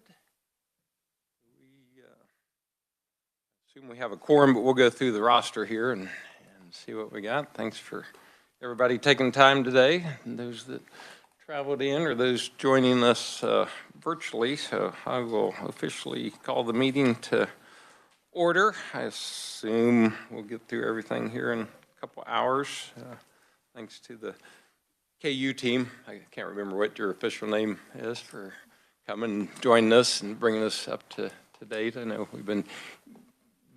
started. We assume we have a quorum, but we'll go through the roster here and see what we got. Thanks for everybody taking time today, and those that traveled in or those joining us virtually. So I will officially call the meeting to order. I assume we'll get through everything here in a couple hours. Thanks to the KU team. I can't remember what your official name is, for coming and joining us and bringing us up to date. I know we've been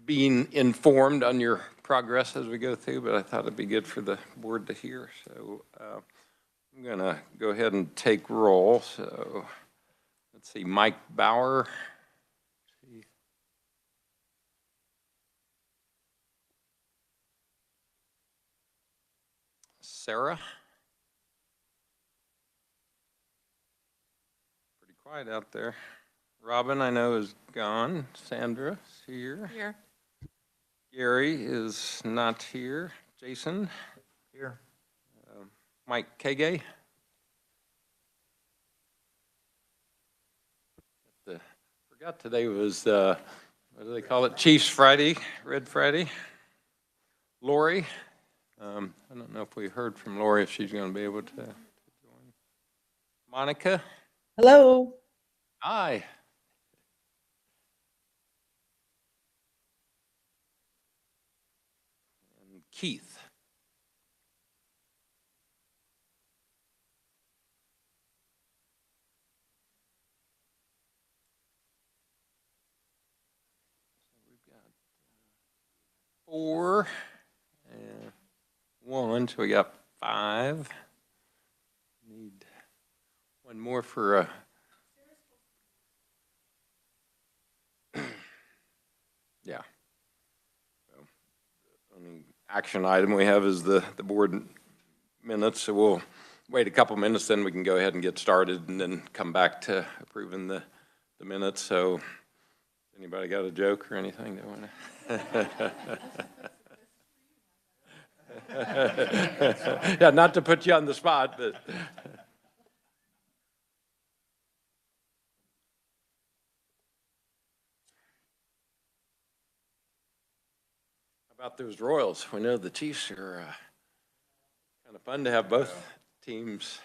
being informed on your progress as we go through, but I thought it'd be good for the board to hear. So I'm gonna go ahead and take roll. So let's see, Mike Bauer. Sarah. Pretty quiet out there. Robin, I know, is gone. Sandra's here. Here. Gary is not here. Jason? Here. Mike Kage? Forgot today was, what do they call it? Chiefs Friday, Red Friday. Lori? I don't know if we heard from Lori if she's going to be able to join. Monica? Hello. Hi. And Keith. So we've got 4 and 1, so we got 5. Need one more for yeah. So the only action item we have is the board minutes, so we'll wait a couple minutes, then we can go ahead and get started and then come back to approving the minutes. So anybody got a joke or anything they want to? Yeah, not to put you on the spot, but about those Royals. We know the Chiefs are kind of fun to have both teams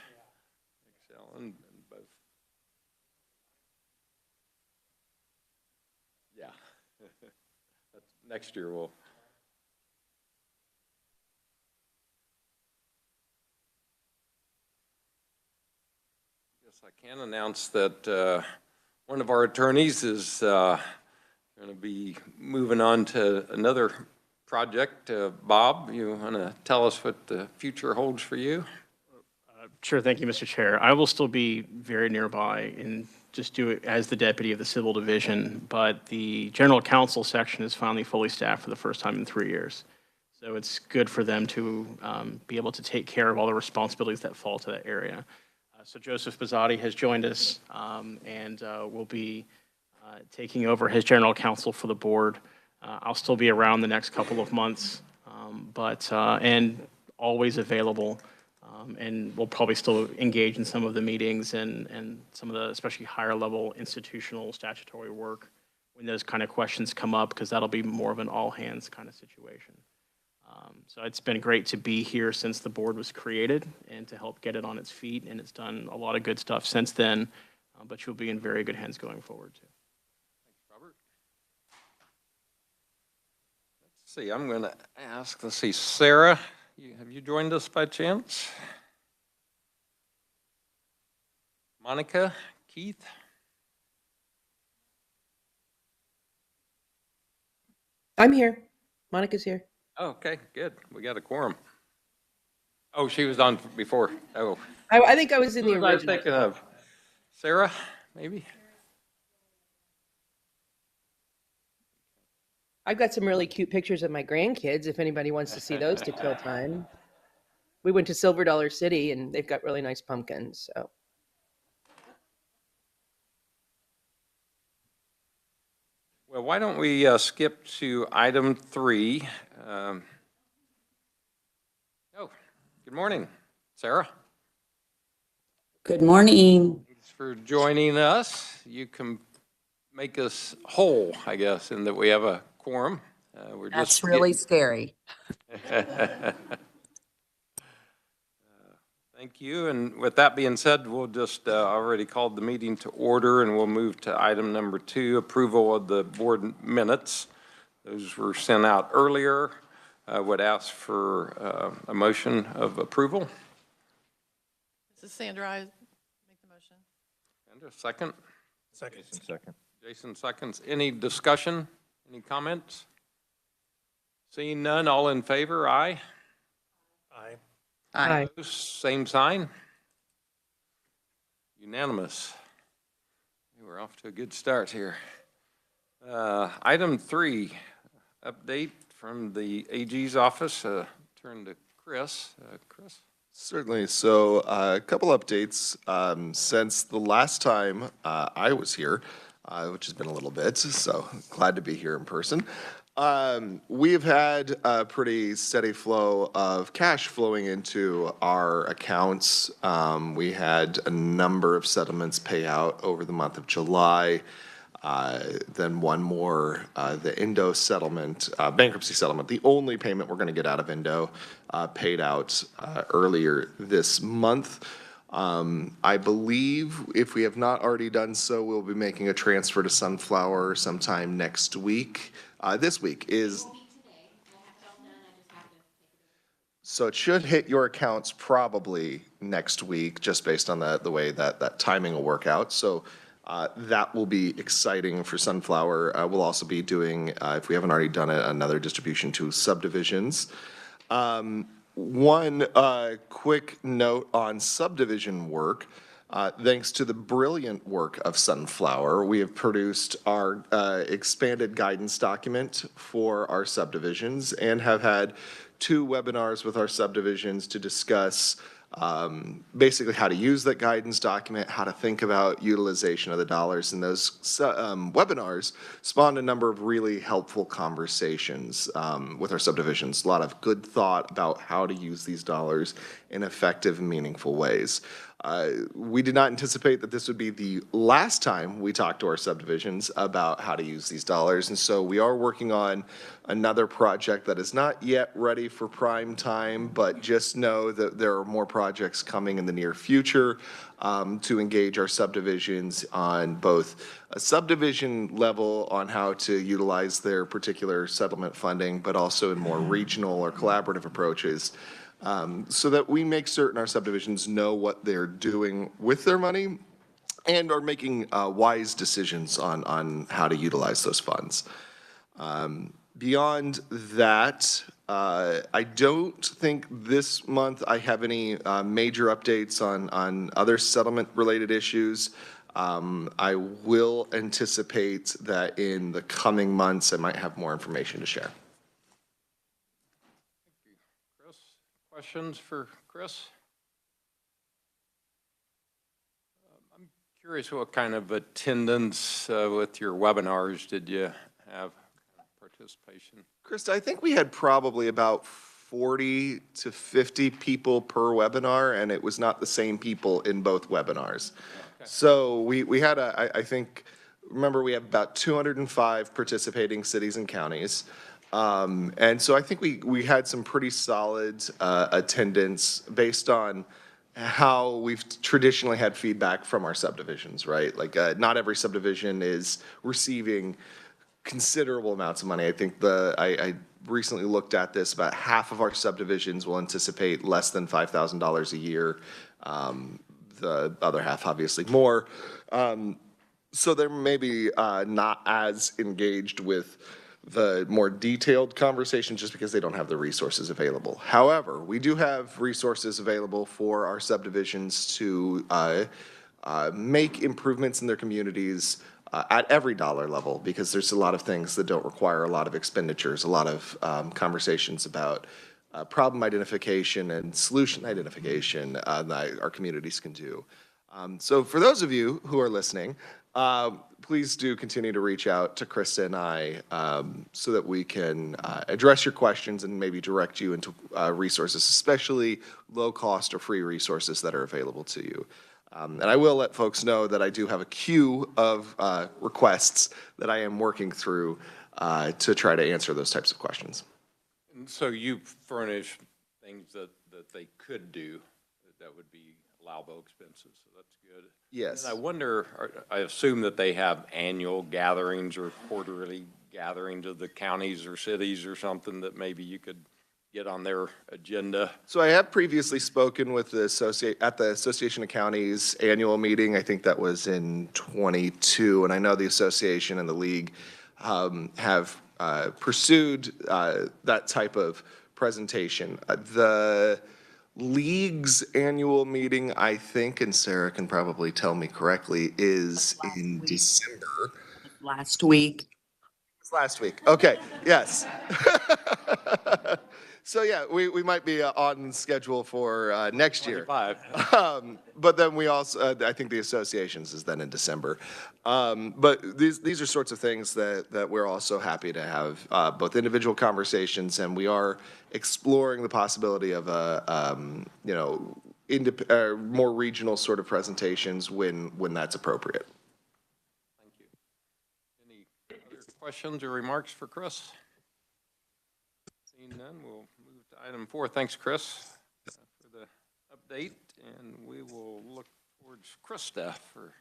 excel in both. Yeah. Next year we'll. Yes, I can announce that one of our attorneys is going to be moving on to another project. Bob, you want to tell us what the future holds for you? Sure, thank you, Mr. Chair. I will still be very nearby and just do it as the deputy of the Civil Division, but the General Counsel section is finally fully staffed for the first time in 3 years. So it's good for them to be able to take care of all the responsibilities that fall to that area. So Joseph Bizzotti has joined us and will be taking over his General Counsel for the board. I'll still be around the next couple of months, and always available. And we'll probably still engage in some of the meetings and some of the especially higher level institutional statutory work when those kind of questions come up, because that'll be more of an all hands kind of situation. So it's been great to be here since the board was created and to help get it on its feet. And it's done a lot of good stuff since then, but you'll be in very good hands going forward too. Thanks, Robert. Let's see, I'm going to ask, let's see, Sarah, have you joined us by chance? Monica, Keith? I'm here. Monica's here. Oh, okay, good. We got a quorum. Oh, she was on before. Oh. I think I was in the Who was I original. thinking of? Sarah, maybe? I've got some really cute pictures of my grandkids if anybody wants to see those to kill time. We went to Silver Dollar City and they've got really nice pumpkins. So Well, why don't we skip to item 3. Oh, good morning, Sarah. Good morning. Thanks for joining us. You can make us whole, I guess, in that we have a quorum. We're That's just really scary. Thank you. And with that being said, we'll just already called the meeting to order, and we'll move to item number 2, approval of the board minutes. Those were sent out earlier. I would ask for a motion of approval. This is Sandra. I make the motion. Sandra, second. Second. Jason seconds. Any discussion? Any comments? Seeing none, all in favor, aye. Aye. Aye. Opposed, same sign. Unanimous. We're off to a good start here. Item 3, update from the AG's office. Turn to Chris. Chris? Certainly. So a couple updates since the last time I was here, which has been a little bit, so glad to be here in person. We've had a pretty steady flow of cash flowing into our accounts. We had a number of settlements pay out over the month of July. Then one more, the Indo settlement, bankruptcy settlement, the only payment we're going to get out of Indo, paid out earlier this month. I believe if we have not already done so, we'll be making a transfer to Sunflower sometime next week. This week is. So it should hit your accounts probably next week, just based on the way that timing will work out. So that will be exciting for Sunflower. We'll also be doing, if we haven't already done it, another distribution to subdivisions. One quick note on subdivision work. Thanks to the brilliant work of Sunflower, we have produced our expanded guidance document for our subdivisions and have had 2 webinars with our subdivisions to discuss basically how to use that guidance document, how to think about utilization of the dollars. And those webinars spawned a number of really helpful conversations with our subdivisions. A lot of good thought about how to use these dollars in effective and meaningful ways. We did not anticipate that this would be the last time we talked to our subdivisions about how to use these dollars. And so we are working on another project that is not yet ready for prime time, but just know that there are more projects coming in the near future to engage our subdivisions on both a subdivision level on how to utilize their particular settlement funding, but also in more regional or collaborative approaches. So that we make certain our subdivisions know what they're doing with their money and are making wise decisions on how to utilize those funds. Beyond that, I don't think this month I have any major updates on other settlement-related issues. I will anticipate that in the coming months I might have more information to share. Questions for Chris? I'm curious what kind of attendance with your webinars did you have participation? Krista, I think we had probably about 40 to 50 people per webinar, and it was not the same people in both webinars. Okay. So we had I think, remember we have about 205 participating cities and counties. And so I think we had some pretty solid attendance based on how we've traditionally had feedback from our subdivisions, right? Like not every subdivision is receiving considerable amounts of money. I think I recently looked at this, about half of our subdivisions will anticipate less than $5,000 a year. The other half, obviously, more. So they're maybe not as engaged with the more detailed conversation just because they don't have the resources available. However, we do have resources available for our subdivisions to make improvements in their communities at every dollar level, because there's a lot of things that don't require a lot of expenditures, a lot of conversations about problem identification and solution identification that our communities can do. So for those of you who are listening, please do continue to reach out to Krista and I so that we can address your questions and maybe direct you into resources, especially low cost or free resources that are available to you. And I will let folks know that I do have a queue of requests that I am working through to try to answer those types of questions. And so you furnish things that they could do that would be allowable expenses, so that's good. Yes. And I wonder, I assume that they have annual gatherings or quarterly gatherings of the counties or cities or something that maybe you could get on their agenda. So I have previously spoken with the Association of Counties annual meeting. I think that was in '22, and I know the association and the league have pursued that type of presentation. The league's annual meeting, I think, and Sarah can probably tell me correctly, is in December. Last week. It's last week. Okay, yes. So yeah, we might be on schedule for next year. 25. But then we also, I think the associations is then in December. But these are sorts of things that we're also happy to have both individual conversations, and we are exploring the possibility of more regional sort of presentations when that's appropriate. Thank you. Any other questions or remarks for Chris? Seeing none, we'll move to item 4. Thanks, Chris, for the update, and we will look towards Krista for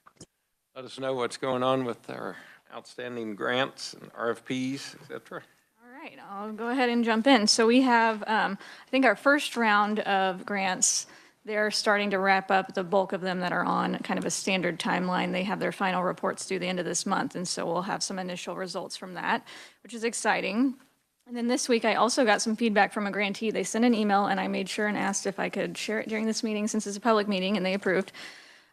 let us know what's going on with our outstanding grants and RFPs, et cetera. All right, I'll go ahead and jump in. So we have, I think our first round of grants, they're starting to wrap up, the bulk of them that are on kind of a standard timeline. They have their final reports due the end of this month, and so we'll have some initial results from that, which is exciting. And then this week, I also got some feedback from a grantee. They sent an email, and I made sure and asked if I could share it during this meeting since it's a public meeting, and they approved.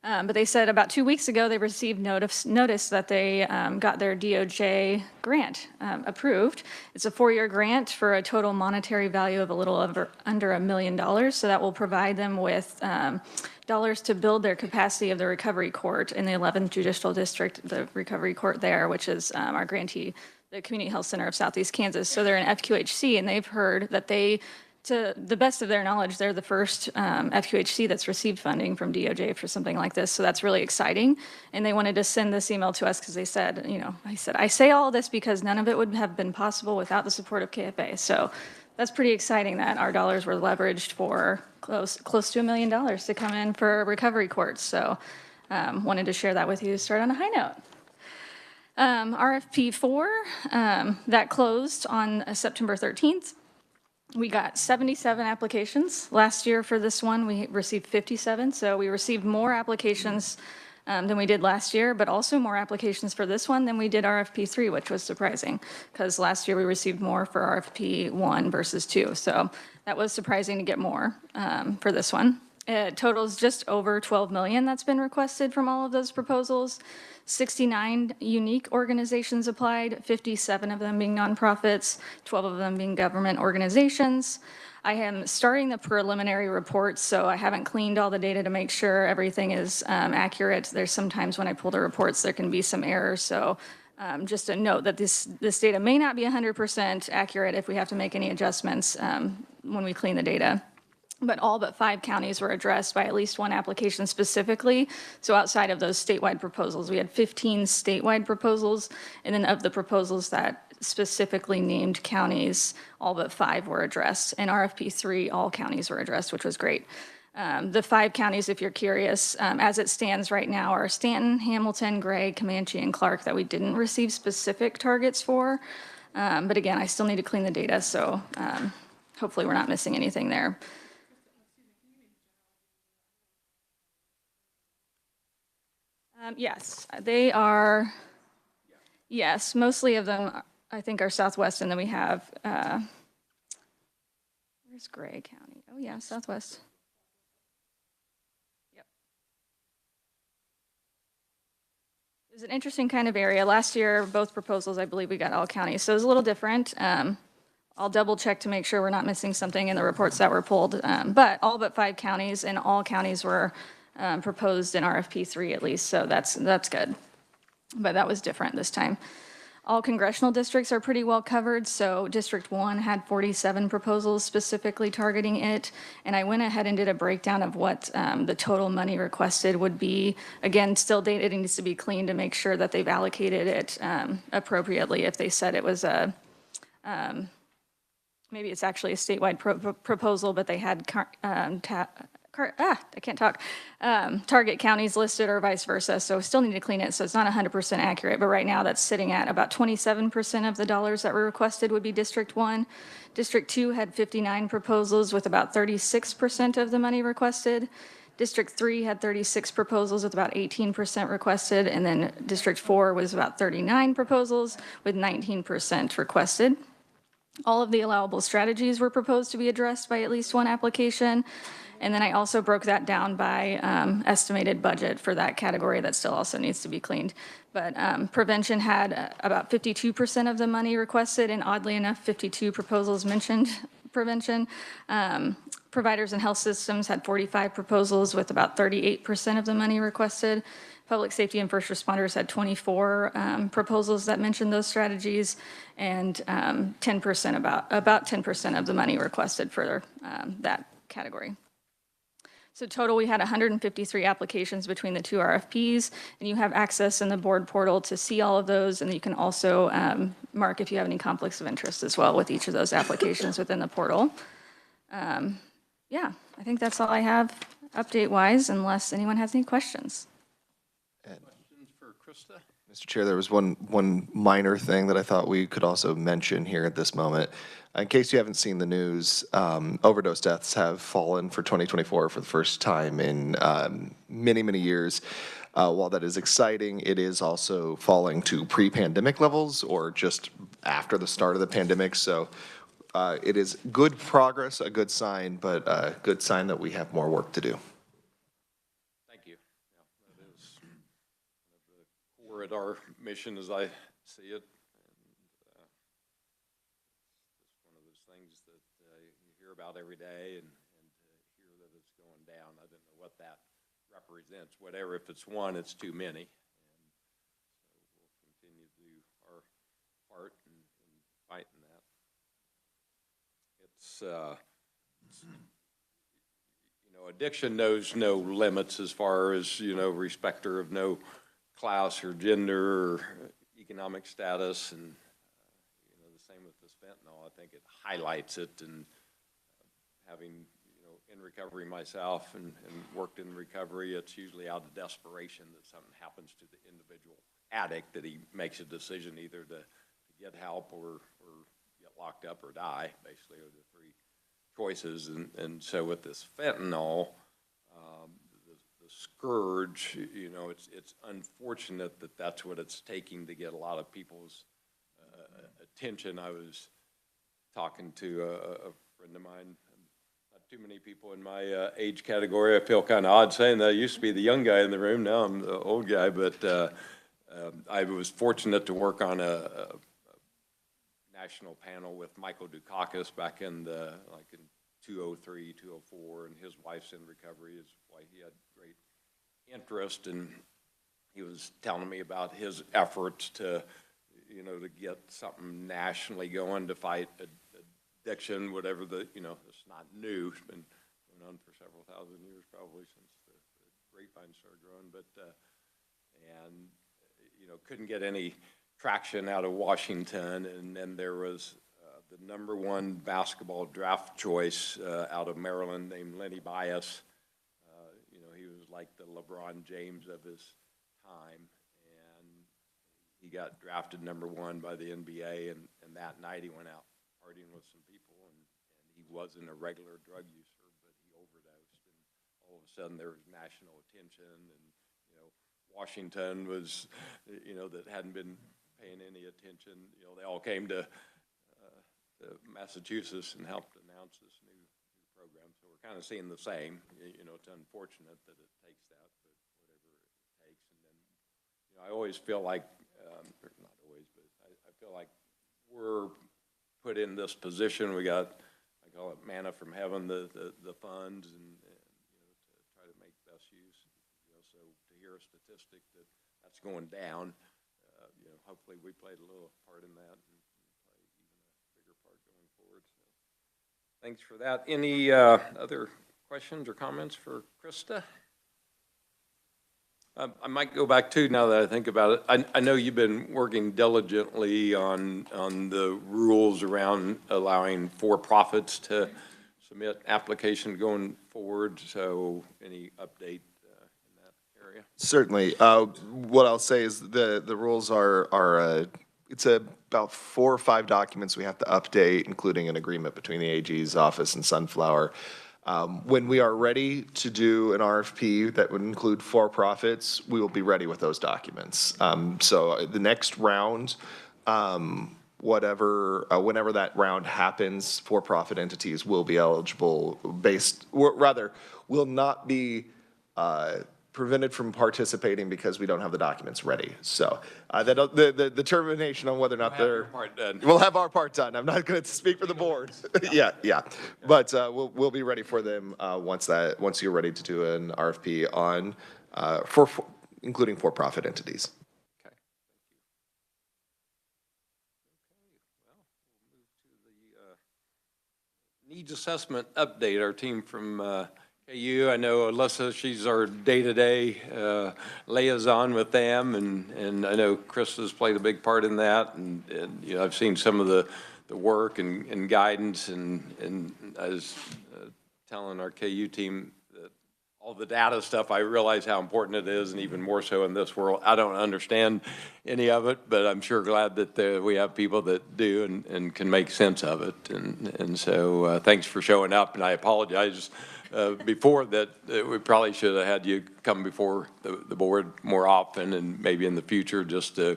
But they said about 2 weeks ago, they received notice that they got their DOJ grant approved. It's a 4-year grant for a total monetary value of a little under $1 million. So that will provide them with dollars to build their capacity of the recovery court in the 11th Judicial District, the recovery court there, which is our grantee, the Community Health Center of Southeast Kansas. So they're an FQHC, and they've heard that to the best of their knowledge, they're the first FQHC that's received funding from DOJ for something like this. So that's really exciting. And they wanted to send this email to us because they said, I say all this because none of it would have been possible without the support of KFA. So that's pretty exciting that our dollars were leveraged for close to $1 million to come in for recovery courts. So wanted to share that with you to start on a high note. RFP 4, that closed on September 13th. We got 77 applications. Last year for this one, we received 57. So we received more applications than we did last year, but also more applications for this one than we did RFP 3, which was surprising because last year we received more for RFP 1 versus 2. So that was surprising to get more for this one. It totals just over 12 million that's been requested from all of those proposals. 69 unique organizations applied, 57 of them being nonprofits, 12 of them being government organizations. I am starting the preliminary reports, so I haven't cleaned all the data to make sure everything is accurate. There's sometimes when I pull the reports, there can be some errors. So just a note that this data may not be 100% accurate if we have to make any adjustments when we clean the data. But all but 5 counties were addressed by at least one application specifically. So outside of those statewide proposals, we had 15 statewide proposals. And then of the proposals that specifically named counties, all but 5 were addressed. In RFP 3, all counties were addressed, which was great. The 5 counties, if you're curious, as it stands right now, are Stanton, Hamilton, Gray, Comanche, and Clark that we didn't receive specific targets for. But again, I still need to clean the data, so hopefully we're not missing anything there. Yes, they are, yes, mostly of them, I think, are Southwest, and then we have, where's Gray County? Oh, yeah, Southwest. Yep. It was an interesting kind of area. Last year, both proposals, I believe we got all counties, so it was a little different. I'll double check to make sure we're not missing something in the reports that were pulled, but all but 5 counties, and all counties were proposed in RFP 3 at least, so that's good. But that was different this time. All congressional districts are pretty well covered, so District 1 had 47 proposals specifically targeting it, and I went ahead and did a breakdown of what the total money requested would be. Again, still data needs to be cleaned to make sure that they've allocated it appropriately. If they said it was maybe it's actually a statewide proposal, but they had I can't talk, target counties listed or vice versa, so still need to clean it, so it's not 100% accurate, but right now that's sitting at about 27% of the dollars that were requested would be District 1. District 2 had 59 proposals with about 36% of the money requested. District 3 had 36 proposals with about 18% requested, and then District 4 was about 39 proposals with 19% requested. All of the allowable strategies were proposed to be addressed by at least one application. And then I also broke that down by estimated budget for that category that still also needs to be cleaned. But prevention had about 52% of the money requested, and oddly enough, 52 proposals mentioned prevention. Providers and health systems had 45 proposals with about 38% of the money requested. Public safety and first responders had 24 proposals that mentioned those strategies, and 10%, about 10% of the money requested for that category. So total, we had 153 applications between the two RFPs, and you have access in the board portal to see all of those, and you can also mark if you have any conflicts of interest as well with each of those applications within the portal. Yeah, I think that's all I have update-wise, unless anyone has any questions. Questions for Krista? Mr. Chair, there was one minor thing that I thought we could also mention here at this moment. In case you haven't seen the news, overdose deaths have fallen for 2024 for the first time in many, many years. While that is exciting, it is also falling to pre-pandemic levels or just after the start of the pandemic. So it is good progress, a good sign, but a good sign that we have more work to do. Thank you. Yeah, that is the core at our mission as I see it. About every day, and to hear that it's going down, I don't know what that represents. Whatever, if it's one, it's too many, and so we'll continue to do our part in fighting that. It's you know, addiction knows no limits as far as, you know, respecter of no class or gender or economic status, and you know, the same with this fentanyl. I think it highlights it, and having, you know, in recovery myself and worked in recovery, it's usually out of desperation that something happens to the individual addict that he makes a decision either to get help or get locked up or die, basically, are the three choices. And so with this fentanyl, the scourge, you know, it's unfortunate that that's what it's taking to get a lot of people's attention. I was talking to a friend of mine, too many people in my age category. I feel kind of odd saying that. I used to be the young guy in the room. Now I'm the old guy, but I was fortunate to work on a national panel with Michael Dukakis back in the, like in 2003, 2004, and his wife's in recovery. His wife, he had great interest, and he was telling me about his efforts to, you know, to get something nationally going to fight addiction, whatever the, you know, it's not new. It's been going on for several thousand years, probably since the grapevine started growing, but, and, you know, couldn't get any traction out of Washington. And then there was the #1 basketball draft choice out of Maryland named Lenny Bias. You know, he was like the LeBron James of his time, and he got drafted #1 by the NBA, and that night he went out partying with some people, and he wasn't a regular drug user, but he overdosed, and all of a sudden there was national attention, and, you know, Washington was, you know, that hadn't been paying any attention, you know, they all came to Massachusetts and helped announce this new program. So we're kind of seeing the same. You know, it's unfortunate that it takes that, but whatever it takes. And then, you know, I always feel like, not always, but I feel like we're put in this position. We got, I call it manna from heaven, the funds, and you know, to try to make best use. You know, so to hear a statistic that's going down, you know, hopefully hopefully we played a little part in that and play even a bigger part going forward. So thanks for that. Any other questions or comments for Krista? I might go back to, now that I think about it, I know you've been working diligently on the rules around allowing for-profits to submit application going forward. So any update in that area? Certainly. What I'll say is the rules are it's about 4 or 5 documents we have to update, including an agreement between the AG's office and Sunflower. When we are ready to do an RFP that would include for-profits, we will be ready with those documents. So the next round, whenever that round happens, for-profit entities will be eligible will not be prevented from participating because we don't have the documents ready. So the determination on whether or not we'll have our part done. I'm not going to speak for the board. Yeah. But we'll be ready for them once you're ready to do an RFP on including for-profit entities. Okay, thank you. Well, we'll move to the needs assessment update. Our team from KU, I know Alyssa, she's our day-to-day liaison with them, and I know Chris has played a big part in that, and you know, I've seen some of the work and guidance, and I was telling our KU team that all the data stuff, I realize how important it is, and even more so in this world. I don't understand any of it, but I'm sure glad that we have people that do and can make sense of it, and so thanks for showing up, and I apologize before that we probably should have had you come before the board more often, and maybe in the future just to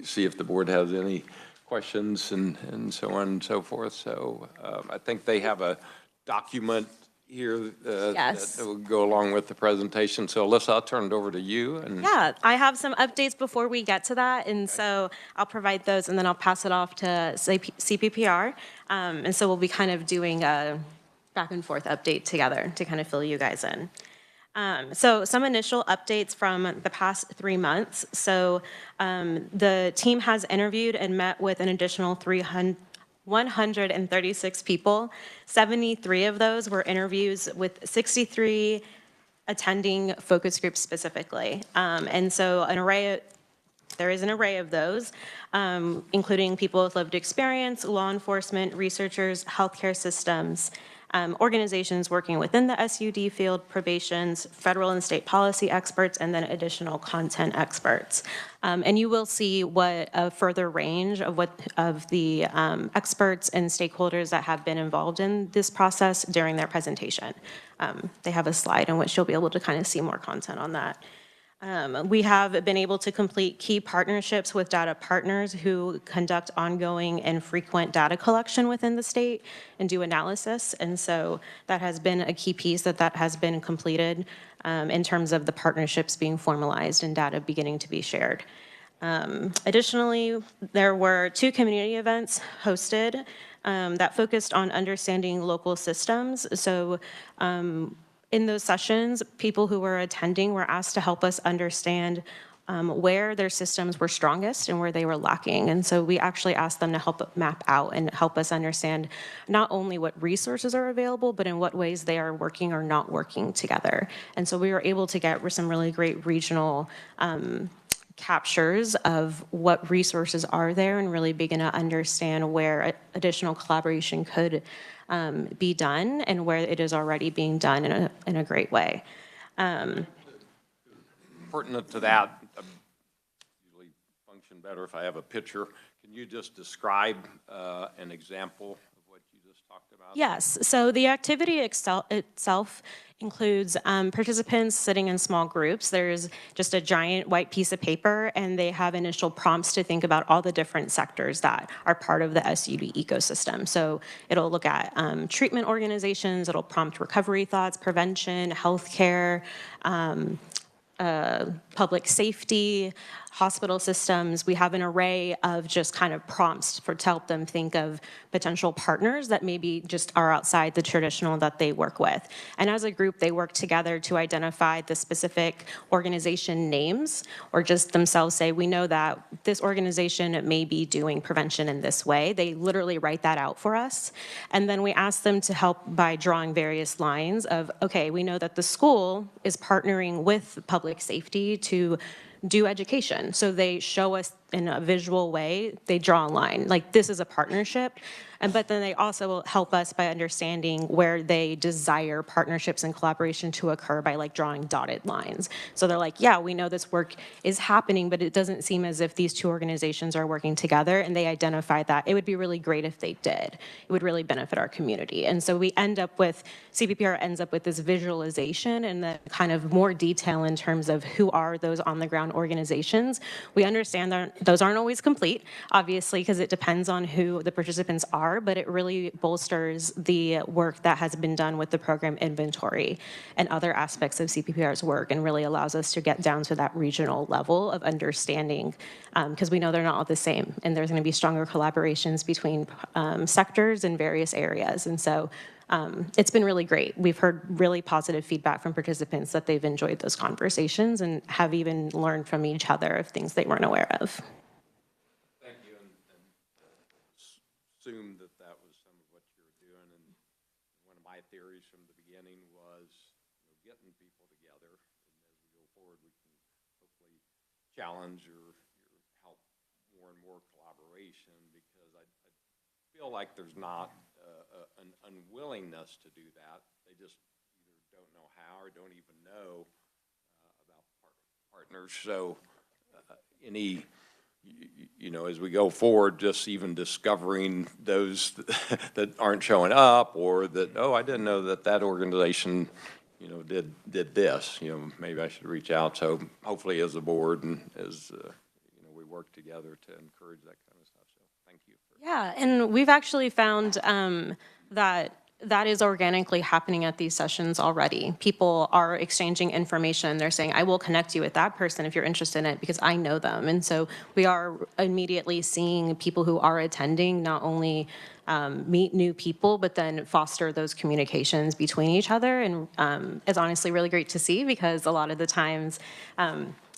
see if the board has any questions and so on and so forth. So I think they have a document here Yes. that will go along with the presentation. So Alyssa, I'll turn it over to you. And Yeah, I have some updates before we get to that, and so I'll provide those, and then I'll pass it off to CPPR. And so we'll be kind of doing a back and forth update together to kind of fill you guys in. So some initial updates from the past 3 months. So the team has interviewed and met with an additional 136 people. 73 of those were interviews with 63 attending focus groups specifically. And so there is an array of those, including people with lived experience, law enforcement, researchers, healthcare systems, organizations working within the SUD field, probations, federal and state policy experts, and then additional content experts. And you will see what a further range of the experts and stakeholders that have been involved in this process during their presentation. They have a slide in which you'll be able to kind of see more content on that. We have been able to complete key partnerships with data partners who conduct ongoing and frequent data collection within the state and do analysis. And so that has been a key piece that has been completed in terms of the partnerships being formalized and data beginning to be shared. Additionally, there were 2 community events hosted that focused on understanding local systems. So in those sessions, people who were attending were asked to help us understand where their systems were strongest and where they were lacking. And so we actually asked them to help map out and help us understand not only what resources are available, but in what ways they are working or not working together. And so we were able to get some really great regional captures of what resources are there and really begin to understand where additional collaboration could be done and where it is already being done in a great way. pertinent to that, I usually function better if I have a picture. Can you just describe an example of what you just talked about? Yes, so the activity itself includes participants sitting in small groups. There's just a giant white piece of paper, and they have initial prompts to think about all the different sectors that are part of the SUD ecosystem. So it'll look at treatment organizations, it'll prompt recovery thoughts, prevention, healthcare, public safety, hospital systems. We have an array of just kind of prompts to help them think of potential partners that maybe just are outside the traditional that they work with. And as a group, they work together to identify the specific organization names, or just themselves say, we know that this organization may be doing prevention in this way. They literally write that out for us. And then we ask them to help by drawing various lines of, okay, we know that the school is partnering with public safety to do education. So they show us in a visual way, they draw a line, like this is a partnership. But then they also will help us by understanding where they desire partnerships and collaboration to occur by like drawing dotted lines. So they're like, yeah, we know this work is happening, but it doesn't seem as if these two organizations are working together, and they identify that it would be really great if they did. It would really benefit our community. And so we end up with, CPPR ends up with this visualization and the kind of more detail in terms of who are those on the ground organizations. We understand that those aren't always complete, obviously, because it depends on who the participants are, but it really bolsters the work that has been done with the program inventory and other aspects of CPPR's work, and really allows us to get down to that regional level of understanding, because we know they're not all the same, and there's going to be stronger collaborations between sectors in various areas. And so it's been really great. We've heard really positive feedback from participants that they've enjoyed those conversations and have even learned from each other of things they weren't aware of. Thank you, and assume that that was some of what you were doing. And one of my theories from the beginning was, getting people together, and as we go forward, we can hopefully challenge or help more and more collaboration, because I feel like there's not an unwillingness to do that. They just either don't know how or don't even know about partners. So any, as we go forward, just even discovering those that aren't showing up, or that, oh, I didn't know that that organization, did this, maybe I should reach out. So hopefully as a board and as, we work together to encourage that kind of stuff. So thank you. Yeah, and we've actually found that is organically happening at these sessions already. People are exchanging information. They're saying, I will connect you with that person if you're interested in it, because I know them. And so we are immediately seeing people who are attending not only meet new people, but then foster those communications between each other. And it's honestly really great to see, because a lot of the times,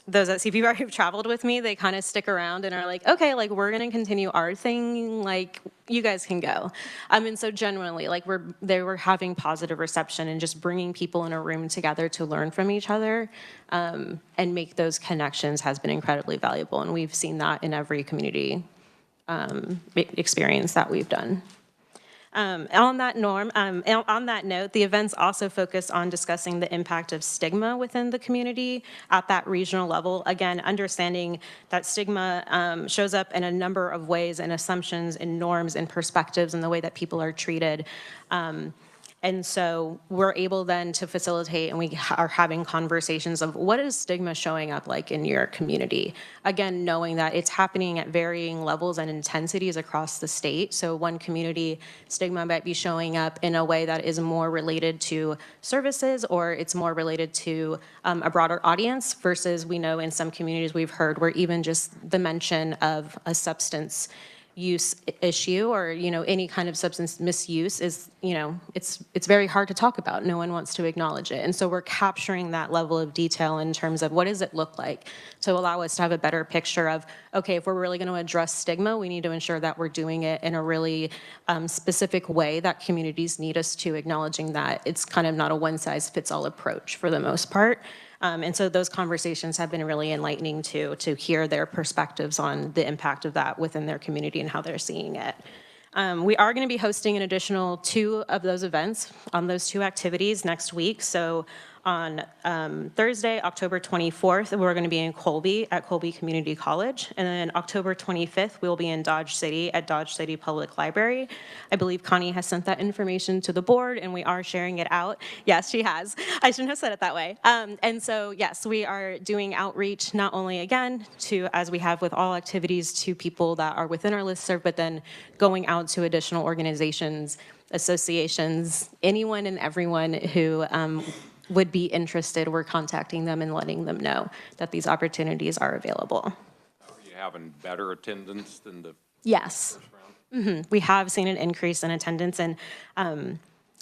those at CPR who've traveled with me, they kind of stick around and are like, okay, like we're going to continue our thing, like you guys can go. And so genuinely, like they were having positive reception, and just bringing people in a room together to learn from each other and make those connections has been incredibly valuable. And we've seen that in every community experience that we've done. On that note, the events also focus on discussing the impact of stigma within the community at that regional level. Again, understanding that stigma shows up in a number of ways, and assumptions and norms and perspectives, and the way that people are treated. And so we're able then to facilitate, and we are having conversations of what is stigma showing up like in your community. Again, knowing that it's happening at varying levels and intensities across the state. So one community, stigma might be showing up in a way that is more related to services, or it's more related to a broader audience, versus we know in some communities we've heard where even just the mention of a substance use issue, or any kind of substance misuse is, it's very hard to talk about. No one wants to acknowledge it. And so we're capturing that level of detail in terms of what does it look like, to allow us to have a better picture of, okay, if we're really going to address stigma, we need to ensure that we're doing it in a really specific way that communities need us to, acknowledging that it's kind of not a one-size-fits-all approach for the most part. And so those conversations have been really enlightening to hear their perspectives on the impact of that within their community and how they're seeing it. We are going to be hosting an additional 2 of those events on those 2 activities next week. So on Thursday, October 24th, we're going to be in Colby at Colby Community College. And then October 25th, we'll be in Dodge City at Dodge City Public Library. I believe Connie has sent that information to the board, and we are sharing it out. Yes, she has. I shouldn't have said it that way. And so, yes, we are doing outreach not only, again, to, as we have with all activities, to people that are within our listserv, but then going out to additional organizations, associations, anyone and everyone who would be interested, we're contacting them and letting them know that these opportunities are available. Are you having better attendance than the Yes. We have seen an increase in attendance, and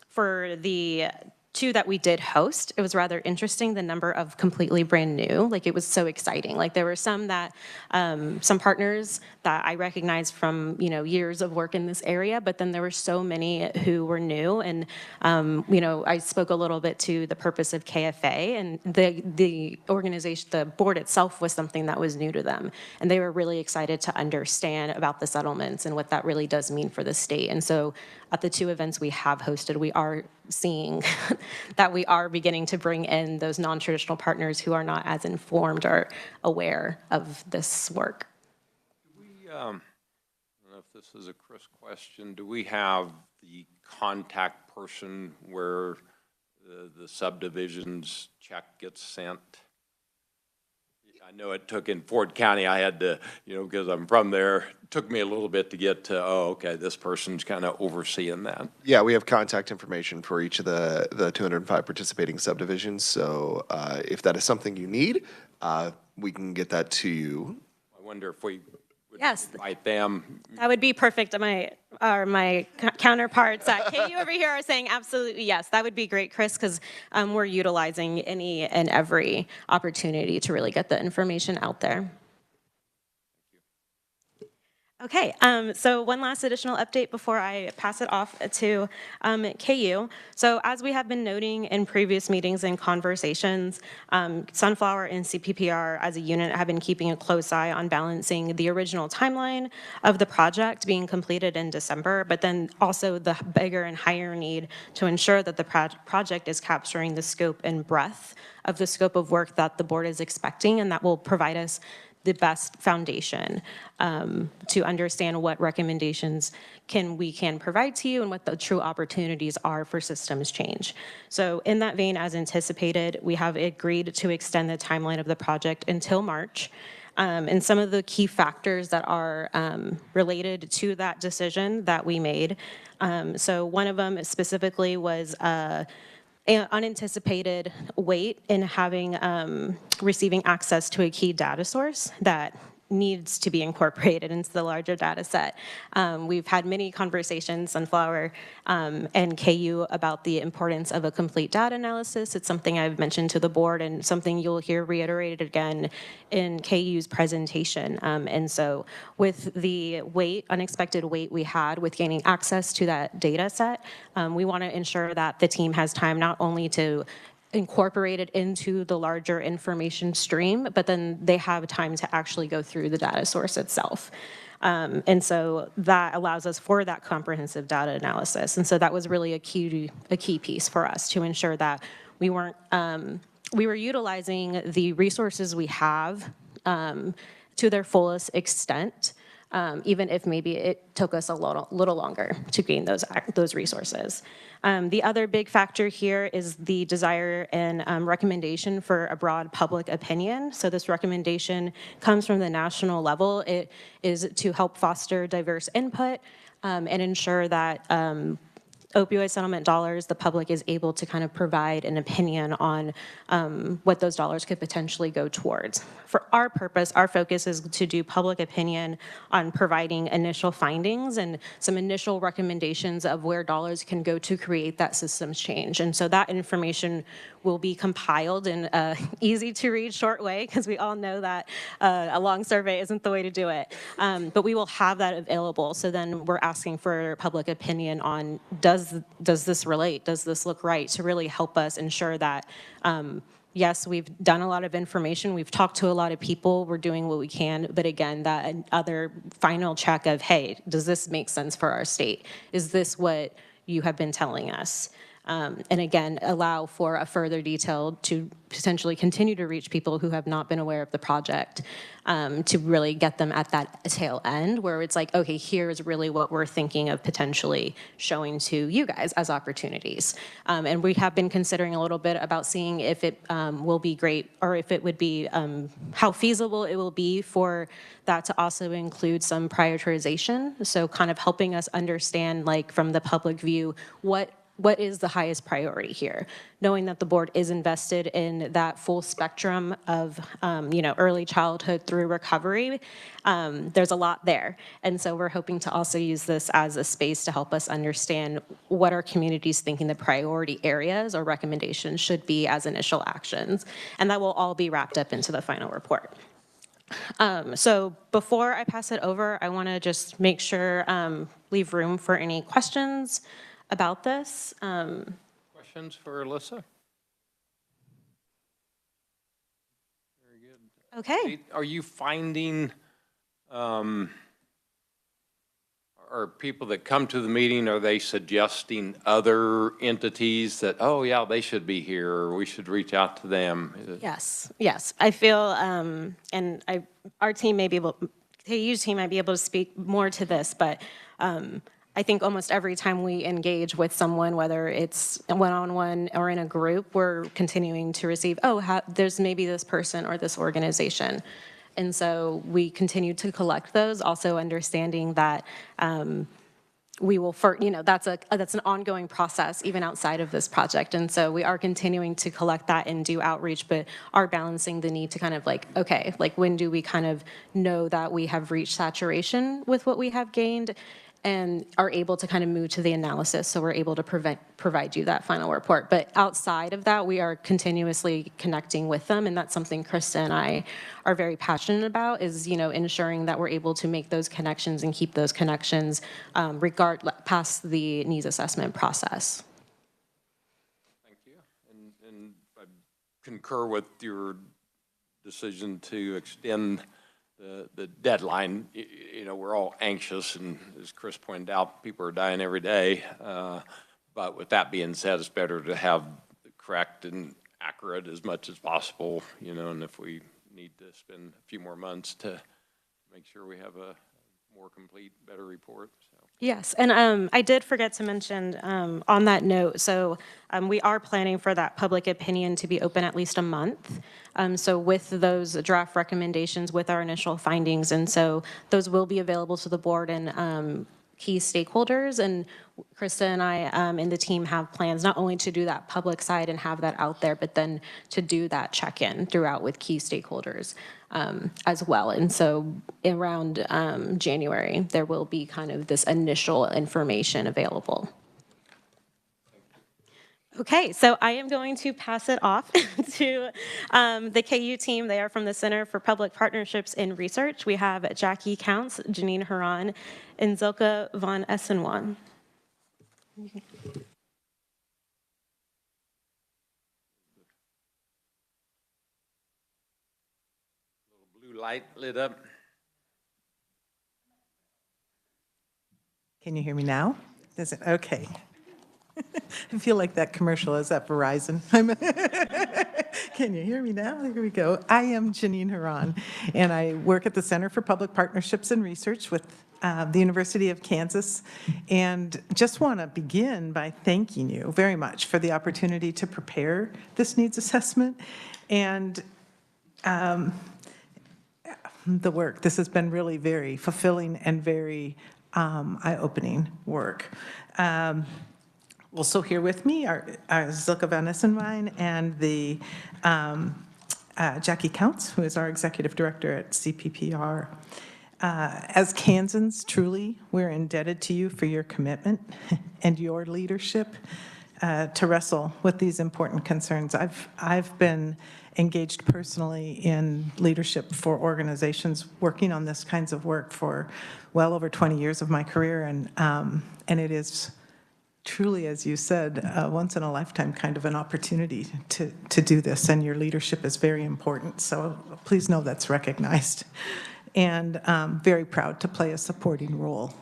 for the 2 that we did host, it was rather interesting, the number of completely brand new. Like, it was so exciting. Like, there were some that, some partners that I recognized from, years of work in this area, but then there were so many who were new. And, I spoke a little bit to the purpose of KFA, and the organization, the board itself was something that was new to them. And they were really excited to understand about the settlements and what that really does mean for the state. And so at the 2 events we have hosted, we are seeing that we are beginning to bring in those non-traditional partners who are not as informed or aware of this work. I don't know if this is a Chris question. Do we have the contact person where the subdivisions check gets sent? I know it took in Ford County, I had to, because I'm from there, it took me a little bit to get to, oh, okay, this person's kind of overseeing that. Yeah, we have contact information for each of the 205 participating subdivisions. So if that is something you need, we can get that to you. I wonder if we would Yes. invite them. That would be perfect. My counterparts at KU over here are saying absolutely yes. That would be great, Chris, because we're utilizing any and every opportunity to really get the information out there. Okay, so one last additional update before I pass it off to KU. So as we have been noting in previous meetings and conversations, Sunflower and CPPR as a unit have been keeping a close eye on balancing the original timeline of the project being completed in December, but then also the bigger and higher need to ensure that the project is capturing the scope and breadth of the scope of work that the board is expecting, and that will provide us the best foundation to understand what recommendations we can provide to you and what the true opportunities are for systems change. So in that vein, as anticipated, we have agreed to extend the timeline of the project until March. And some of the key factors that are related to that decision that we made. So one of them specifically was unanticipated wait in receiving access to a key data source that needs to be incorporated into the larger data set. We've had many conversations, Sunflower and KU, about the importance of a complete data analysis. It's something I've mentioned to the board and something you'll hear reiterated again in KU's presentation. And so with the unexpected wait we had with gaining access to that data set, we want to ensure that the team has time not only to incorporate it into the larger information stream, but then they have time to actually go through the data source itself. And so that allows us for that comprehensive data analysis. And so that was really a key piece for us to ensure that we were utilizing the resources we have to their fullest extent, even if maybe it took us a little longer to gain those resources. The other big factor here is the desire and recommendation for a broad public opinion. So this recommendation comes from the national level. It is to help foster diverse input and ensure that opioid settlement dollars, the public is able to kind of provide an opinion on what those dollars could potentially go towards. For our purpose, our focus is to do public opinion on providing initial findings and some initial recommendations of where dollars can go to create that systems change. And so that information will be compiled in an easy to read short way, because we all know that a long survey isn't the way to do it. But we will have that available. So then we're asking for public opinion on does this relate? Does this look right? To really help us ensure that yes, we've done a lot of information. We've talked to a lot of people. We're doing what we can. But again, that other final check of, hey, does this make sense for our state? Is this what you have been telling us? And again, allow for a further detail to potentially continue to reach people who have not been aware of the project, to really get them at that tail end where it's like, okay, here's really what we're thinking of potentially showing to you guys as opportunities. And we have been considering a little bit about seeing if it will be great, or if it would be, how feasible it will be for that to also include some prioritization. So kind of helping us understand, like from the public view, what is the highest priority here? Knowing that the board is invested in that full spectrum of, early childhood through recovery, there's a lot there. And so we're hoping to also use this as a space to help us understand what our community's thinking the priority areas or recommendations should be as initial actions. And that will all be wrapped up into the final report. So before I pass it over, I want to just make sure, leave room for any questions about this. Questions for Alyssa? Very good. Okay. Are you finding, are people that come to the meeting, are they suggesting other entities that, oh yeah, they should be here, or we should reach out to them? Yes. I feel, our team may be able, KU's team might be able to speak more to this, but I think almost every time we engage with someone, whether it's one-on-one or in a group, we're continuing to receive, there's maybe this person or this organization. And so we continue to collect those, also understanding that we will, that's an ongoing process even outside of this project. And so we are continuing to collect that and do outreach, but are balancing the need to kind of when do we kind of know that we have reached saturation with what we have gained and are able to kind of move to the analysis so we're able to provide you that final report. But outside of that, we are continuously connecting with them, and that's something Krista and I are very passionate about, is ensuring that we're able to make those connections and keep those connections past the needs assessment process. Thank you. And I concur with your decision to extend the deadline. We're all anxious, and as Chris pointed out, people are dying every day. But with that being said, it's better to have the correct and accurate as much as possible, and if we need to spend a few more months to make sure we have a more complete, better report. So. Yes, and I did forget to mention on that note, so we are planning for that public opinion to be open at least a month. So with those draft recommendations, with our initial findings, and so those will be available to the board and key stakeholders. And Krista and I and the team have plans not only to do that public side and have that out there, but then to do that check-in throughout with key stakeholders as well. And so around January, there will be kind of this initial information available. Okay, so I am going to pass it off to the KU team. They are from the Center for Public Partnerships and Research. We have Jackie Counts, Janine Huron, and Zilka von Essenwan. Blue light lit up. Can you hear me now? Does it? Okay. I feel like that commercial is at Verizon. Can you hear me now? Here we go. I am Janine Huron, and I work at the Center for Public Partnerships and Research with the University of Kansas, and just want to begin by thanking you very much for the opportunity to prepare this needs assessment and the work. This has been really very fulfilling and very eye-opening work. Also here with me are Zilka von Essenwein and the Jackie Counts, who is our executive director at CPPR. As Kansans, truly, we're indebted to you for your commitment and your leadership to wrestle with these important concerns. I've been engaged personally in leadership for organizations working on this kinds of work for well over 20 years of my career, and it is truly, as you said, a once-in-a-lifetime kind of an opportunity to do this, and your leadership is very important, so please know that's recognized. And very proud to play a supporting role.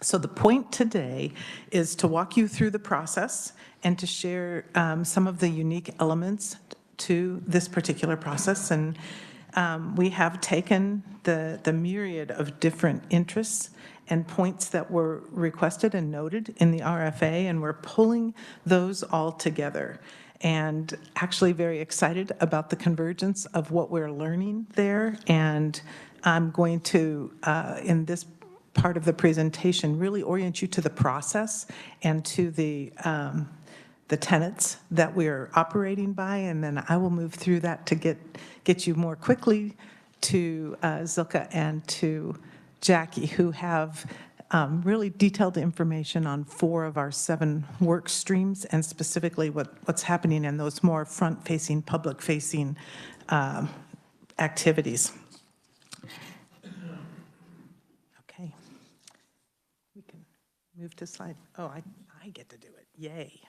So the point today is to walk you through the process and to share some of the unique elements to this particular process. And we have taken the myriad of different interests and points that were requested and noted in the RFA, and we're pulling those all together. And actually very excited about the convergence of what we're learning there. And I'm going to, in this part of the presentation really orient you to the process and to the tenets that we're operating by, and then I will move through that to get you more quickly to Zilka and to Jackie, who have really detailed information on 4 of our 7 work streams, and specifically what's happening in those more front-facing, public-facing activities. Okay. We can move to slide. Oh, I get to do it. Yay.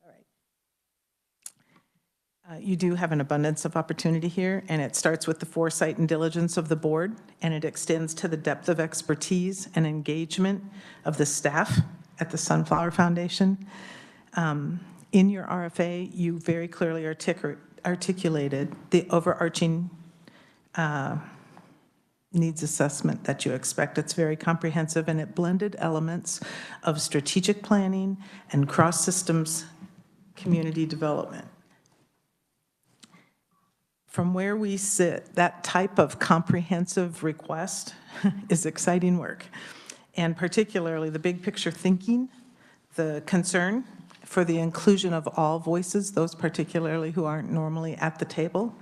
All right. You do have an abundance of opportunity here, and it starts with the foresight and diligence of the board, and it extends to the depth of expertise and engagement of the staff at the Sunflower Foundation. In your RFA, you very clearly articulated the overarching needs assessment that you expect. It's very comprehensive, and it blended elements of strategic planning and cross-systems community development. From where we sit, that type of comprehensive request is exciting work, and particularly the big picture thinking, the concern for the inclusion of all voices, those particularly who aren't normally at the table,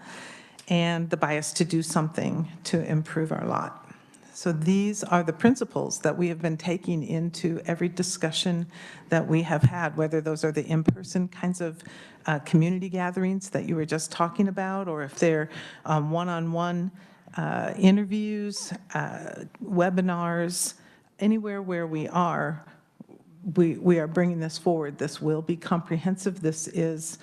and the bias to do something to improve our lot. So these are the principles that we have been taking into every discussion that we have had, whether those are the in-person kinds of community gatherings that you were just talking about, or if they're one-on-one interviews, webinars, anywhere where we are bringing this forward. This will be comprehensive. This is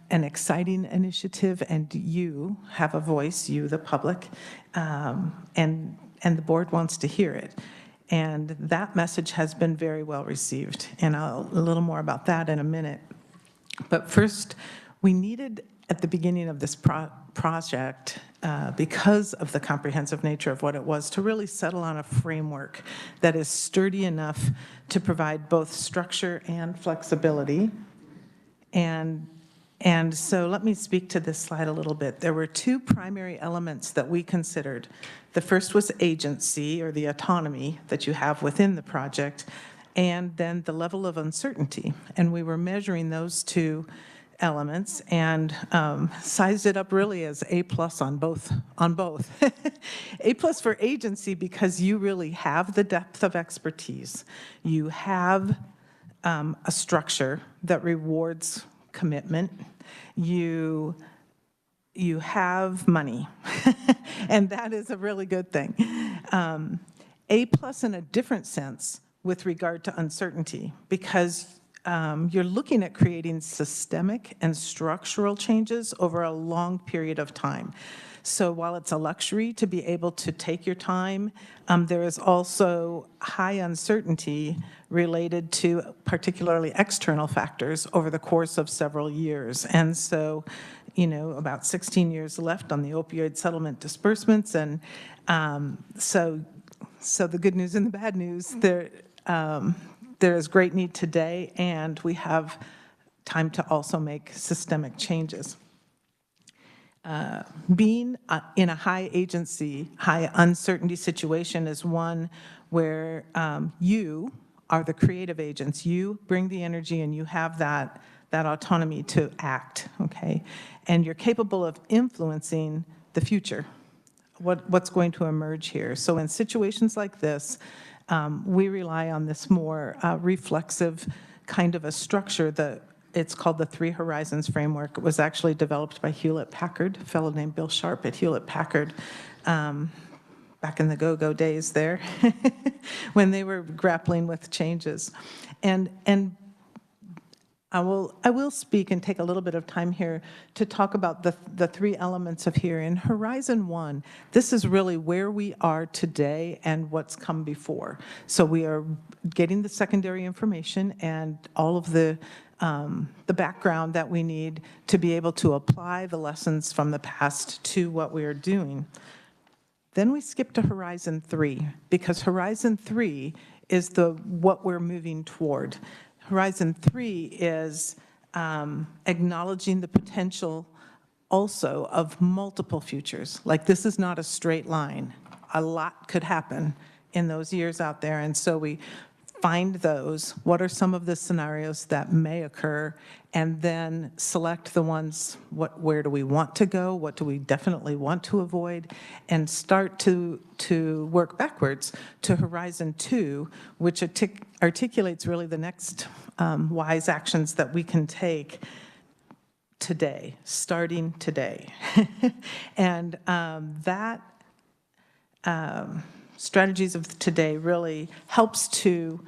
an exciting initiative, and you have a voice, you, the public, and the board wants to hear it. And that message has been very well received, and a little more about that in a minute. But first, we needed, at the beginning of this project, because of the comprehensive nature of what it was, to really settle on a framework that is sturdy enough to provide both structure and flexibility. And so let me speak to this slide a little bit. There were 2 primary elements that we considered. The first was agency, or the autonomy that you have within the project, and then the level of uncertainty. And we were measuring those 2 elements and sized it up really as A+ on both. A+ for agency, because you really have the depth of expertise. You have a structure that rewards commitment. You have money, and that is a really good thing. A+ in a different sense with regard to uncertainty, because you're looking at creating systemic and structural changes over a long period of time. So while it's a luxury to be able to take your time, there is also high uncertainty related to particularly external factors over the course of several years. And so, about 16 years left on the opioid settlement disbursements. And so the good news and the bad news, there is great need today, and we have time to also make systemic changes. Being in a high agency, high uncertainty situation is one where you are the creative agents. You bring the energy, and you have that autonomy to act, okay? And you're capable of influencing the future, what's going to emerge here. So in situations like this, we rely on this more reflexive kind of a structure. It's called the 3 Horizons Framework. It was actually developed by Hewlett-Packard, a fellow named Bill Sharp at Hewlett-Packard, back in the go-go days there, when they were grappling with changes. And I will speak and take a little bit of time here to talk about the 3 elements of here. In Horizon 1, this is really where we are today and what's come before. So we are getting the secondary information and all of the background that we need to be able to apply the lessons from the past to what we are doing. Then we skip to Horizon 3, because Horizon 3 is what we're moving toward. Horizon 3 is acknowledging the potential also of multiple futures. Like, this is not a straight line. a lot could happen in those years out there. And so we find those, what are some of the scenarios that may occur, and then select the ones, where do we want to go, what do we definitely want to avoid, and start to work backwards to Horizon 2, which articulates really the next wise actions that we can take today, starting today. And that strategies of today really helps to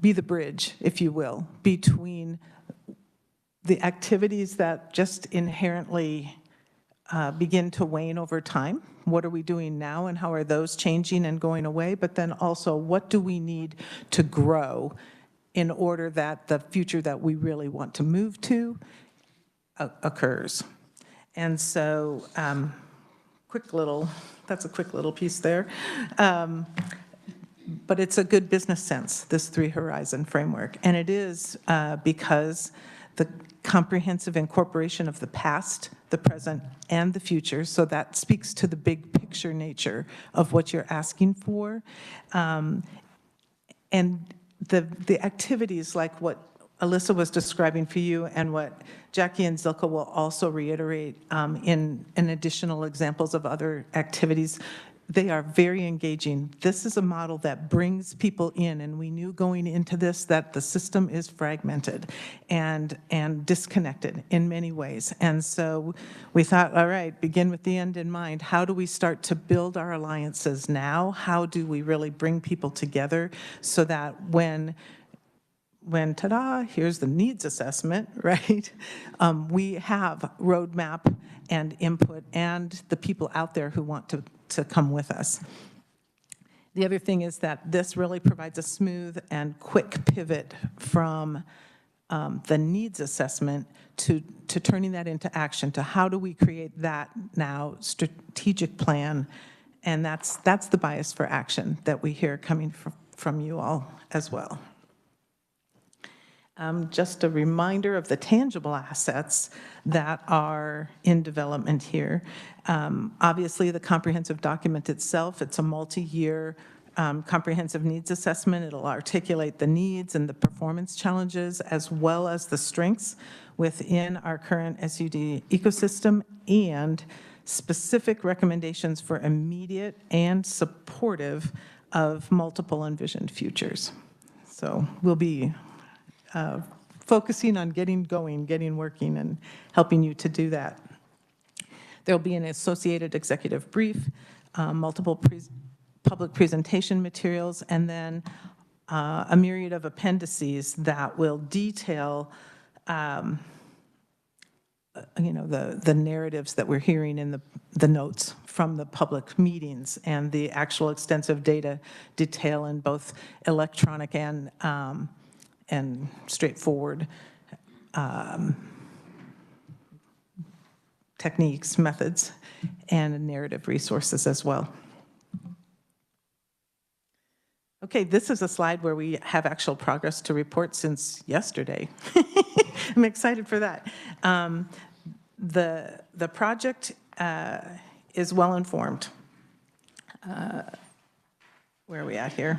be the bridge, if you will, between the activities that just inherently begin to wane over time. What are we doing now and how are those changing and going away? But then also, what do we need to grow in order that the future that we really want to move to occurs? And so, that's a quick little piece there. But it's a good business sense, this 3-horizon framework. And it is because the comprehensive incorporation of the past, the present, and the future, so that speaks to the big picture nature of what you're asking for. And the activities like what Alyssa was describing for you and what Jackie and Zilka will also reiterate in additional examples of other activities, they are very engaging. This is a model that brings people in, and we knew going into this that the system is fragmented and disconnected in many ways. And so we thought, all right, begin with the end in mind. How do we start to build our alliances now? How do we really bring people together so that when ta-da, here's the needs assessment, right? We have roadmap and input and the people out there who want to come with us. The other thing is that this really provides a smooth and quick pivot from the needs assessment to turning that into action, to how do we create that now strategic plan, and that's the bias for action that we hear coming from you all as well. Just a reminder of the tangible assets that are in development here. Obviously, the comprehensive document itself, it's a multi-year comprehensive needs assessment. It'll articulate the needs and the performance challenges as well as the strengths within our current SUD ecosystem and specific recommendations for immediate and supportive of multiple envisioned futures. So we'll be focusing on getting going, getting working, and helping you to do that. There'll be an associated executive brief, multiple public presentation materials, and then a myriad of appendices that will detail the narratives that we're hearing in the notes from the public meetings and the actual extensive data detail in both electronic and straightforward techniques, methods, and narrative resources as well. Okay, this is a slide where we have actual progress to report since yesterday. I'm excited for that. The project is well informed. Where are we at here?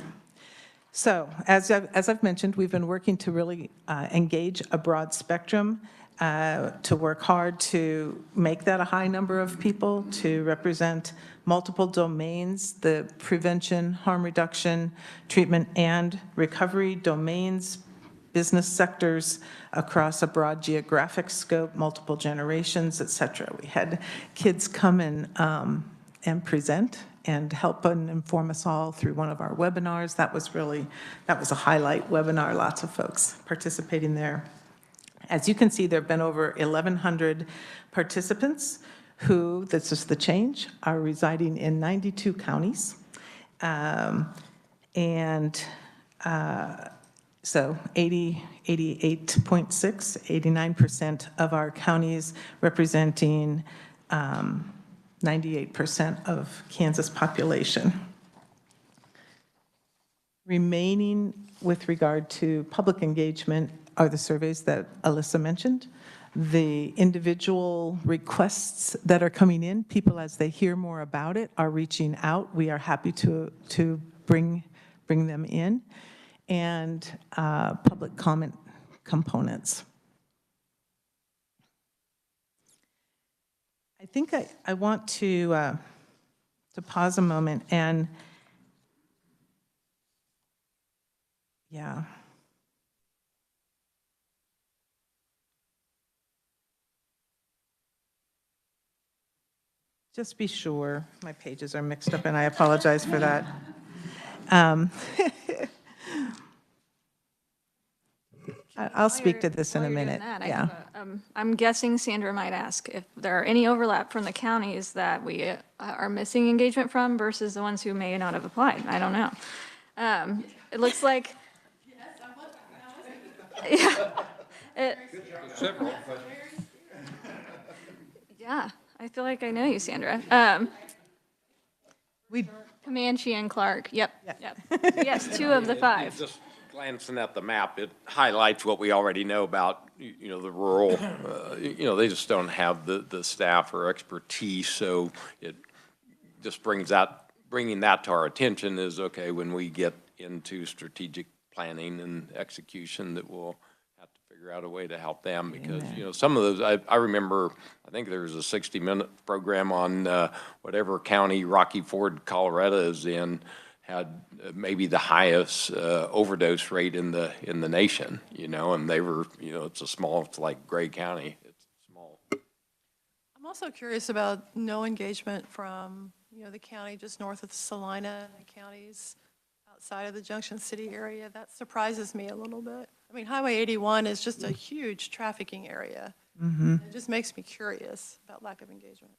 So, as I've mentioned, we've been working to really engage a broad spectrum, to work hard to make that a high number of people, to represent multiple domains, the prevention, harm reduction, treatment, and recovery domains, business sectors across a broad geographic scope, multiple generations, et cetera. We had kids come in and present and help and inform us all through one of our webinars. That was a highlight webinar, lots of folks participating there. As you can see, there have been over 1,100 participants who, this is the change, are residing in 92 counties. So 88.6, 89% of our counties representing 98% of Kansas population. Remaining with regard to public engagement are the surveys that Alyssa mentioned. the individual requests that are coming in. People, as they hear more about it, are reaching out. We are happy to bring them in. And public comment components. I think I want to pause a moment and, yeah. Just be sure, my pages are mixed up and I apologize for that. I'll speak to this in a While you're doing minute. that, I Yeah. have I'm guessing Sandra might ask if there are any overlap from the counties that we are missing engagement from versus the ones who may not have applied. I don't know. It looks like. Yeah. Several, but Yeah, I feel like I know you, Sandra. We, Comanche and Clark, yep, Yeah. yep. Yes, 2 of the 5. just glancing at the map, it highlights what we already know about, the rural, they just don't have the staff or expertise, so it just bringing that to our attention is, okay, when we get into strategic planning and execution, that we'll have to figure out a way to help them, because, some of those, I remember, I think there was a 60-minute program on whatever county Rocky Ford, Colorado is in, had maybe the highest overdose rate in the nation, and they were, it's like Gray County, it's small. I'm also curious about no engagement from, the county just north of Salina and the counties outside of the Junction City area. That surprises me a little bit. I mean, Highway 81 is just a huge trafficking area. It just makes me curious about lack of engagement.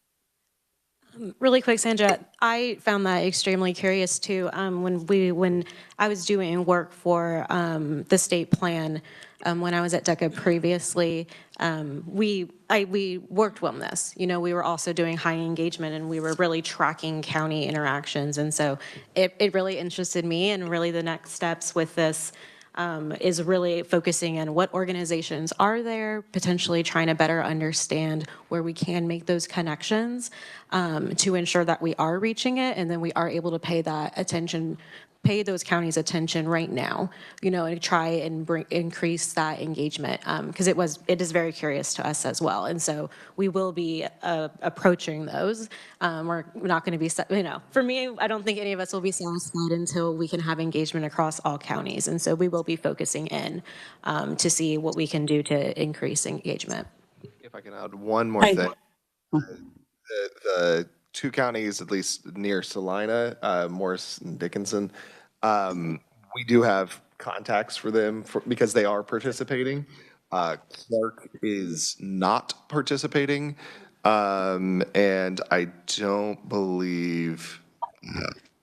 Really quick, Sandra, I found that extremely curious too. When I was doing work for the state plan, when I was at DECA previously, we worked on this. We were also doing high engagement, and we were really tracking county interactions, and so it really interested me. And really, the next steps with this is really focusing on what organizations are there, potentially trying to better understand where we can make those connections to ensure that we are reaching it, and then we are able to pay those counties attention right now, and try and increase that engagement, because it is very curious to us as well. And so we will be approaching those. We're not going to be, for me, I don't think any of us will be satisfied until we can have engagement across all counties. And so we will be focusing in to see what we can do to increase engagement. If I can add one more thing. The 2 counties, at least near Salina, Morris and Dickinson, we do have contacts for them because they are participating. Clark is not participating, and I don't believe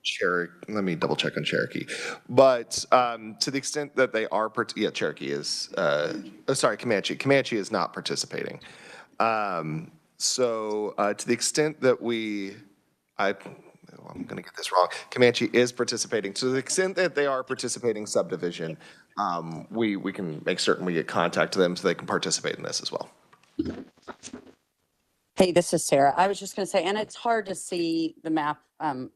Cherokee. Let me double check on Cherokee. But to the extent that they are, Cherokee is. Comanche. Comanche is not participating. So to the extent that I'm going to get this wrong. Comanche is participating. To the extent that they are participating subdivision, we can make certain we get contact to them so they can participate in this as well. Hey, this is Sarah. I was just going to say, and it's hard to see the map on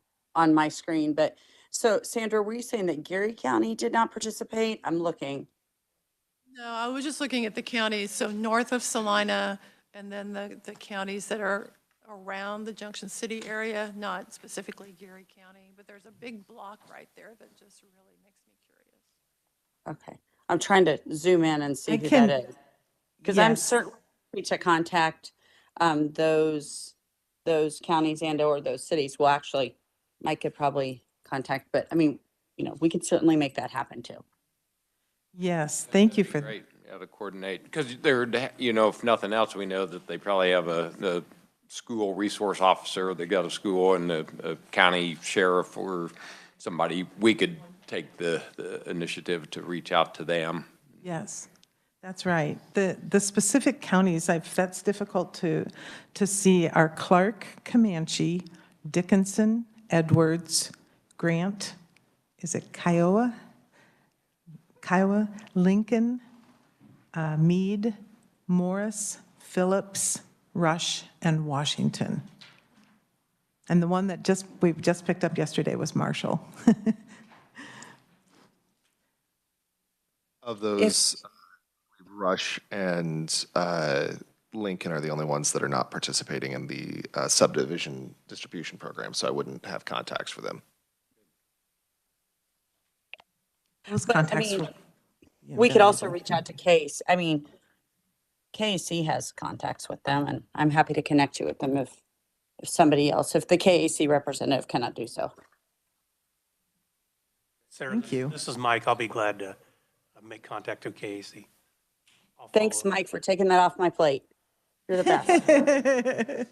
my screen, but so Sandra, were you saying that Geary County did not participate? I'm looking. No, I was just looking at the counties, so north of Salina, and then the counties that are around the Junction City area, not specifically Geary County, but there's a big block right there that just really makes me curious. Okay. I'm trying to zoom in and see who that is. Because I'm Yes. certainly happy to contact those counties and or those cities. Well, actually, Mike could probably contact, but I mean, we could certainly make that happen too. Yes, thank you for that. Great, to coordinate, because they're, if nothing else, we know that they probably have a school resource officer, they got a school, and a county sheriff or somebody, we could take the initiative to reach out to them. Yes, that's right. The specific counties, that's difficult to see, are Clark, Comanche, Dickinson, Edwards, Grant, is it Kiowa, Lincoln, Meade, Morris, Phillips, Rush, and Washington. And the one that we just picked up yesterday was Marshall. Of those, Rush and Lincoln are the only ones that are not participating in the subdivision distribution program, so I wouldn't have contacts for them. Those But, I contacts mean, were, we could also valuable. reach out to Case. I mean, KAC has contacts with them, and I'm happy to connect you with them if somebody else, if the KAC representative cannot do so. Sarah, Thank you. This is Mike. I'll be glad to make contact with KAC. Thanks, Mike, for taking that off my plate. You're the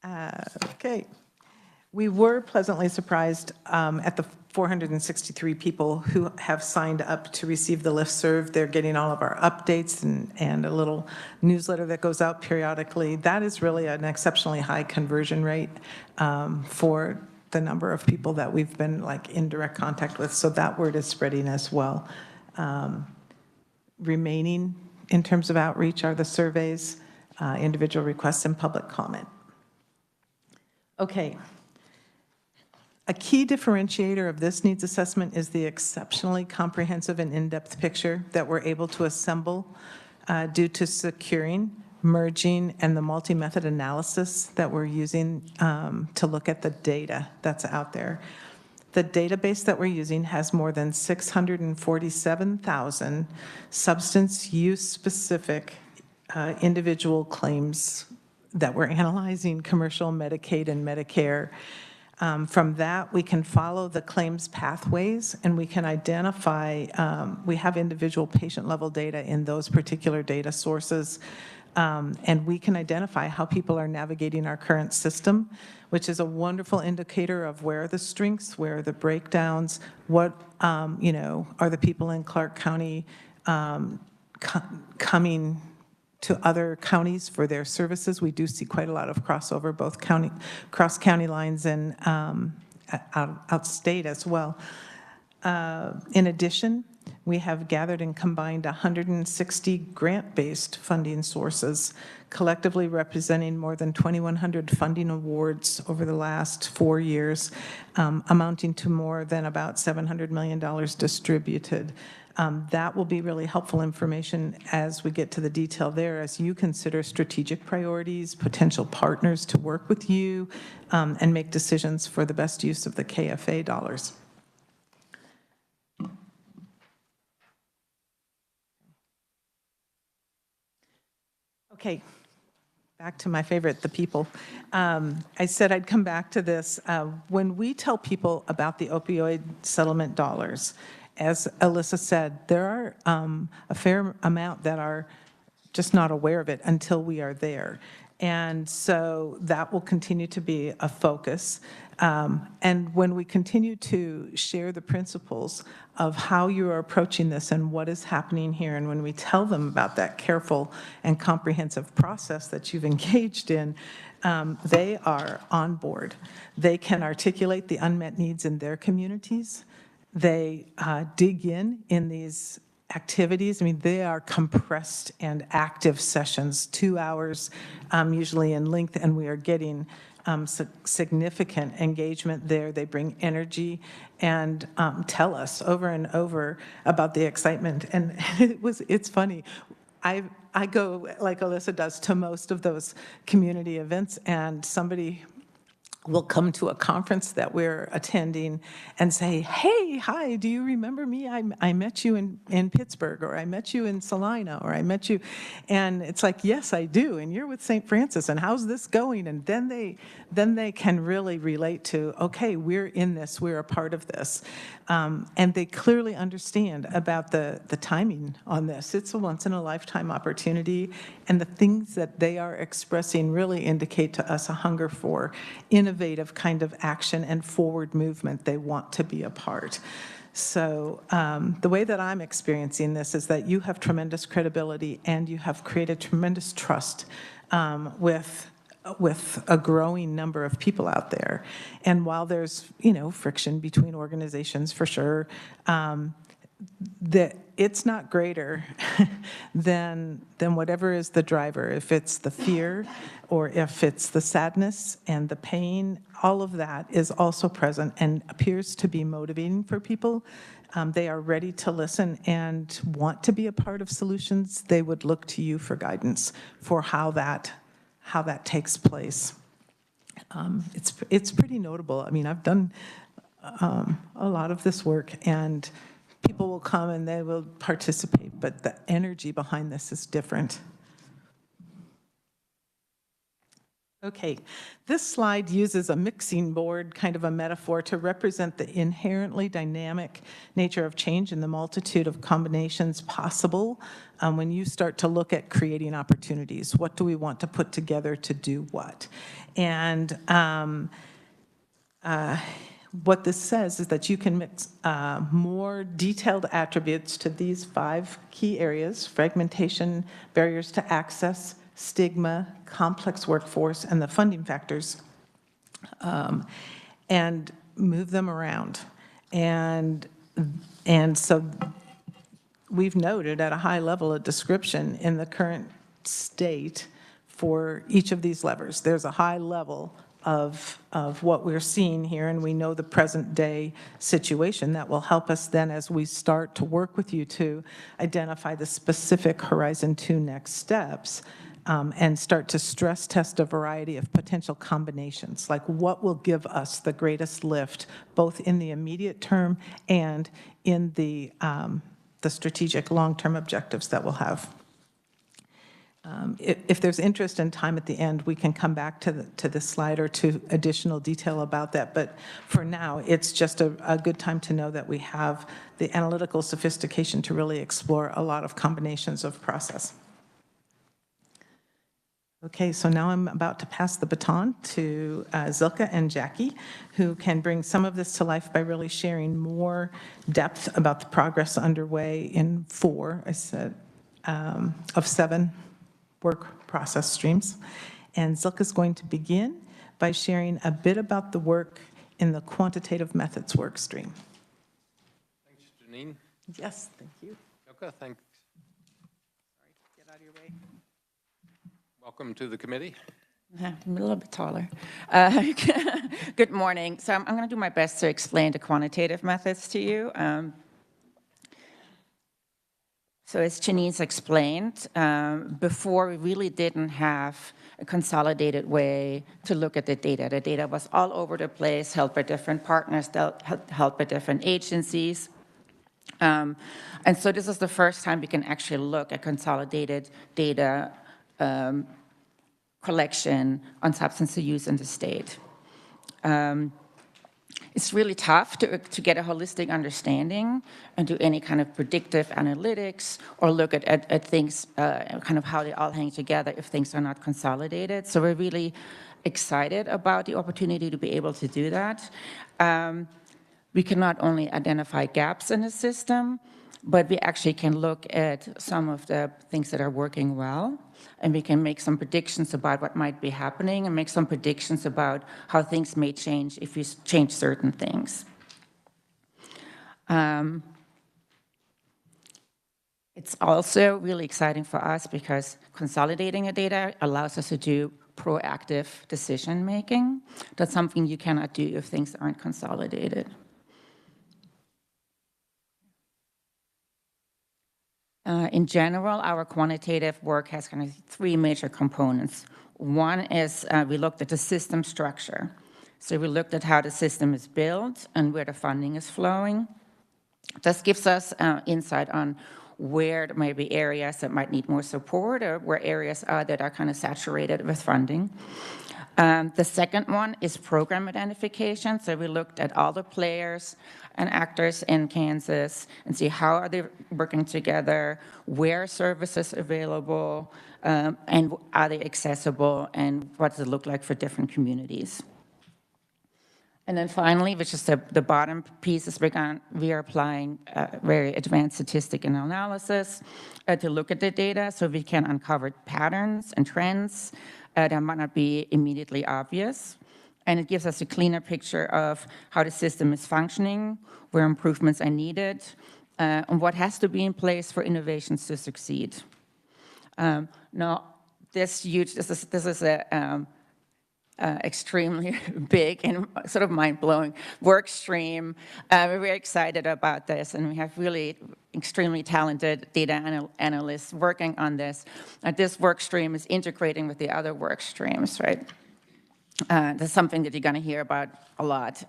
best. Okay. We were pleasantly surprised at the 463 people who have signed up to receive the listserv. They're getting all of our updates and a little newsletter that goes out periodically. That is really an exceptionally high conversion rate for the number of people that we've been like in direct contact with. So that word is spreading as well. Remaining in terms of outreach are the surveys, individual requests, and public comment. Okay. A key differentiator of this needs assessment is the exceptionally comprehensive and in-depth picture that we're able to assemble due to securing, merging, and the multi-method analysis that we're using to look at the data that's out there. The database that we're using has more than 647,000 substance use specific individual claims that we're analyzing, commercial, Medicaid, and Medicare. From that, we can follow the claims pathways, and we can identify, we have individual patient-level data in those particular data sources, and we can identify how people are navigating our current system, which is a wonderful indicator of where are the strengths, where are the breakdowns, what, are the people in Clark County coming to other counties for their services. We do see quite a lot of crossover, both cross county lines and outstate as well. In addition, we have gathered and combined 160 grant-based funding sources, collectively representing more than 2,100 funding awards over the last 4 years, amounting to more than about $700 million distributed. That will be really helpful information as we get to the detail there, as you consider strategic priorities, potential partners to work with you, and make decisions for the best use of the KFA dollars. Okay, back to my favorite, the people. I said I'd come back to this. When we tell people about the opioid settlement dollars, as Alyssa said, there are a fair amount that are just not aware of it until we are there. And so that will continue to be a focus. And when we continue to share the principles of how you are approaching this and what is happening here, and when we tell them about that careful and comprehensive process that you've engaged in, they are on board. They can articulate the unmet needs in their communities. They dig in these activities. I mean, they are compressed and active sessions, 2 hours usually in length, and we are getting significant engagement there. They bring energy and tell us over and over about the excitement. And it's funny. I go, like Alyssa does, to most of those community events, and somebody will come to a conference that we're attending and say, hey, hi, do you remember me? I met you in Pittsburgh, or I met you in Salina, or I met you. And it's like, yes, I do. And you're with St. Francis, and how's this going? And then they can really relate to, okay, we're in this, we're a part of this. And they clearly understand about the timing on this. It's a once-in-a-lifetime opportunity, and the things that they are expressing really indicate to us a hunger for innovative kind of action and forward movement. They want to be a part. So the way that I'm experiencing this is that you have tremendous credibility, and you have created tremendous trust with a growing number of people out there. And while there's, friction between organizations for sure, that it's not greater than whatever is the driver. If it's the fear, or if it's the sadness and the pain, all of that is also present and appears to be motivating for people. They are ready to listen and want to be a part of solutions. They would look to you for guidance for how that takes place. It's pretty notable. I mean, I've done a lot of this work, and people will come and they will participate, but the energy behind this is different. Okay, this slide uses a mixing board, kind of a metaphor, to represent the inherently dynamic nature of change and the multitude of combinations possible when you start to look at creating opportunities. What do we want to put together to do what? And what this says is that you can mix more detailed attributes to these 5 key areas: fragmentation, barriers to access, stigma, complex workforce, and the funding factors, and move them around. And so we've noted at a high level a description in the current state for each of these levers. There's a high level of what we're seeing here, and we know the present day situation that will help us then as we start to work with you to identify the specific Horizon 2 next steps, and start to stress test a variety of potential combinations, like what will give us the greatest lift, both in the immediate term and in the strategic long-term objectives that we'll have. If there's interest and time at the end, we can come back to this slide or to additional detail about that. But for now, it's just a good time to know that we have the analytical sophistication to really explore a lot of combinations of process. Okay, so now I'm about to pass the baton to Zilka and Jackie, who can bring some of this to life by really sharing more depth about the progress underway in 4, I said, of 7 work process streams. And Zilka's going to begin by sharing a bit about the work in the quantitative methods work stream. Thanks, Janine. Yes, thank you. Ilka, thanks. Sorry, get out of your way. Welcome to the committee. I'm a little bit taller. Good morning. So I'm going to do my best to explain the quantitative methods to you. So as Janine's explained, before we really didn't have a consolidated way to look at the data. The data was all over the place, held by different partners, held by different agencies. And so this is the first time we can actually look at consolidated data collection on substance use in the state. It's really tough to get a holistic understanding and do any kind of predictive analytics or look at things, kind of how they all hang together if things are not consolidated. So we're really excited about the opportunity to be able to do that. We can not only identify gaps in the system, but we actually can look at some of the things that are working well, and we can make some predictions about what might be happening and make some predictions about how things may change if we change certain things. It's also really exciting for us because consolidating the data allows us to do proactive decision-making. That's something you cannot do if things aren't consolidated. In general, our quantitative work has kind of 3 major components. One is we looked at the system structure. So we looked at how the system is built and where the funding is flowing. This gives us insight on where there may be areas that might need more support or where areas are that are kind of saturated with funding. The second one is program identification. So we looked at all the players and actors in Kansas and see how are they working together, where are services available, and are they accessible, and what does it look like for different communities. And then finally, which is the bottom piece, is we are applying very advanced statistical analysis to look at the data so we can uncover patterns and trends that might not be immediately obvious. And it gives us a cleaner picture of how the system is functioning, where improvements are needed, and what has to be in place for innovations to succeed. Now, this is a extremely big and sort of mind-blowing work stream. We're very excited about this, and we have really extremely talented data analysts working on this. This work stream is integrating with the other work streams, right? That's something that you're going to hear about a lot.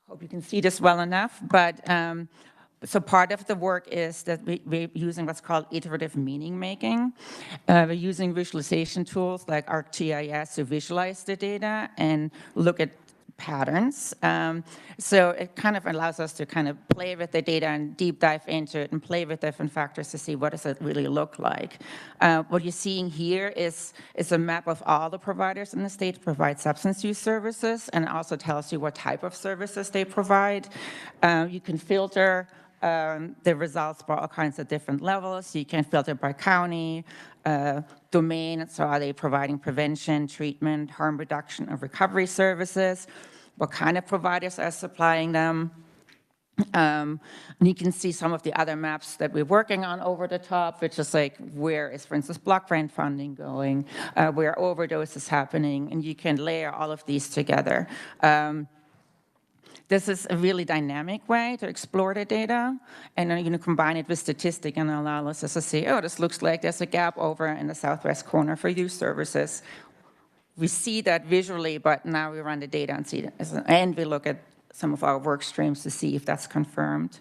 Hope you can see this well enough, but so part of the work is that we're using what's called iterative meaning making. We're using visualization tools like ArcGIS to visualize the data and look at patterns. So it kind of allows us to kind of play with the data and deep dive into it and play with different factors to see what does it really look like. What you're seeing here is a map of all the providers in the state that provide substance use services, and it also tells you what type of services they provide. You can filter the results by all kinds of different levels. You can filter by county, domain, so are they providing prevention, treatment, harm reduction, or recovery services? What kind of providers are supplying them? And you can see some of the other maps that we're working on over the top, which is like where is, for instance, block grant funding going, where overdose is happening, and you can layer all of these together. This is a really dynamic way to explore the data, and then you can combine it with statistic and analysis to see, oh, this looks like there's a gap over in the southwest corner for youth services. We see that visually, but now we run the data and see it, and we look at some of our work streams to see if that's confirmed.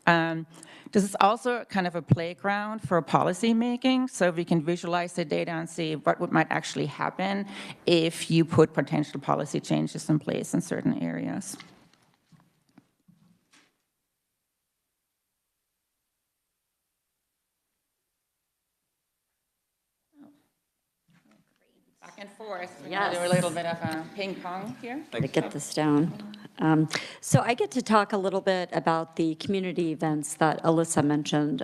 This is also kind of a playground for policy making, so we can visualize the data and see what might actually happen if you put potential policy changes in place in certain areas. Back and forth. We're going to do a little bit of a ping pong here. To get this down. So I get to talk a little bit about the community events that Alyssa mentioned.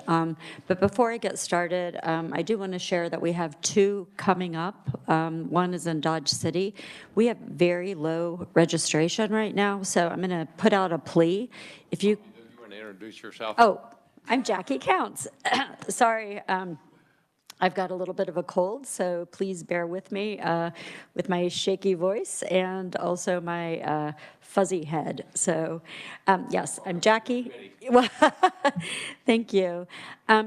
But before I get started, I do want to share that we have two coming up. One is in Dodge City. We have very low registration right now, so I'm going to put out a plea. If you want to introduce yourself? Oh, I'm Jackie Counts. Sorry. I've got a little bit of a cold, so please bear with me with my shaky voice and also my fuzzy head. So yes, I'm Jackie. Thank you.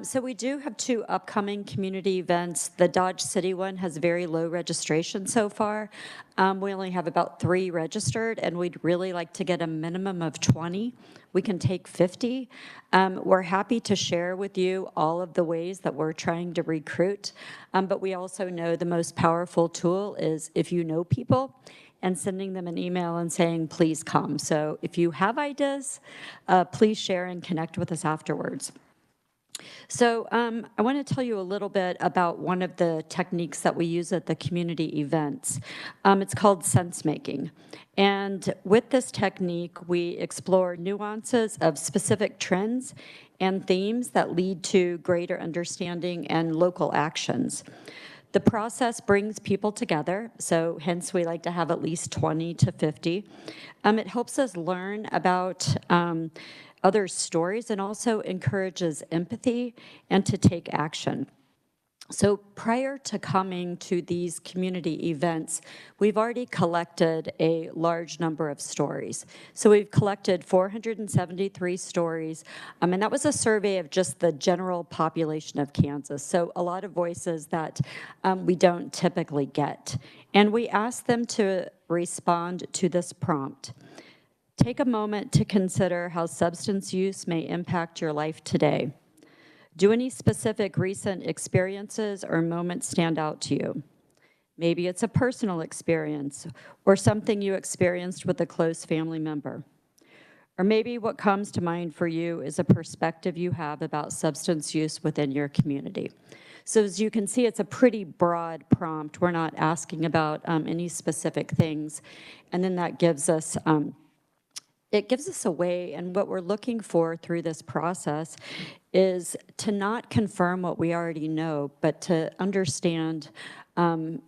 So we do have two upcoming community events. The Dodge City one has very low registration so far. We only have about 3 registered, and we'd really like to get a minimum of 20. We can take 50. We're happy to share with you all of the ways that we're trying to recruit, but we also know the most powerful tool is if you know people and sending them an email and saying, please come. So if you have ideas, please share and connect with us afterwards. So I want to tell you a little bit about one of the techniques that we use at the community events. It's called sense making. And with this technique, we explore nuances of specific trends and themes that lead to greater understanding and local actions. The process brings people together, so hence we like to have at least 20 to 50. It helps us learn about other stories and also encourages empathy and to take action. So prior to coming to these community events, we've already collected a large number of stories. So we've collected 473 stories, and that was a survey of just the general population of Kansas. So a lot of voices that we don't typically get. And we asked them to respond to this prompt. Take a moment to consider how substance use may impact your life today. Do any specific recent experiences or moments stand out to you? Maybe it's a personal experience or something you experienced with a close family member. Or maybe what comes to mind for you is a perspective you have about substance use within your community. So as you can see, it's a pretty broad prompt. We're not asking about any specific things. And then that gives us it gives us a way, and what we're looking for through this process is to not confirm what we already know, but to understand the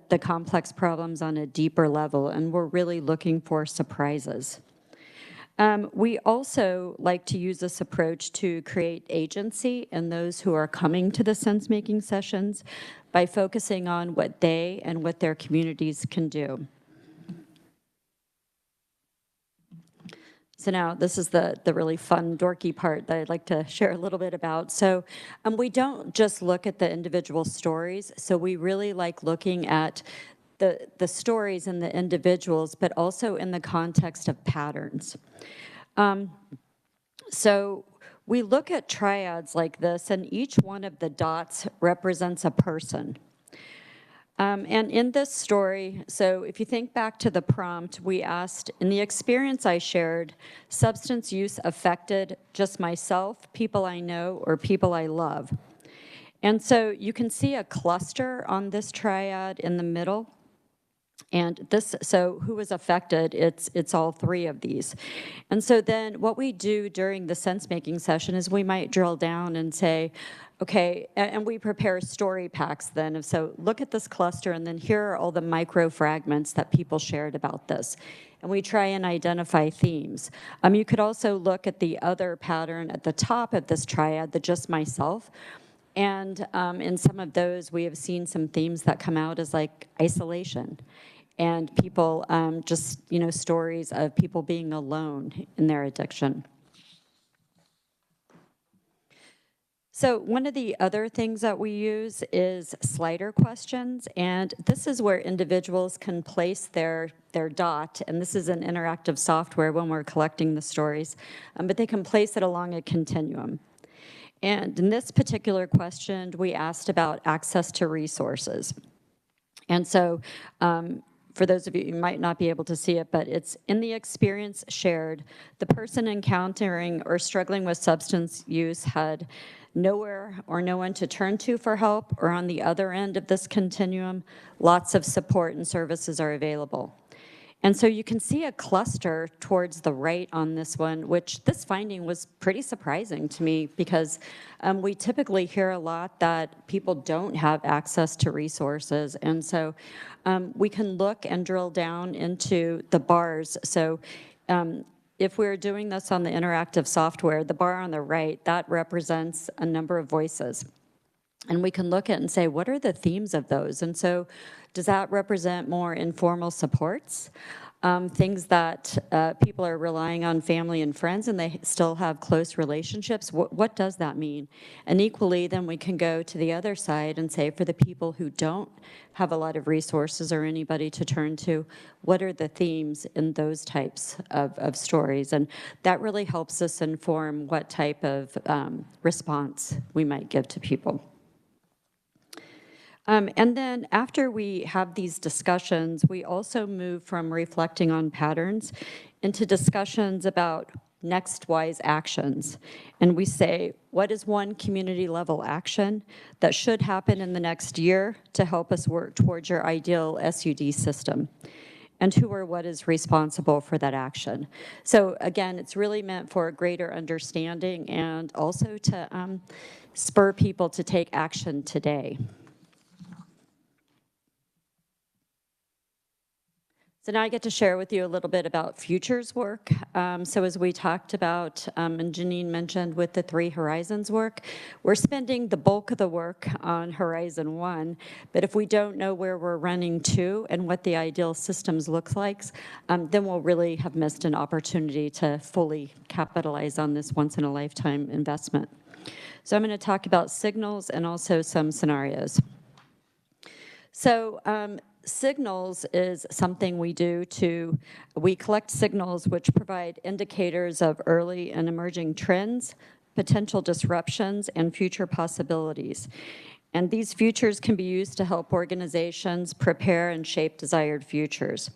the complex problems on a deeper level, and we're really looking for surprises. We also like to use this approach to create agency in those who are coming to the sense-making sessions by focusing on what they and what their communities can do. So now this is the really fun, dorky part that I'd like to share a little bit about. So we don't just look at the individual stories. So we really like looking at the stories and the individuals, but also in the context of patterns. So we look at triads like this, and each one of the dots represents a person. And in this story, so if you think back to the prompt, we asked, in the experience I shared, substance use affected just myself, people I know, or people I love. And so you can see a cluster on this triad in the middle. And this, so who was affected? It's all three of these. And so then what we do during the sense-making session is we might drill down and say, okay, and we prepare story packs then. So look at this cluster, and then here are all the micro fragments that people shared about this. And we try and identify themes. You could also look at the other pattern at the top of this triad, the just myself. And in some of those, we have seen some themes that come out as like isolation. And people, just, you know, stories of people being alone in their addiction. So one of the other things that we use is slider questions, and this is where individuals can place their dot, and this is an interactive software when we're collecting the stories, but they can place it along a continuum. And in this particular question, we asked about access to resources. And so for those of you who might not be able to see it, but it's in the experience shared, the person encountering or struggling with substance use had nowhere or no one to turn to for help, or on the other end of this continuum, lots of support and services are available. And so you can see a cluster towards the right on this one, which this finding was pretty surprising to me because we typically hear a lot that people don't have access to resources. And so we can look and drill down into the bars. So if we're doing this on the interactive software, the bar on the right, that represents a number of voices. And we can look at and say, what are the themes of those? And so does that represent more informal supports? Things that people are relying on family and friends and they still have close relationships? What does that mean? And equally, then we can go to the other side and say, for the people who don't have a lot of resources or anybody to turn to, what are the themes in those types of stories? And that really helps us inform what type of response we might give to people. And then after we have these discussions, we also move from reflecting on patterns into discussions about next wise actions. And we say, what is one community level action that should happen in the next year to help us work towards your ideal SUD system? And who or what is responsible for that action? So again, it's really meant for a greater understanding and also to spur people to take action today. So now I get to share with you a little bit about futures work. So as we talked about, and Janine mentioned with the 3 Horizons work, we're spending the bulk of the work on Horizon 1, but if we don't know where we're running to and what the ideal systems look like, then we'll really have missed an opportunity to fully capitalize on this once-in-a-lifetime investment. So I'm going to talk about signals and also some scenarios. So signals is something we do we collect signals which provide indicators of early and emerging trends, potential disruptions, and future possibilities. And these futures can be used to help organizations prepare and shape desired futures.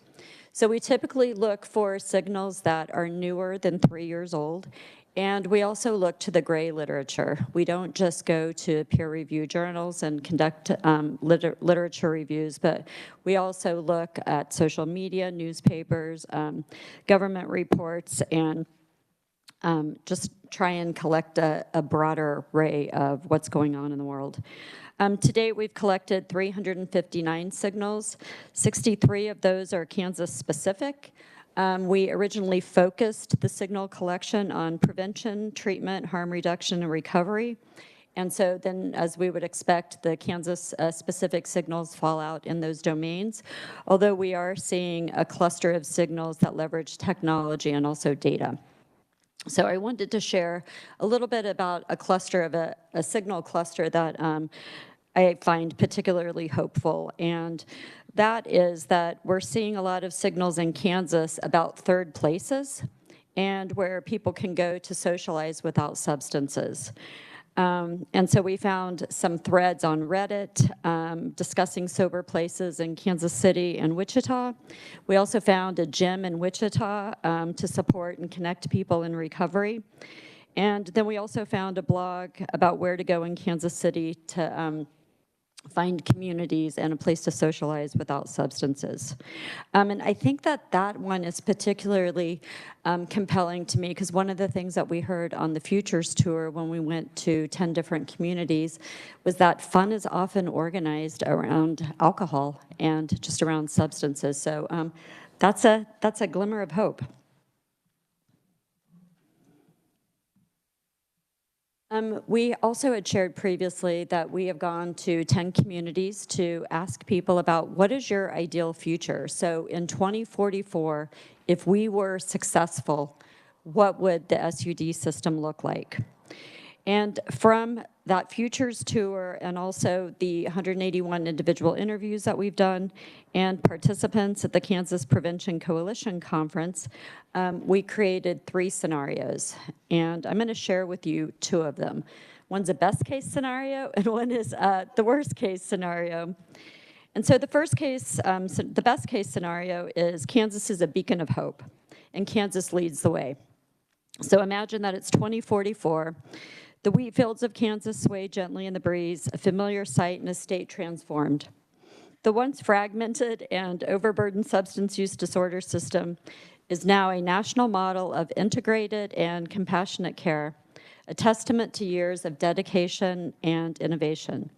So we typically look for signals that are newer than 3 years old. And we also look to the gray literature. We don't just go to peer-reviewed journals and conduct literature reviews, but we also look at social media, newspapers, government reports, and just try and collect a broader array of what's going on in the world. To date, we've collected 359 signals. 63 of those are Kansas-specific. We originally focused the signal collection on prevention, treatment, harm reduction, and recovery. And so then, as we would expect, the Kansas-specific signals fall out in those domains, although we are seeing a cluster of signals that leverage technology and also data. So I wanted to share a little bit about a cluster of a signal cluster that I find particularly hopeful, and that is that we're seeing a lot of signals in Kansas about third places and where people can go to socialize without substances. And so we found some threads on Reddit discussing sober places in Kansas City and Wichita. We also found a gym in Wichita to support and connect people in recovery. And then we also found a blog about where to go in Kansas City to find communities and a place to socialize without substances. And I think that that one is particularly compelling to me because one of the things that we heard on the Futures Tour when we went to 10 different communities was that fun is often organized around alcohol and just around substances. So that's a glimmer of hope. We also had shared previously that we have gone to 10 communities to ask people about what is your ideal future. So in 2044, if we were successful, what would the SUD system look like? And from that Futures Tour and also the 181 individual interviews that we've done and participants at the Kansas Prevention Coalition Conference, we created 3 scenarios. And I'm going to share with you 2 of them. One's a best case scenario and one is the worst case scenario. And so the first case, the best case scenario is Kansas is a beacon of hope and Kansas leads the way. So imagine that it's 2044. The wheat fields of Kansas sway gently in the breeze, a familiar sight in a state transformed. The once fragmented and overburdened substance use disorder system is now a national model of integrated and compassionate care, a testament to years of dedication and innovation.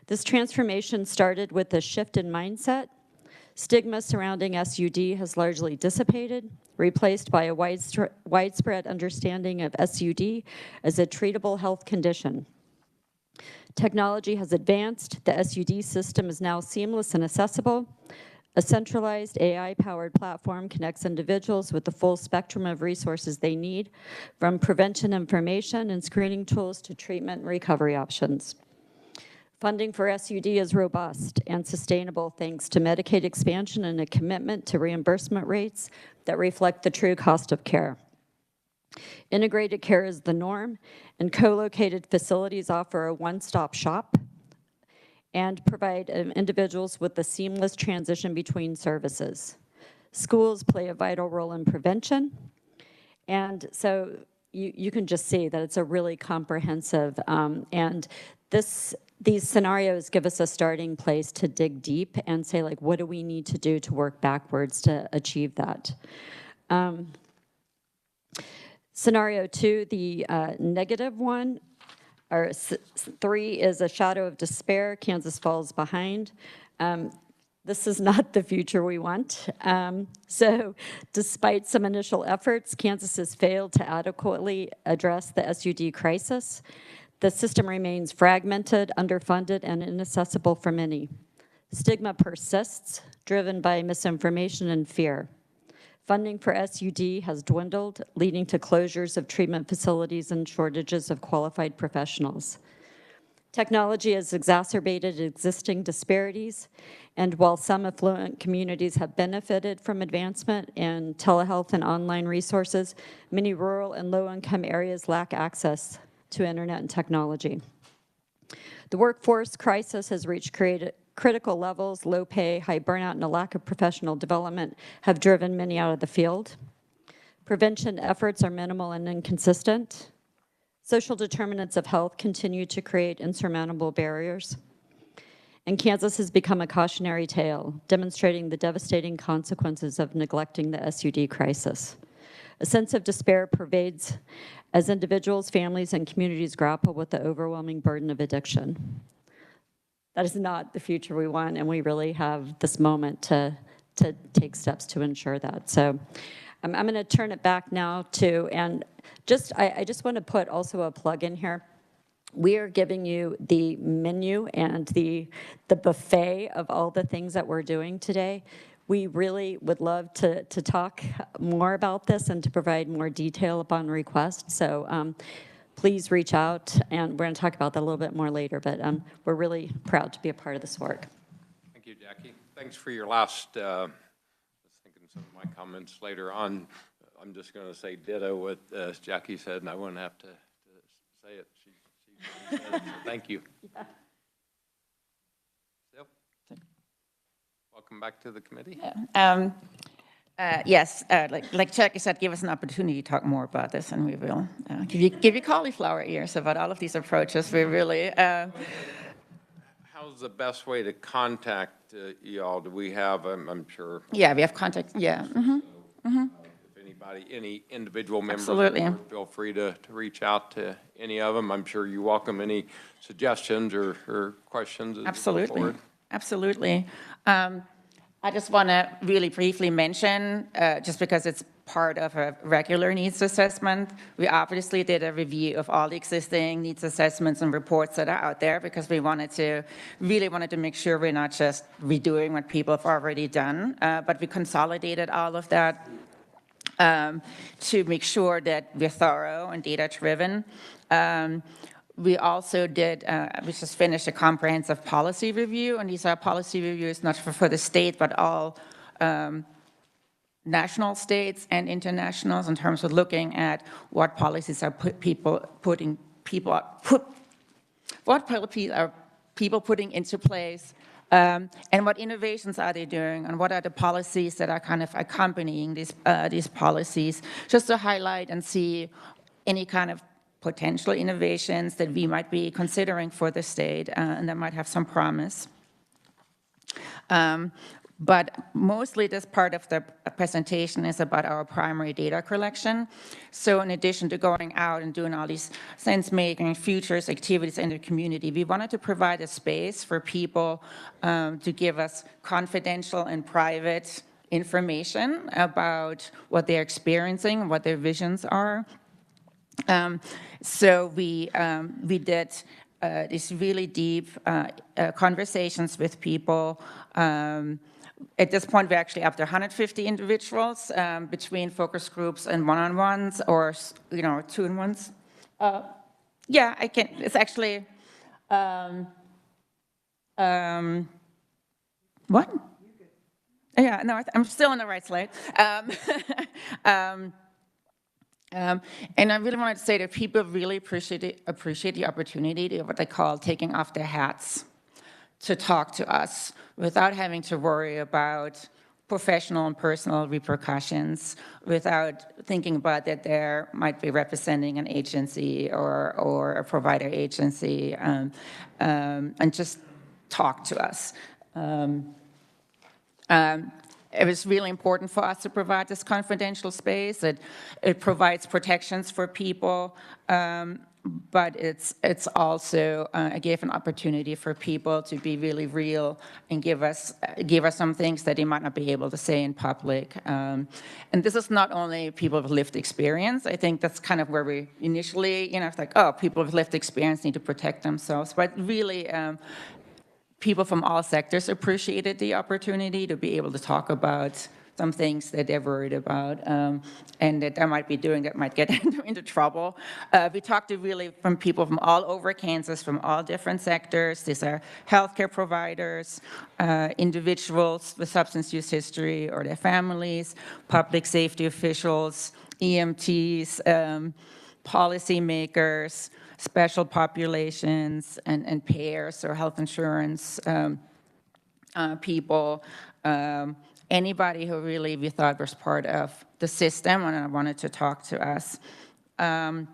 This transformation started with a shift in mindset. Stigma surrounding SUD has largely dissipated, replaced by a widespread understanding of SUD as a treatable health condition. Technology has advanced. The SUD system is now seamless and accessible. A centralized AI-powered platform connects individuals with the full spectrum of resources they need, from prevention information and screening tools to treatment and recovery options. Funding for SUD is robust and sustainable thanks to Medicaid expansion and a commitment to reimbursement rates that reflect the true cost of care. Integrated care is the norm, and co-located facilities offer a one-stop shop and provide individuals with a seamless transition between services. Schools play a vital role in prevention, and so you can just see that it's a really comprehensive, and these scenarios give us a starting place to dig deep and say, like, what do we need to do to work backwards to achieve that? Scenario 2, the negative one, or 3 is a shadow of despair. Kansas falls behind. This is not the future we want. So despite some initial efforts, Kansas has failed to adequately address the SUD crisis. The system remains fragmented, underfunded, and inaccessible for many. Stigma persists, driven by misinformation and fear. Funding for SUD has dwindled, leading to closures of treatment facilities and shortages of qualified professionals. Technology has exacerbated existing disparities, and while some affluent communities have benefited from advancement in telehealth and online resources, many rural and low-income areas lack access to internet and technology. The workforce crisis has reached critical levels. Low pay, high burnout, and a lack of professional development have driven many out of the field. Prevention efforts are minimal and inconsistent. Social determinants of health continue to create insurmountable barriers. And Kansas has become a cautionary tale, demonstrating the devastating consequences of neglecting the SUD crisis. A sense of despair pervades as individuals, families, and communities grapple with the overwhelming burden of addiction. that is not the future we want, and we really have this moment to take steps to ensure that. So I'm going to turn it back now to, and I just want to put also a plug in here. We are giving you the menu and the buffet of all the things that we're doing today. We really would love to talk more about this and to provide more detail upon request. So please reach out, and we're going to talk about that a little bit more later, but we're really proud to be a part of this work. Thank you, Jackie. Thanks for your last, I was thinking some of my comments later on. I'm just going to say ditto what Jackie said, and I wouldn't have to say it. She said it, so thank you. Yeah. Yep. Welcome back to the committee. Yes, like Jackie said, give us an opportunity to talk more about this, and we will give you cauliflower ears about all of these approaches. We really. How's the best way to contact y'all? Do we have? I'm sure. Yeah, we have contact. Yeah. If anybody, any individual member, Absolutely. feel free to reach out to any of them. I'm sure you welcome any suggestions or questions. As Absolutely. we go forward. Absolutely. I just want to really briefly mention, just because it's part of a regular needs assessment, we obviously did a review of all the existing needs assessments and reports that are out there, because we really wanted to make sure we're not just redoing what people have already done, but we consolidated all of that to make sure that we're thorough and data-driven. We also did, we just finished a comprehensive policy review, and these are policy reviews not for the state, but all national states and internationals in terms of looking at what policies are putting into place, and what innovations are they doing, and what are the policies that are kind of accompanying these policies, just to highlight and see any kind of potential innovations that we might be considering for the state, and that might have some promise. But mostly this part of the presentation is about our primary data collection. So in addition to going out and doing all these sense-making, futures, activities in the community, we wanted to provide a space for people to give us confidential and private information about what they're experiencing, what their visions are. So we did these really deep conversations with people. At this point, we're actually up to 150 individuals between focus groups and one-on-ones, or two-on-ones. Yeah, I can. It's actually what? Yeah, no, I'm still on the right slide. And I really wanted to say that people really appreciate the opportunity to what they call taking off their hats, to talk to us without having to worry about professional and personal repercussions, without thinking about that there might be representing an agency or a provider agency, and just talk to us. It was really important for us to provide this confidential space. It provides protections for people, but it's also gave an opportunity for people to be really real and give us some things that they might not be able to say in public. And this is not only people with lived experience. I think that's kind of where we initially, it's like, oh, people with lived experience need to protect themselves, but really. People from all sectors appreciated the opportunity to be able to talk about some things that they're worried about, and that they might be doing that might get into trouble. We talked to really from people from all over Kansas, from all different sectors. These are healthcare providers, individuals with substance use history or their families, public safety officials, EMTs, policymakers, special populations, and payers or health insurance people, anybody who really we thought was part of the system and wanted to talk to us. A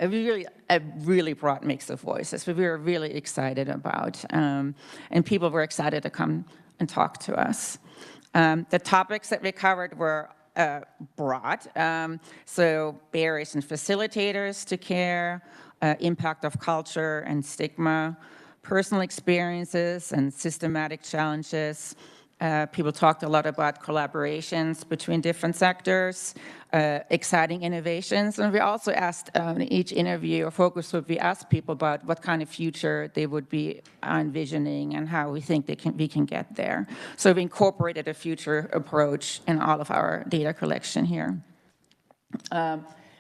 really broad mix of voices we were really excited about, and people were excited to come and talk to us. The topics that we covered were broad, so barriers and facilitators to care, impact of culture and stigma, personal experiences and systematic challenges. People talked a lot about collaborations between different sectors, exciting innovations, and we also asked in each interview or focus group, we asked people about what kind of future they would be envisioning and how we think we can get there. So we incorporated a future approach in all of our data collection here.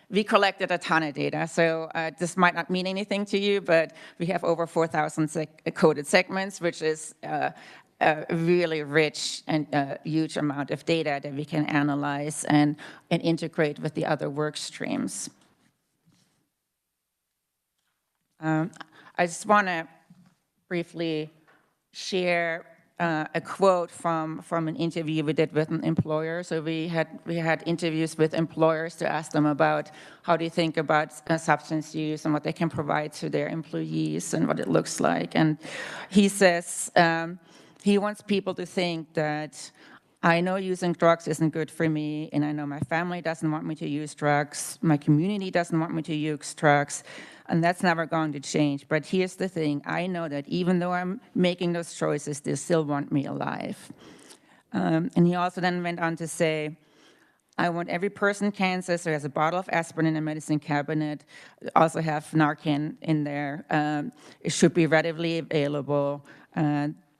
We collected a ton of data, so this might not mean anything to you, but we have over 4,000 coded segments, which is a really rich and huge amount of data that we can analyze and integrate with the other work streams. I just want to briefly share a quote from an interview we did with an employer. So we had interviews with employers to ask them about how they think about substance use and what they can provide to their employees and what it looks like. And he says he wants people to think that I know using drugs isn't good for me, and I know my family doesn't want me to use drugs, my community doesn't want me to use drugs, and that's never going to change. But here's the thing, I know that even though I'm making those choices, they still want me alive. And he also then went on to say, I want every person in Kansas who has a bottle of aspirin in a medicine cabinet, also have Narcan in there. It should be readily available.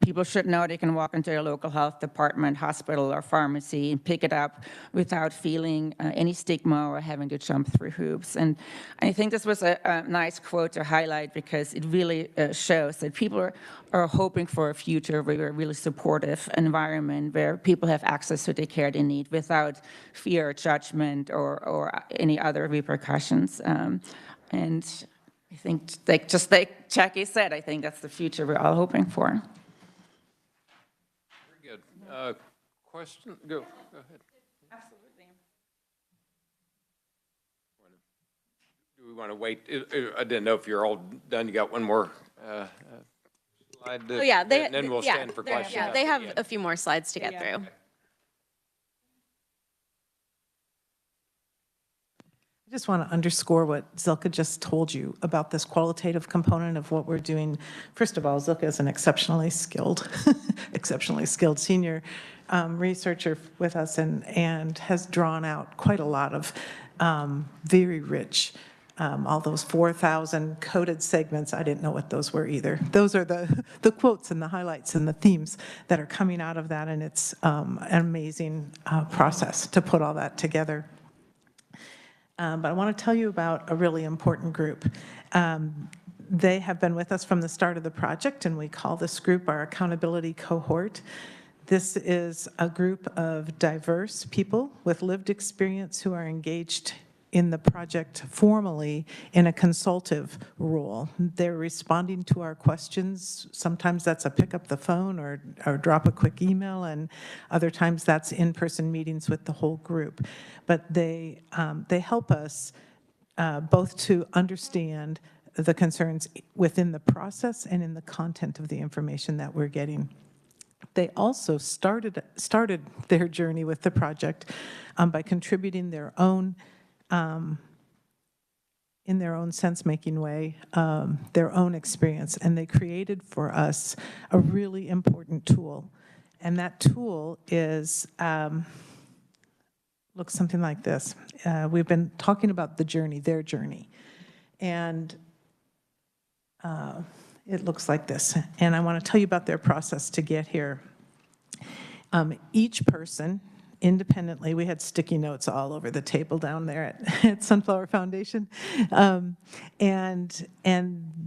People should know they can walk into their local health department, hospital, or pharmacy and pick it up without feeling any stigma or having to jump through hoops. And I think this was a nice quote to highlight because it really shows that people are hoping for a future where a really supportive environment where people have access to the care they need without fear, judgment, or any other repercussions. And I think, just like Jackie said, I think that's the future we're all hoping for. Question? Go ahead. Absolutely. Do we want to wait? I didn't know if you're all done. You got one more slide? Oh, yeah. And then we'll stand for questions. Yeah, at they the have end. a few more slides to get through. I just want to underscore what Zilka just told you about this qualitative component of what we're doing. First of all, Zilka is an exceptionally skilled senior researcher with us and has drawn out quite a lot of very rich, all those 4,000 coded segments. I didn't know what those were either. Those are the quotes and the highlights and the themes that are coming out of that, and it's an amazing process to put all that together. But I want to tell you about a really important group. They have been with us from the start of the project, and we call this group our accountability cohort. This is a group of diverse people with lived experience who are engaged in the project formally in a consultative role. They're responding to our questions. Sometimes that's a pick up the phone or drop a quick email, and other times that's in-person meetings with the whole group. But they help us both to understand the concerns within the process and in the content of the information that we're getting. They also started their journey with the project by contributing their own in their own sense-making way, their own experience, and they created for us a really important tool. And that tool is, looks something like this. We've been talking about the journey, their journey, and it looks like this. And I want to tell you about their process to get here. Each person, independently, we had sticky notes all over the table down there at Sunflower Foundation. And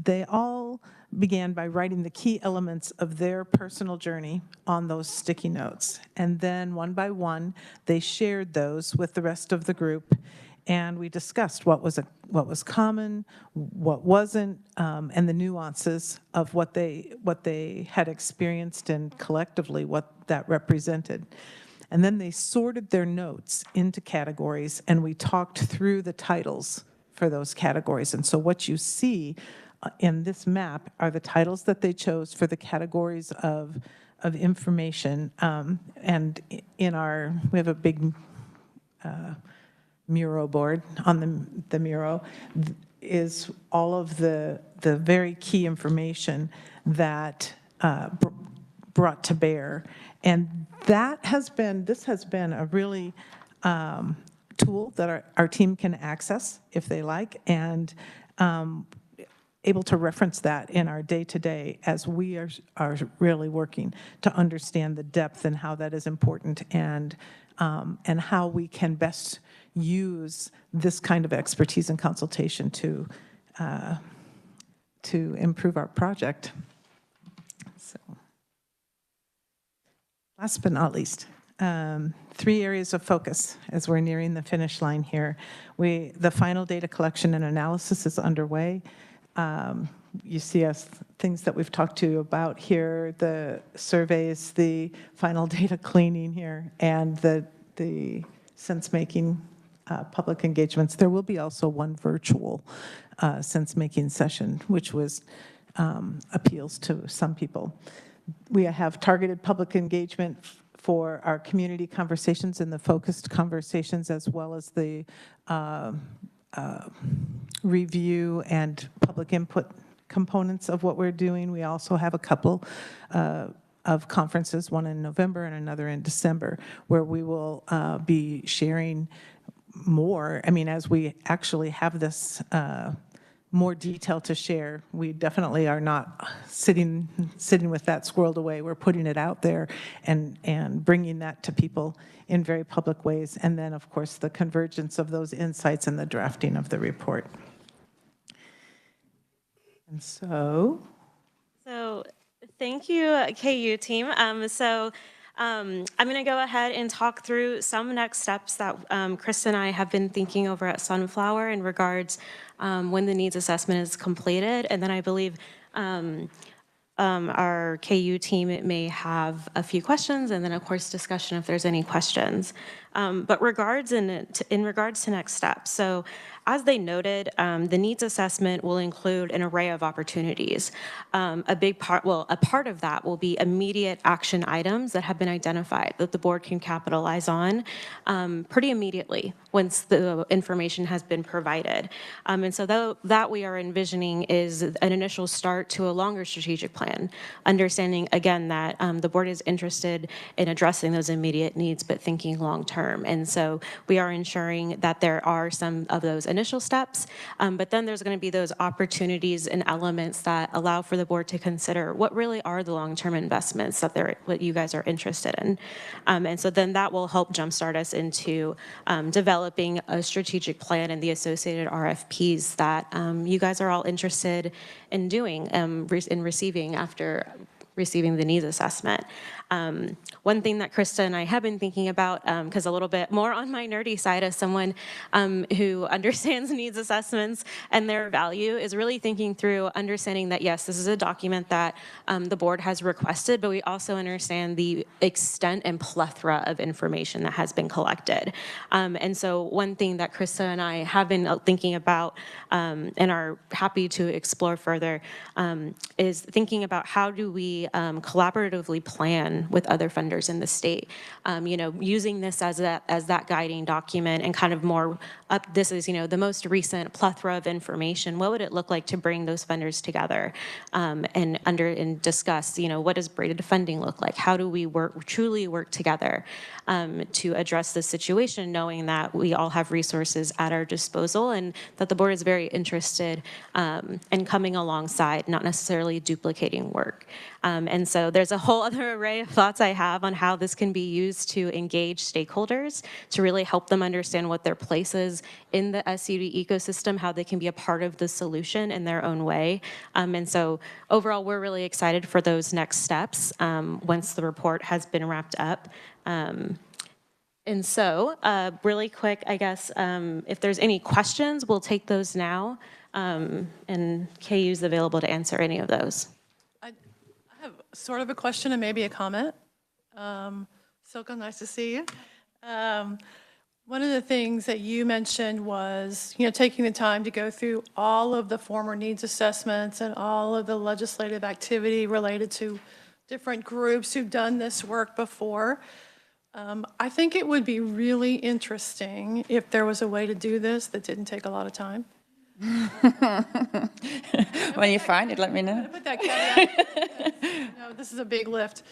they all began by writing the key elements of their personal journey on those sticky notes. And then one by one, they shared those with the rest of the group. And we discussed what was common, what wasn't, and the nuances of what they had experienced and collectively what that represented. And then they sorted their notes into categories, and we talked through the titles for those categories. And so what you see in this map are the titles that they chose for the categories of information. And we have a big Miro board on the Miro. is all of the very key information that brought to bear. And this has been a really tool that our team can access if they like, and able to reference that in our day-to-day as we are really working to understand the depth and how that is important, and how we can best use this kind of expertise and consultation to improve our project. So, last but not least, 3 areas of focus as we're nearing the finish line here. The final data collection and analysis is underway. You see things that we've talked to you about here, the surveys, the final data cleaning here, and the sense-making public engagements. There will be also one virtual sense-making session, which was appeals to some people. We have targeted public engagement for our community conversations and the focused conversations, as well as the review and public input components of what we're doing. We also have a couple of conferences, one in November and another in December, where we will be sharing more. I mean, as we actually have this more detail to share, we definitely are not sitting with that squirreled away. We're putting it out there and bringing that to people in very public ways. And then, of course, the convergence of those insights and the drafting of the report. And so thank you, KU team. I'm going to go ahead and talk through some next steps that Chris and I have been thinking over at Sunflower in regards when the needs assessment is completed. And then I believe our KU team may have a few questions, and then of course discussion if there's any questions. But in regards to next steps, so as they noted, the needs assessment will include an array of opportunities. A part of that will be immediate action items that have been identified that the board can capitalize on pretty immediately once the information has been provided. And so that we are envisioning is an initial start to a longer strategic plan, understanding again that the board is interested in addressing those immediate needs, but thinking long term. And so we are ensuring that there are some of those initial steps, but then there's going to be those opportunities and elements that allow for the board to consider what really are the long-term investments that what you guys are interested in. And so then that will help jumpstart us into developing a strategic plan and the associated RFPs that you guys are all interested in doing and receiving after receiving the needs assessment. One thing that Krista and I have been thinking about, because a little bit more on my nerdy side as someone who understands needs assessments and their value, is really thinking through understanding that, yes, this is a document that the board has requested, but we also understand the extent and plethora of information that has been collected. And so one thing that Krista and I have been thinking about and are happy to explore further is thinking about how do we collaboratively plan with other funders in the state, using this as that guiding document and kind of more this is, the most recent plethora of information. What would it look like to bring those funders together and discuss, what does braided funding look like? How do we truly work together to address this situation, knowing that we all have resources at our disposal and that the board is very interested in coming alongside, not necessarily duplicating work. And so there's a whole other array of thoughts I have on how this can be used to engage stakeholders, to really help them understand what their place is in the SUD ecosystem, how they can be a part of the solution in their own way. And so overall, we're really excited for those next steps once the report has been wrapped up. And so really quick, I guess, if there's any questions, we'll take those now. And KU is available to answer any of those. I have sort of a question and maybe a comment. Silka, nice to see you. One of the things that you mentioned was, taking the time to go through all of the former needs assessments and all of the legislative activity related to different groups who've done this work before. I think it would be really interesting if there was a way to do this that didn't take a lot of time. When you find it, let me know. Put that caveat, because, this is a big lift.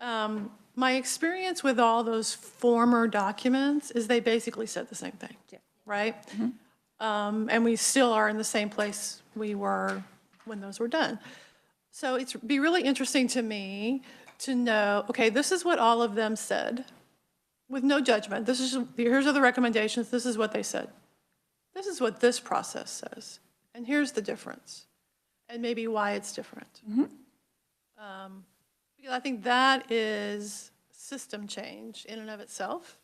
My experience with all those former documents is they basically said the same thing, right? And we still are in the same place we were when those were done. So it'd be really interesting to me to know, okay, this is what all of them said, with no judgment. Here's are the recommendations, this is what they said. This is what this process says, and here's the difference, and maybe why it's different. Because I think that is system change in and of itself,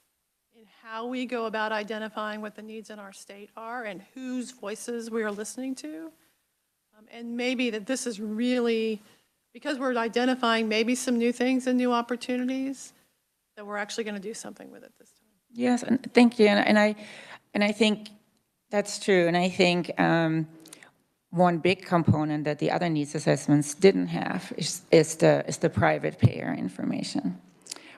in how we go about identifying what the needs in our state are and whose voices we are listening to. And maybe that this is really, because we're identifying maybe some new things and new opportunities, that we're actually going to do something with it this time. Yes, and thank you. And I think that's true. And I think one big component that the other needs assessments didn't have is the private payer information,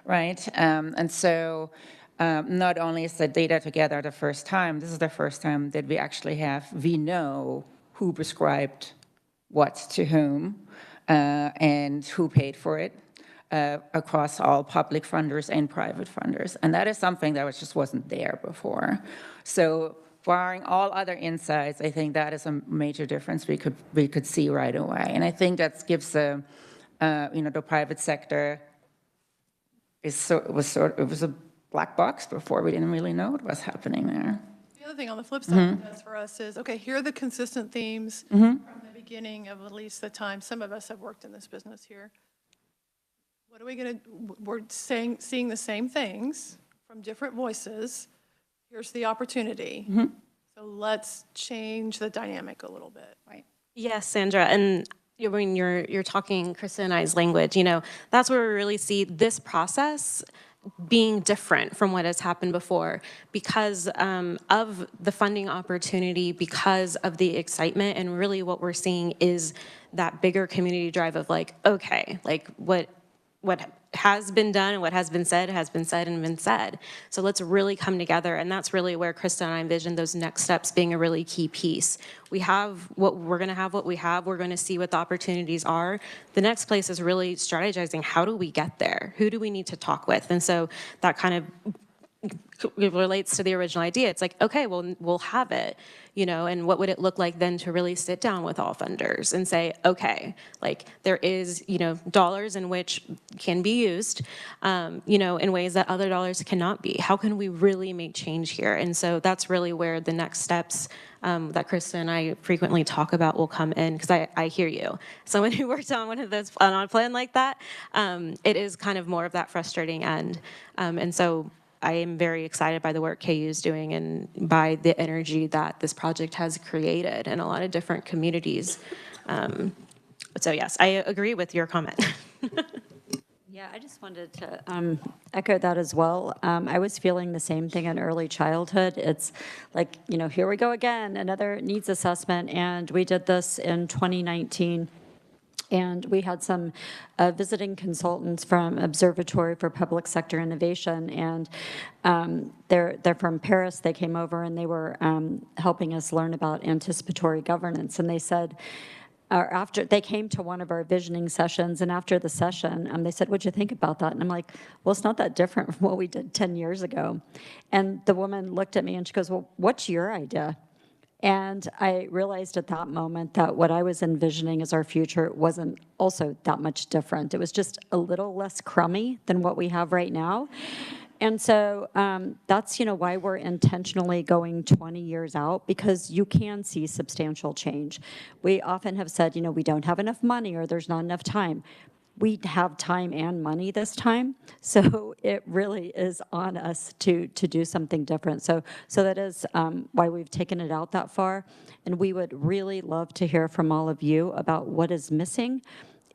right? And so not only is the data together the first time, this is the first time that we know who prescribed what to whom and who paid for it across all public funders and private funders. And that is something that just wasn't there before. So barring all other insights, I think that is a major difference we could see right away. And I think that gives the private sector it was a black box before. We didn't really know what was happening there. The other thing on the flip side it does for us is, okay, here are the consistent themes from the beginning of at least the time some of us have worked in this business here. What are we going to, we're seeing the same things from different voices. Here's the opportunity. So let's change the dynamic a little bit. Right. Yes, Sandra, and when you're talking Krista and I's language, that's where we really see this process being different from what has happened before because of the funding opportunity, because of the excitement, and really what we're seeing is that bigger community drive of like, okay, like what has been done and what has been said and been said. So let's really come together, and that's really where Krista and I envision those next steps being a really key piece. We have what we're going to have, what we have. We're going to see what the opportunities are. The next place is really strategizing. How do we get there? Who do we need to talk with? And so that kind of it relates to the original idea. It's like, okay, well, we'll have it, and what would it look like then to really sit down with all funders and say, okay, like there is, dollars in which can be used, in ways that other dollars cannot be. How can we really make change here? And so that's really where the next steps that Krista and I frequently talk about will come in, because I hear you. Someone who worked on one of those on a plan like that, it is kind of more of that frustrating end. And so I am very excited by the work KU is doing and by the energy that this project has created in a lot of different communities. So yes, I agree with your comment. Yeah, I just wanted to echo that as well. I was feeling the same thing in early childhood. It's like, here we go again, another needs assessment, and we did this in 2019. And we had some visiting consultants from Observatory for Public Sector Innovation, and they're from Paris. They came over and they were helping us learn about anticipatory governance. And they said, after they came to one of our visioning sessions, and after the session, they said, "What'd you think about that?" And I'm like, "Well, it's not that different from what we did 10 years ago." And the woman looked at me and she goes, "Well, what's your idea?" And I realized at that moment that what I was envisioning as our future wasn't also that much different. It was just a little less crummy than what we have right now. And so that's, why we're intentionally going 20 years out, because you can see substantial change. We often have said, we don't have enough money or there's not enough time. We have time and money this time, so it really is on us to do something different. So that is why we've taken it out that far, and we would really love to hear from all of you about what is missing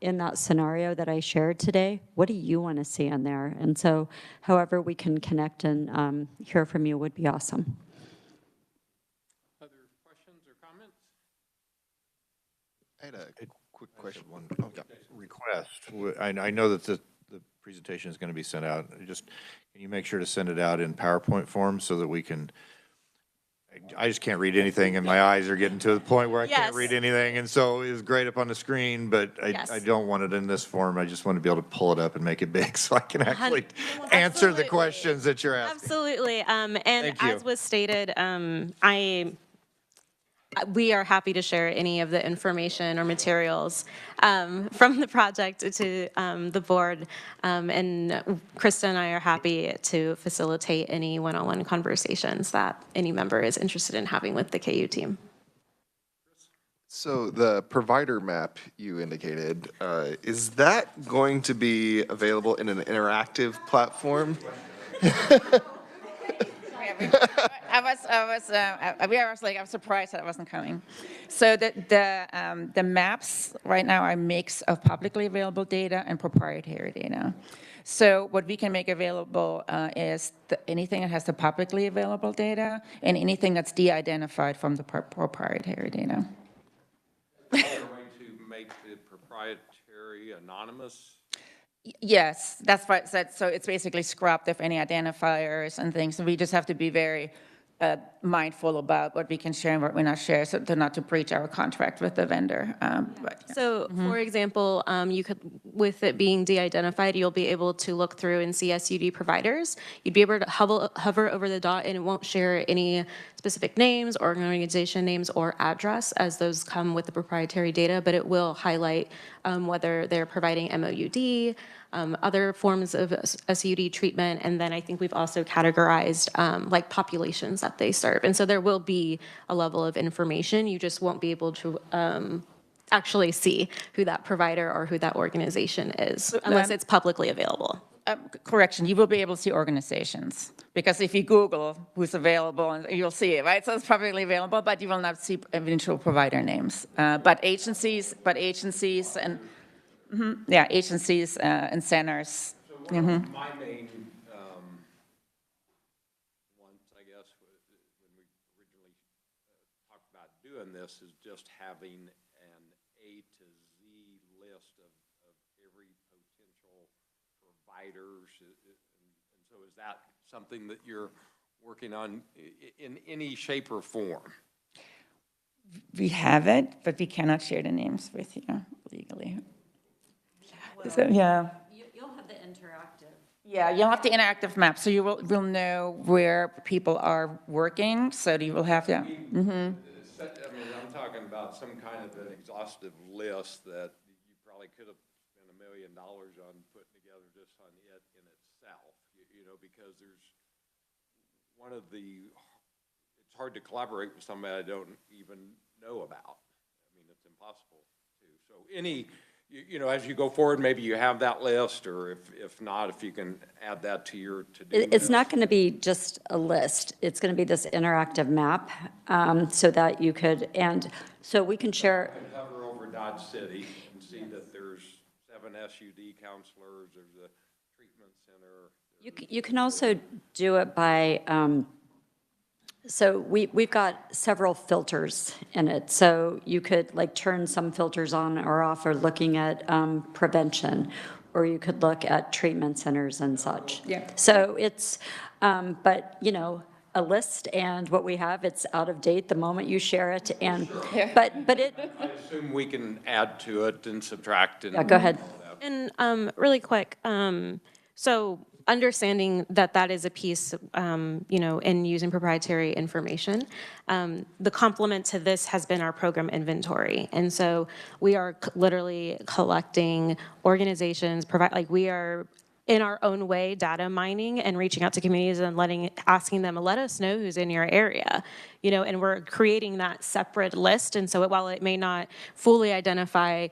in that scenario that I shared today. What do you want to see in there? And so however we can connect and hear from you would be awesome. Other questions or comments? I had a quick question, one request. I know that the presentation is going to be sent out. Just, can you make sure to send it out in PowerPoint form so that we can, I just can't read anything, and my eyes are getting to the point where I can't Yes. read anything, and so it's great up on the screen, but Yes. I don't want it in this form. I just want to be able to pull it up and make it big so I can actually answer Absolutely. the questions that you're asking. Absolutely. And Thank you. as was stated, we are happy to share any of the information or materials from the project to the board. And Krista and I are happy to facilitate any one-on-one conversations that any member is interested in having with the KU team. So the provider map you indicated, is that going to be available in an interactive platform? I'm surprised that it wasn't coming. So the maps right now are a mix of publicly available data and proprietary data. So what we can make available is anything that has the publicly available data and anything that's de-identified from the proprietary data. Are we going to make the proprietary anonymous? Yes, that's what it said. So it's basically scrubbed of any identifiers and things. So we just have to be very mindful about what we can share and what we not share, so to not to breach our contract with the vendor. But, yeah. So, for example, you could, with it being de-identified, you'll be able to look through and see SUD providers. You'd be able to hover over the dot, and it won't share any specific names, organization names, or address, as those come with the proprietary data, but it will highlight whether they're providing MOUD, other forms of SUD treatment, and then I think we've also categorized like populations that they serve. And so there will be a level of information. You just won't be able to actually see who that provider or who that organization is unless it's publicly available. Correction, you will be able to see organizations, because if you Google who's available, you'll see it, right? So it's publicly available, but you will not see eventual provider names. But agencies and, yeah, agencies and centers. So one of my main ones, I guess, when we originally talked about doing this, is just having an A to Z list of every potential providers. And so is that something that you're working on in any shape or form? We have it, but we cannot share the names with you legally. So, yeah. You'll have the interactive. Yeah, you'll have the interactive map, so you will know where people are working, so you will have, yeah. I mean, I'm talking about some kind of an exhaustive list that you probably could have spent $1 million on putting together just on it in itself, you know, because there's it's hard to collaborate with somebody I don't even know about. I mean, it's impossible to. So you know, as you go forward, maybe you have that list, or if not, if you can add that to your to-do list. It's not going to be just a list. It's going to be this interactive map so that you could, and so we can share. You can hover over Dodge City and see that there's 7 SUD counselors, there's a treatment center. You can also do it by, so we've got several filters in it. So you could like turn some filters on or off, or looking at prevention, or you could look at treatment centers and such. Yeah. So it's, but you know, a list, and what we have, it's out of date the moment you share it, and, but it. I assume we can add to it and subtract and. Yeah, go ahead. And really quick, so understanding that that is a piece, you know, in using proprietary information, the complement to this has been our program inventory. And so we are literally collecting organizations, we are in our own way data mining and reaching out to communities and asking them, let us know who's in your area, you know, and we're creating that separate list. And so while it may not fully identify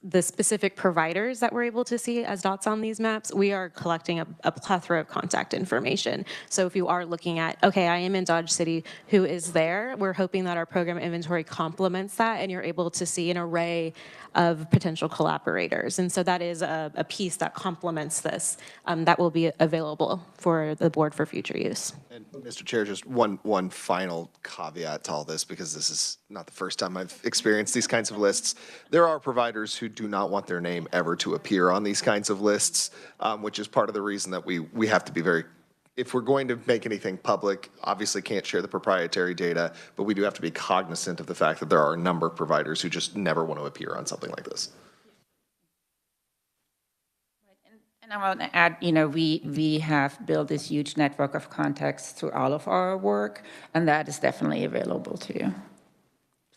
the specific providers that we're able to see as dots on these maps, we are collecting a plethora of contact information. So if you are looking at, okay, I am in Dodge City, who is there? We're hoping that our program inventory complements that, and you're able to see an array of potential collaborators. And so that is a piece that complements this that will be available for the board for future use. And Mr. Chair, just one final caveat to all this, because this is not the first time I've experienced these kinds of lists. There are providers who do not want their name ever to appear on these kinds of lists, which is part of the reason that we have to be very if we're going to make anything public, obviously can't share the proprietary data, but we do have to be cognizant of the fact that there are a number of providers who just never want to appear on something like this. And I want to add, we have built this huge network of contacts through all of our work, and that is definitely available to you.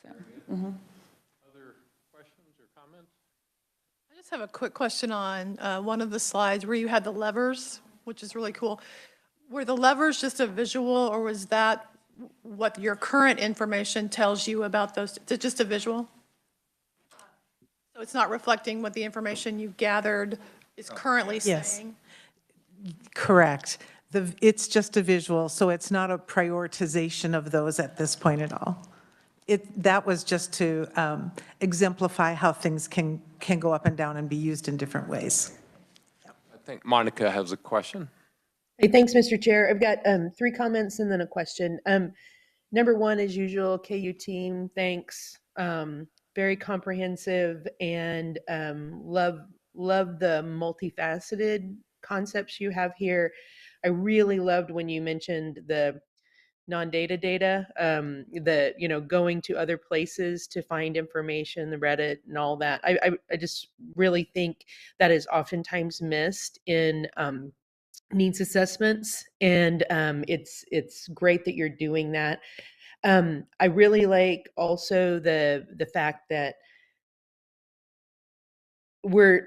So, Other questions or comments? I just have a quick question on one of the slides where you had the levers, which is really cool. Were the levers just a visual, or was that what your current information tells you about those? Is it just a visual? So it's not reflecting what the information you gathered is currently Yes. saying? Correct. It's just a visual, so it's not a prioritization of those at this point at all. That was just to exemplify how things can go up and down and be used in different ways. I think Monica has a question. Hey, thanks, Mr. Chair. I've got 3 comments and then a question. Number 1, as usual, KU team, thanks. Very comprehensive, and love the multifaceted concepts you have here. I really loved when you mentioned the non-data data, going to other places to find information, the Reddit and all that. I just really think that is oftentimes missed in needs assessments, and it's great that you're doing that. I really like also the fact that I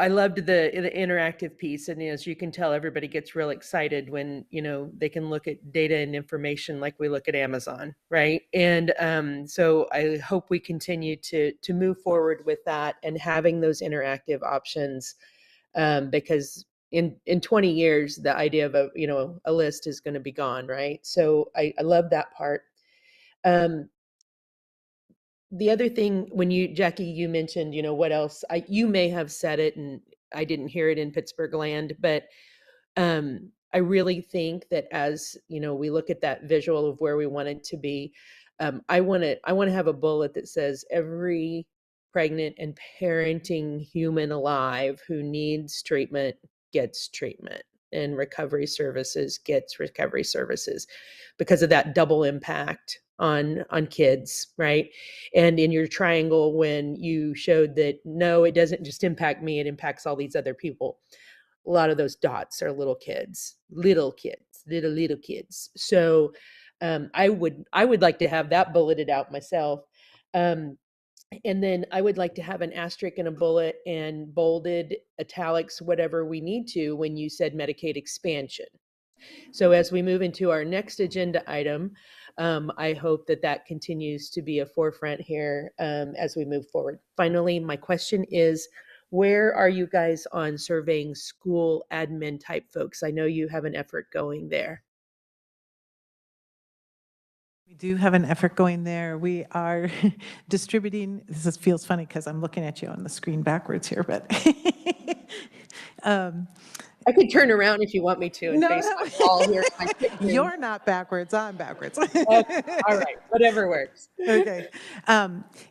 loved the interactive piece, and as you can tell, everybody gets real excited when they can look at data and information like we look at Amazon, right? And so I hope we continue to move forward with that and having those interactive options, because in 20 years the idea of a list is going to be gone, right? So I love that part. The other thing, when Jackie, you mentioned, what else, you may have said it and I didn't hear it in Pittsburgh land, but I really think that as, we look at that visual of where we want it to be, I want to have a bullet that says every pregnant and parenting human alive who needs treatment gets treatment, and recovery services gets recovery services, because of that double impact on kids, right? And in your triangle, when you showed that, no, it doesn't just impact me, it impacts all these other people. A lot of those dots are little kids. Little kids. So I would like to have that bulleted out myself. And then I would like to have an asterisk and a bullet and bolded, italics, whatever we need to, when you said Medicaid expansion. So as we move into our next agenda item, I hope that continues to be a forefront here as we move forward. Finally, my question is, where are you guys on surveying school admin type folks? I know you have an effort going there. We do have an effort going there. We are distributing, feels funny because I'm looking at you on the screen backwards here, but I could turn around if you want me to and face my wall here. You're not backwards, I'm backwards. Okay. All right, whatever works. Okay.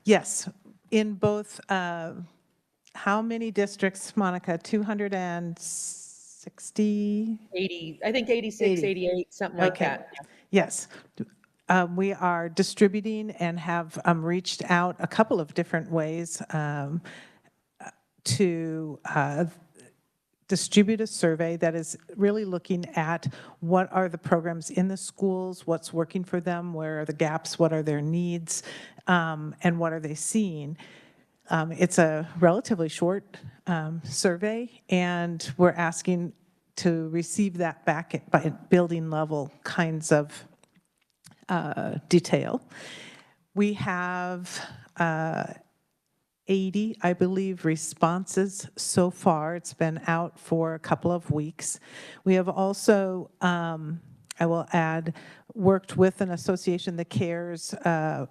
Yes, in both, how many districts, Monica? 260? 80, I think 86, 88, something like Okay. that. Yes. We are distributing and have reached out a couple of different ways to distribute a survey that is really looking at what are the programs in the schools, what's working for them, where are the gaps, what are their needs, and what are they seeing. It's a relatively short survey, and we're asking to receive that back by building level kinds of detail. We have 80, I believe, responses so far. It's been out for a couple of weeks. We have also, I will add, worked with an association, the CARES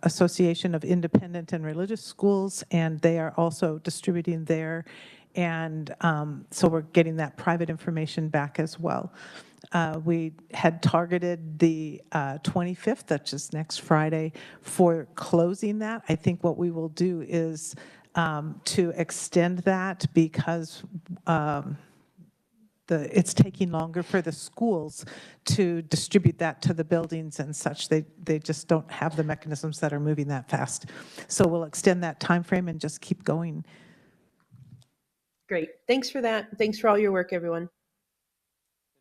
Association of Independent and Religious Schools, and they are also distributing there. And so we're getting that private information back as well. We had targeted the 25th, that's just next Friday, for closing that. I think what we will do is to extend that, because it's taking longer for the schools to distribute that to the buildings and such. They just don't have the mechanisms that are moving that fast. So we'll extend that time frame and just keep going. Great. Thanks for that. Thanks for all your work, everyone.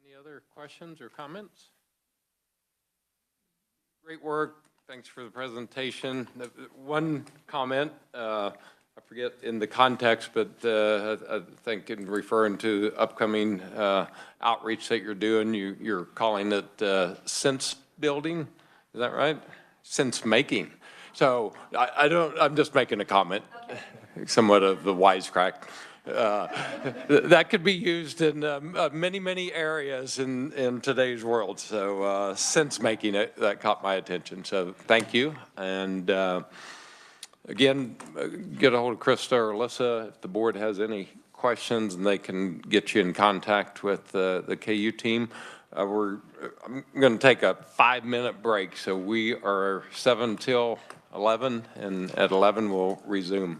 Any other questions or comments? Great work. Thanks for the presentation. One comment, I forget in the context, but I think in referring to upcoming outreach that you're doing, you're calling it sense building. Is that right? Sense making. So I'm just making a comment, somewhat of the wisecrack. That could be used in many, many areas in today's world. So sense making, that caught my attention. So thank you. And again, get a hold of Krista or Alyssa if the board has any questions, and they can get you in contact with the KU team. I'm going to take a 5-minute break. So we are 7 till 11, and at 11 we'll resume.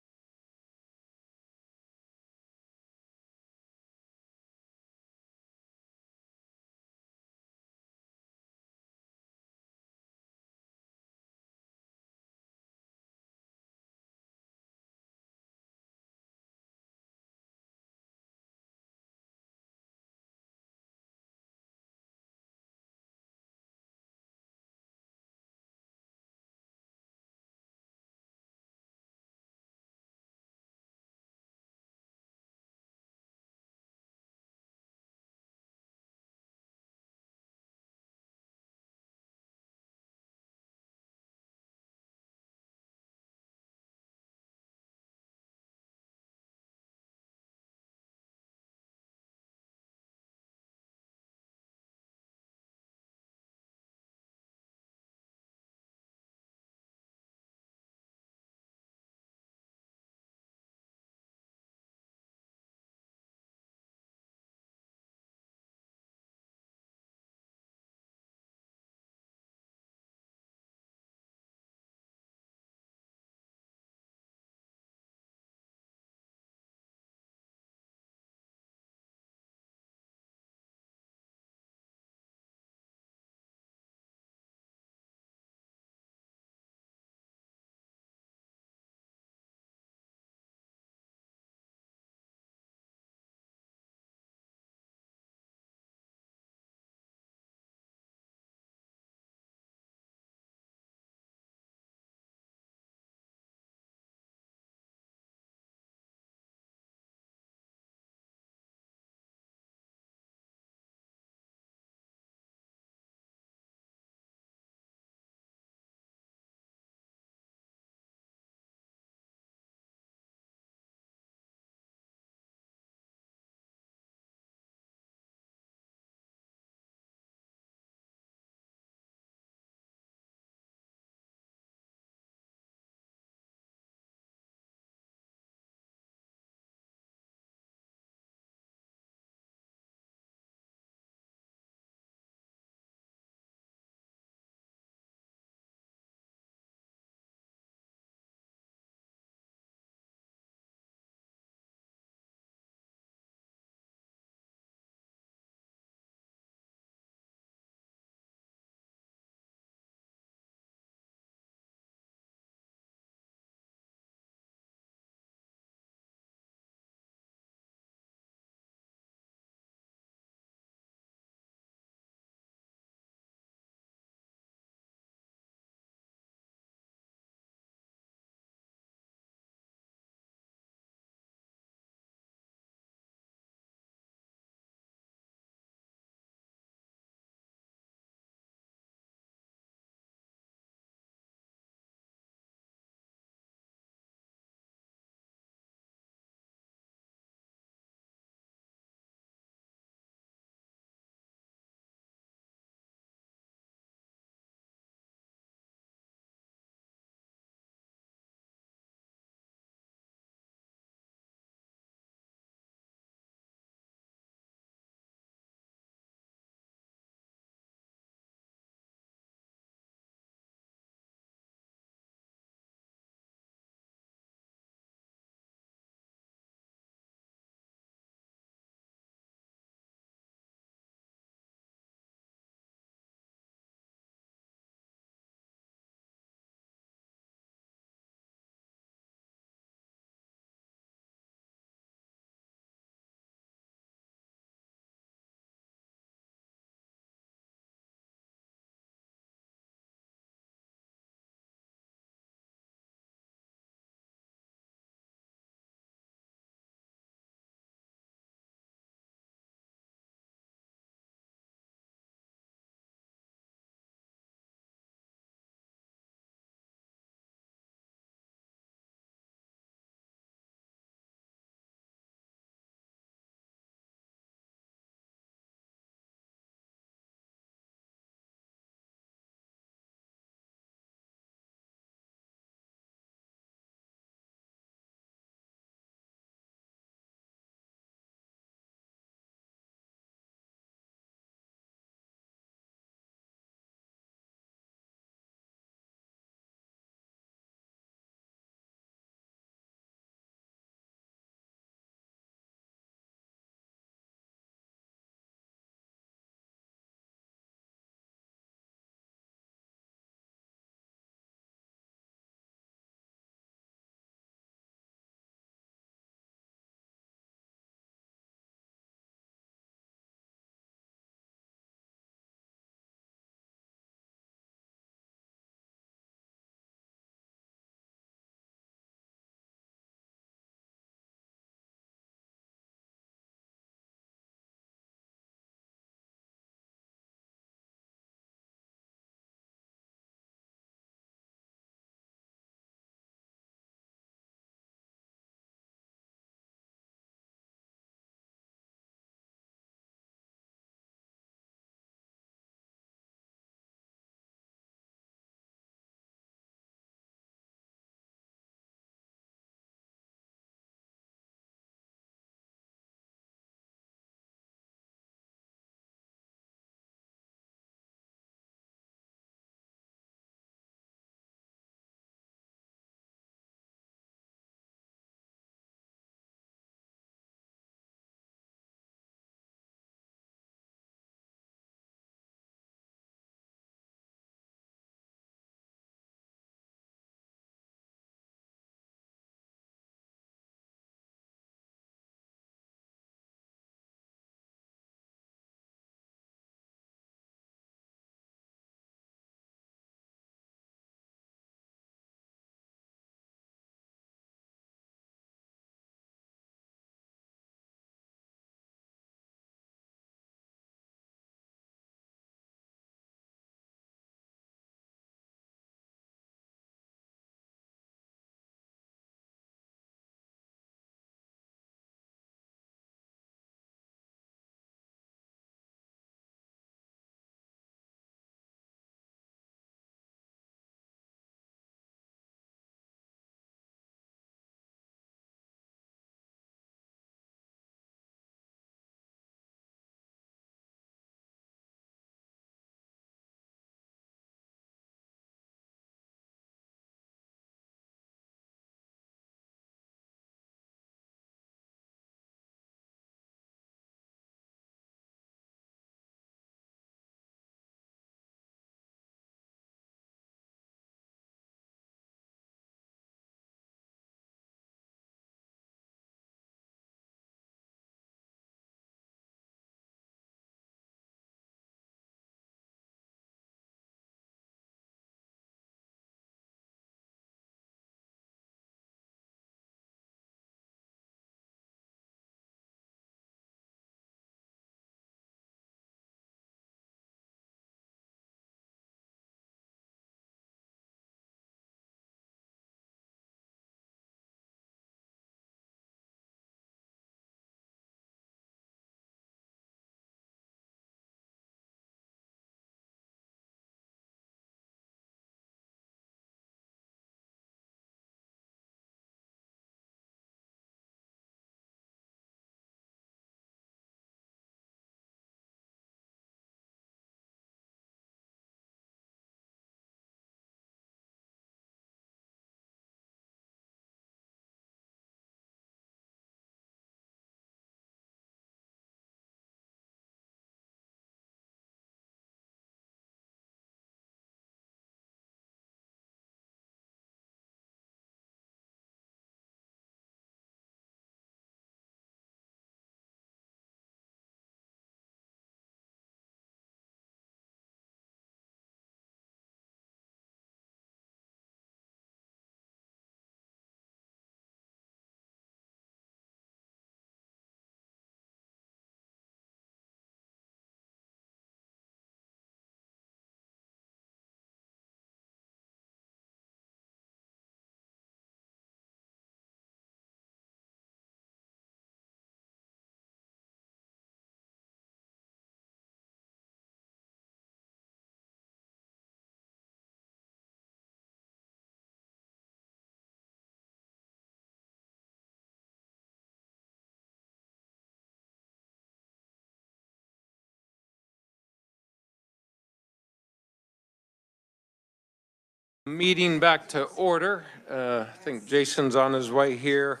Meeting back to order. I think Jason's on his way here.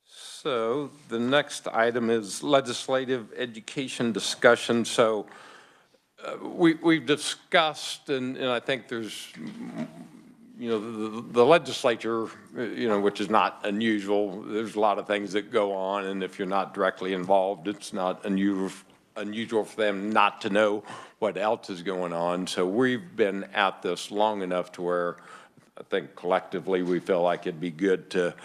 So the next item is legislative education discussion. So we've discussed, and I think there's, the legislature, which is not unusual. There's a lot of things that go on, and if you're not directly involved, it's not unusual for them not to know what else is going on. So we've been at this long enough to where I think collectively we feel like it'd be good to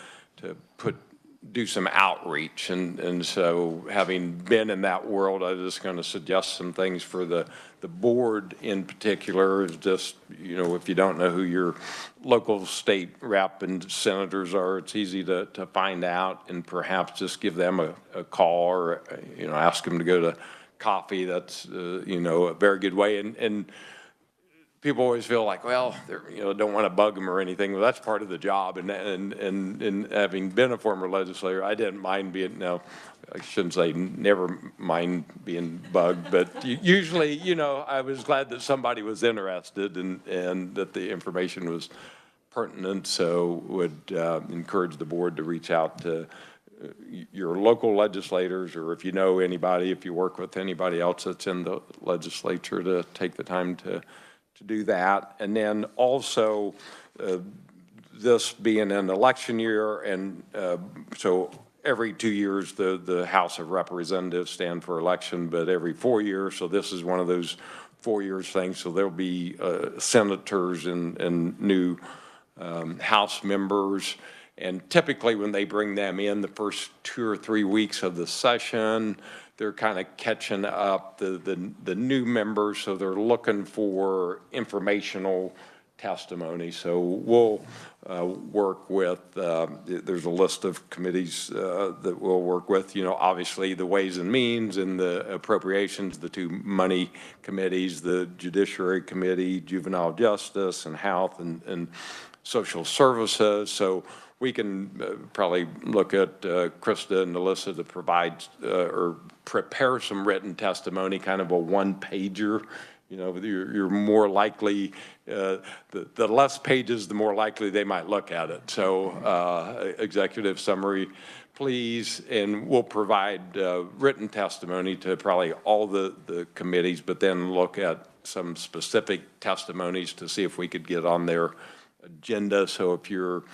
do some outreach. And so having been in that world, I'm just going to suggest some things for the board in particular is just, if you don't know who your local state rep and senators are, it's easy to find out, and perhaps just give them a call or, ask them to go to coffee. That's, a very good way. And people always feel like, well, they're, don't want to bug them or anything. Well, that's part of the job. And having been a former legislator, I didn't mind being, no, I shouldn't say never mind being bugged, but usually, I was glad that somebody was interested and that the information was pertinent. So would encourage the board to reach out to your local legislators, or if you know anybody, if you work with anybody else that's in the legislature, to take the time to do that. And then also this being an election year, and so every 2 years the House of Representatives stand for election, but every 4 years, so this is one of those 4 years things. So there'll be senators and new House members, and typically when they bring them in the first 2 or 3 weeks of the session, they're kind of catching up the new members, so they're looking for informational testimony. So we'll work with, there's a list of committees that we'll work with, obviously the Ways and Means and the Appropriations, the two money committees, the Judiciary Committee, Juvenile Justice and Health and Social Services. So we can probably look at Krista and Alyssa to provide or prepare some written testimony, kind of a one-pager. You're more likely, the less pages, the more likely they might look at it. So executive summary, please, and we'll provide written testimony to probably all the committees, but then look at some specific testimonies to see if we could get on their agenda. So if you're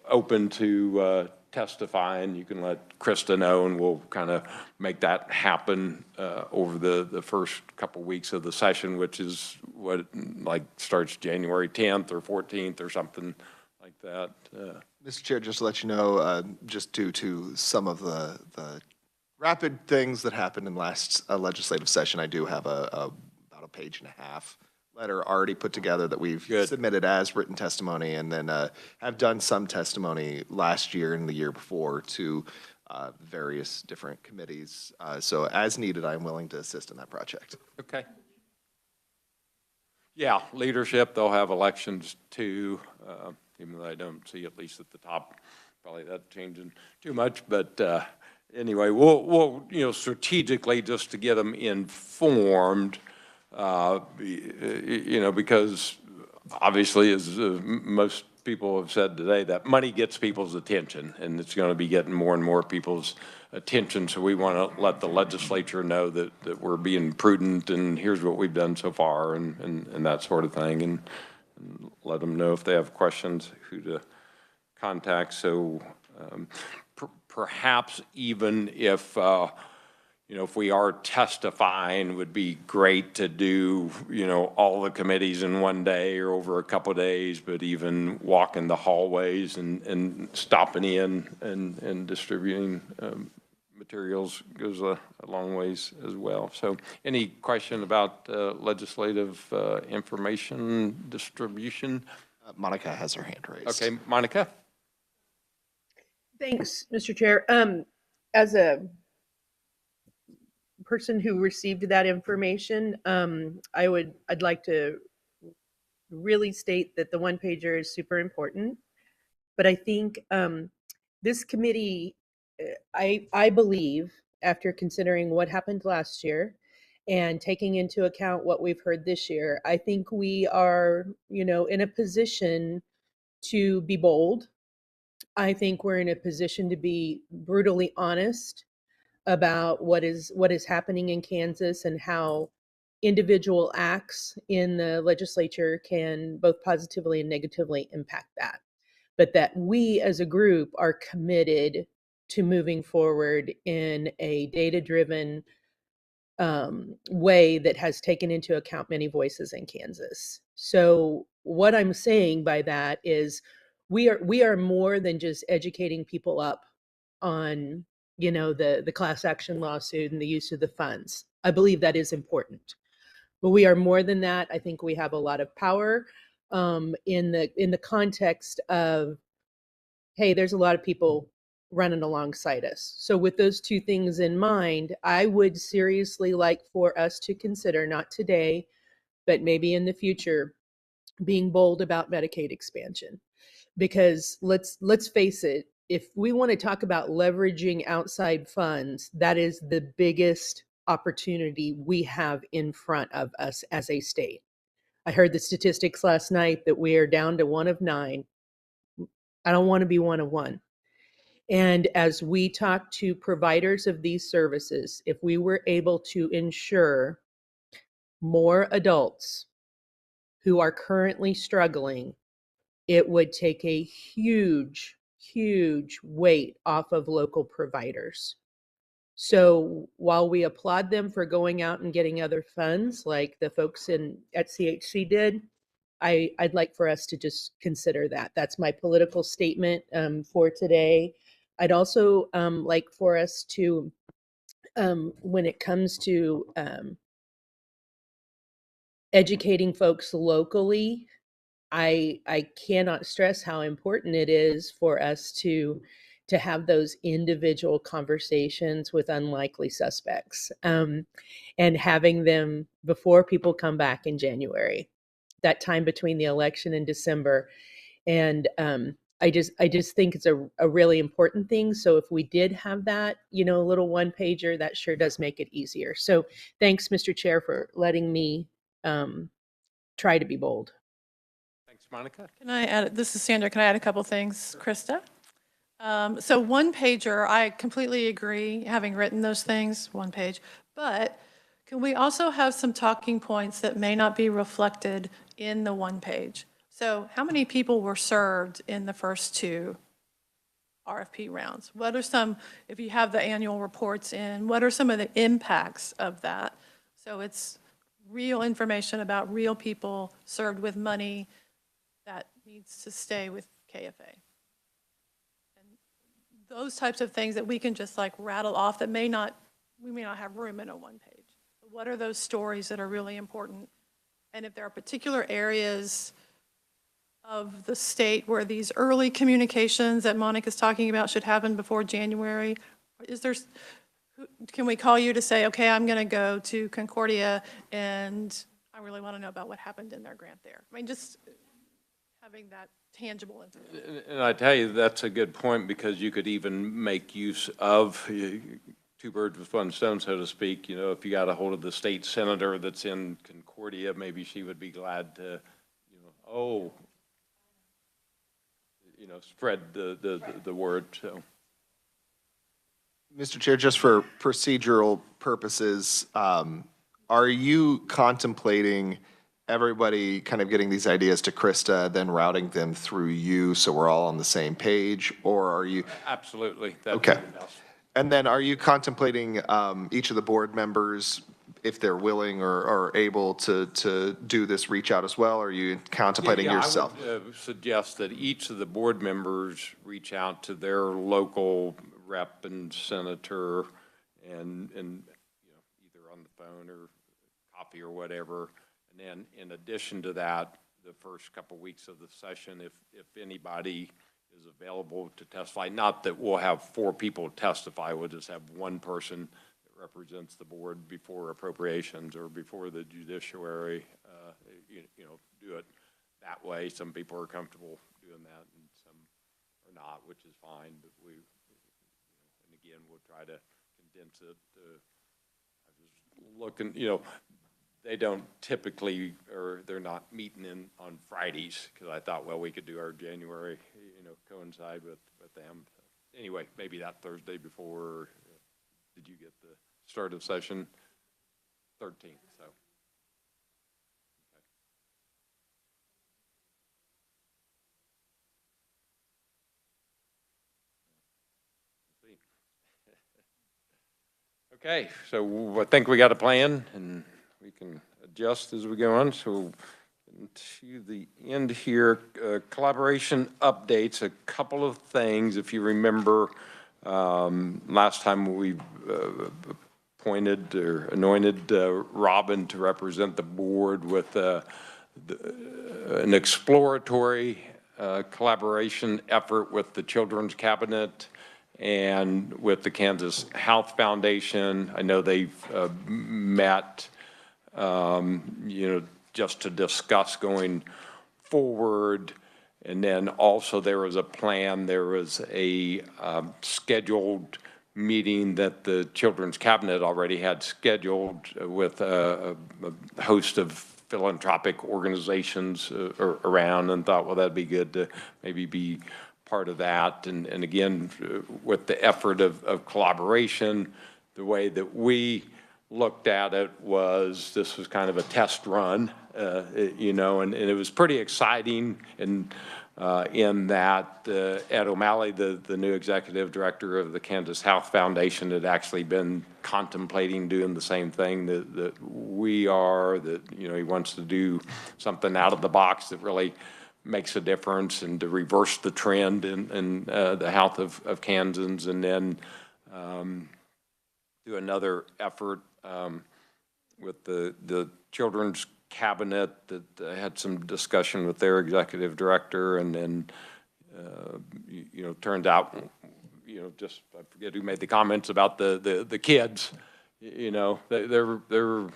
open to testifying, you can let Krista know, and we'll kind of make that happen over the first couple weeks of the session, which is what, like, starts January 10th or 14th or something like that. Mr. Chair, just to let you know, just due to some of the rapid things that happened in last legislative session, I do have about a page and a half letter already put together that we've submitted as written testimony, and then have done some testimony last year and the year before to various different committees. So as needed, I'm willing to assist in that project. Okay. Yeah, leadership, they'll have elections too, even though I don't see, at least at the top, probably that changing too much. But anyway, we'll strategically, just to get them informed, because obviously, as most people have said today, that money gets people's attention, and it's going to be getting more and more people's attention. So we want to let the legislature know that we're being prudent, and here's what we've done so far, and that sort of thing, and let them know if they have questions who to contact. So perhaps even if if we are testifying, would be great to do, all the committees in one day or over a couple of days, but even walking the hallways and stopping in and distributing materials goes a long ways as well. So any question about legislative information distribution? Monica has her hand raised. Okay, Monica. Thanks, Mr. Chair. As a person who received that information, I'd like to really state that the one pager is super important. But I think this committee, I believe, after considering what happened last year and taking into account what we've heard this year, I think we are, in a position to be bold. I think we're in a position to be brutally honest about what is happening in Kansas and how individual acts in the legislature can both positively and negatively impact that. But that we as a group are committed to moving forward in a data-driven way that has taken into account many voices in Kansas. So what I'm saying by that is we are more than just educating people up on the class action lawsuit and the use of the funds. I believe that is important, but we are more than that. I think we have a lot of power in the context of, hey, there's a lot of people running alongside us. So with those two things in mind, I would seriously like for us to consider, not today, but maybe in the future, being bold about Medicaid expansion. Because let's face it, if we want to talk about leveraging outside funds, that is the biggest opportunity we have in front of us as a state. I heard the statistics last night that we are down to 1 of 9. I don't want to be 1 of 1. And as we talk to providers of these services, if we were able to ensure more adults who are currently struggling, it would take a huge, huge weight off of local providers. So while we applaud them for going out and getting other funds like the folks at CHC did, I'd like for us to just consider that. That's my political statement for today. I'd also like for us to, when it comes to educating folks locally, I cannot stress how important it is for us to have those individual conversations with unlikely suspects, and having them before people come back in January, that time between the election and December. And I just think it's a really important thing. So if we did have that, a little one pager, that sure does make it easier. So thanks, Mr. Chair, for letting me try to be bold. Thanks, Monica. Can I add, this is Sandra, can I add a couple things, Krista? So one pager, I completely agree, having written those things, one page, but can we also have some talking points that may not be reflected in the one page? So how many people were served in the first 2 RFP rounds? What are some, if you have the annual reports in, what are some of the impacts of that? So it's real information about real people served with money that needs to stay with KFA. And those types of things that we can just like rattle off that we may not have room in a one page. What are those stories that are really important? And if there are particular areas of the state where these early communications that Monica's talking about should happen before January, can we call you to say, okay, I'm going to go to Concordia and I really want to know about what happened in their grant there? I mean, just having that tangible information. And I tell you, that's a good point, because you could even make use of 2 birds with 1 stone, so to speak. If you got a hold of the state senator that's in Concordia, maybe she would be glad to, spread the word. So, Mr. Chair, just for procedural purposes, are you contemplating everybody kind of getting these ideas to Krista, then routing them through you so we're all on the same page? Or are you? absolutely. Okay. And then are you contemplating each of the board members, if they're willing or able to do this reach out as well? Or are you contemplating yourself? I would suggest that each of the board members reach out to their local rep and senator and either on the phone or coffee or whatever. And then in addition to that, the first couple weeks of the session, if anybody is available to testify, not that we'll have 4 people testify, we'll just have 1 person that represents the board before appropriations or before the judiciary, do it that way. Some people are comfortable doing that and some are not, which is fine, but and again, we'll try to condense it. I was looking, you know, they don't typically, or they're not meeting on Fridays, because I thought, well, we could do our January, you know, coincide with them. Anyway, maybe that Thursday before, did you get the start of session? 13th, so. Okay, so I think we got a plan, and we can adjust as we go on. So to the end here, collaboration updates, a couple of things. If you remember, last time we appointed or anointed Robin to represent the board with an exploratory collaboration effort with the Children's Cabinet and with the Kansas Health Foundation. I know they've met, you know, just to discuss going forward. And then also there was a plan, there was a scheduled meeting that the Children's Cabinet already had scheduled with a host of philanthropic organizations around, and thought, well, that'd be good to maybe be part of that. And again, with the effort of collaboration, the way that we looked at it was this was kind of a test run, you know, and it was pretty exciting. And in that Ed O'Malley, the new executive director of the Kansas Health Foundation, had actually been contemplating doing the same thing that we are, that, you know, he wants to do something out of the box that really makes a difference and to reverse the trend in the health of Kansans. And then do another effort with the Children's Cabinet that had some discussion with their executive director, and then you know, turned out, you know, just, I forget who made the comments about the kids, you know, they're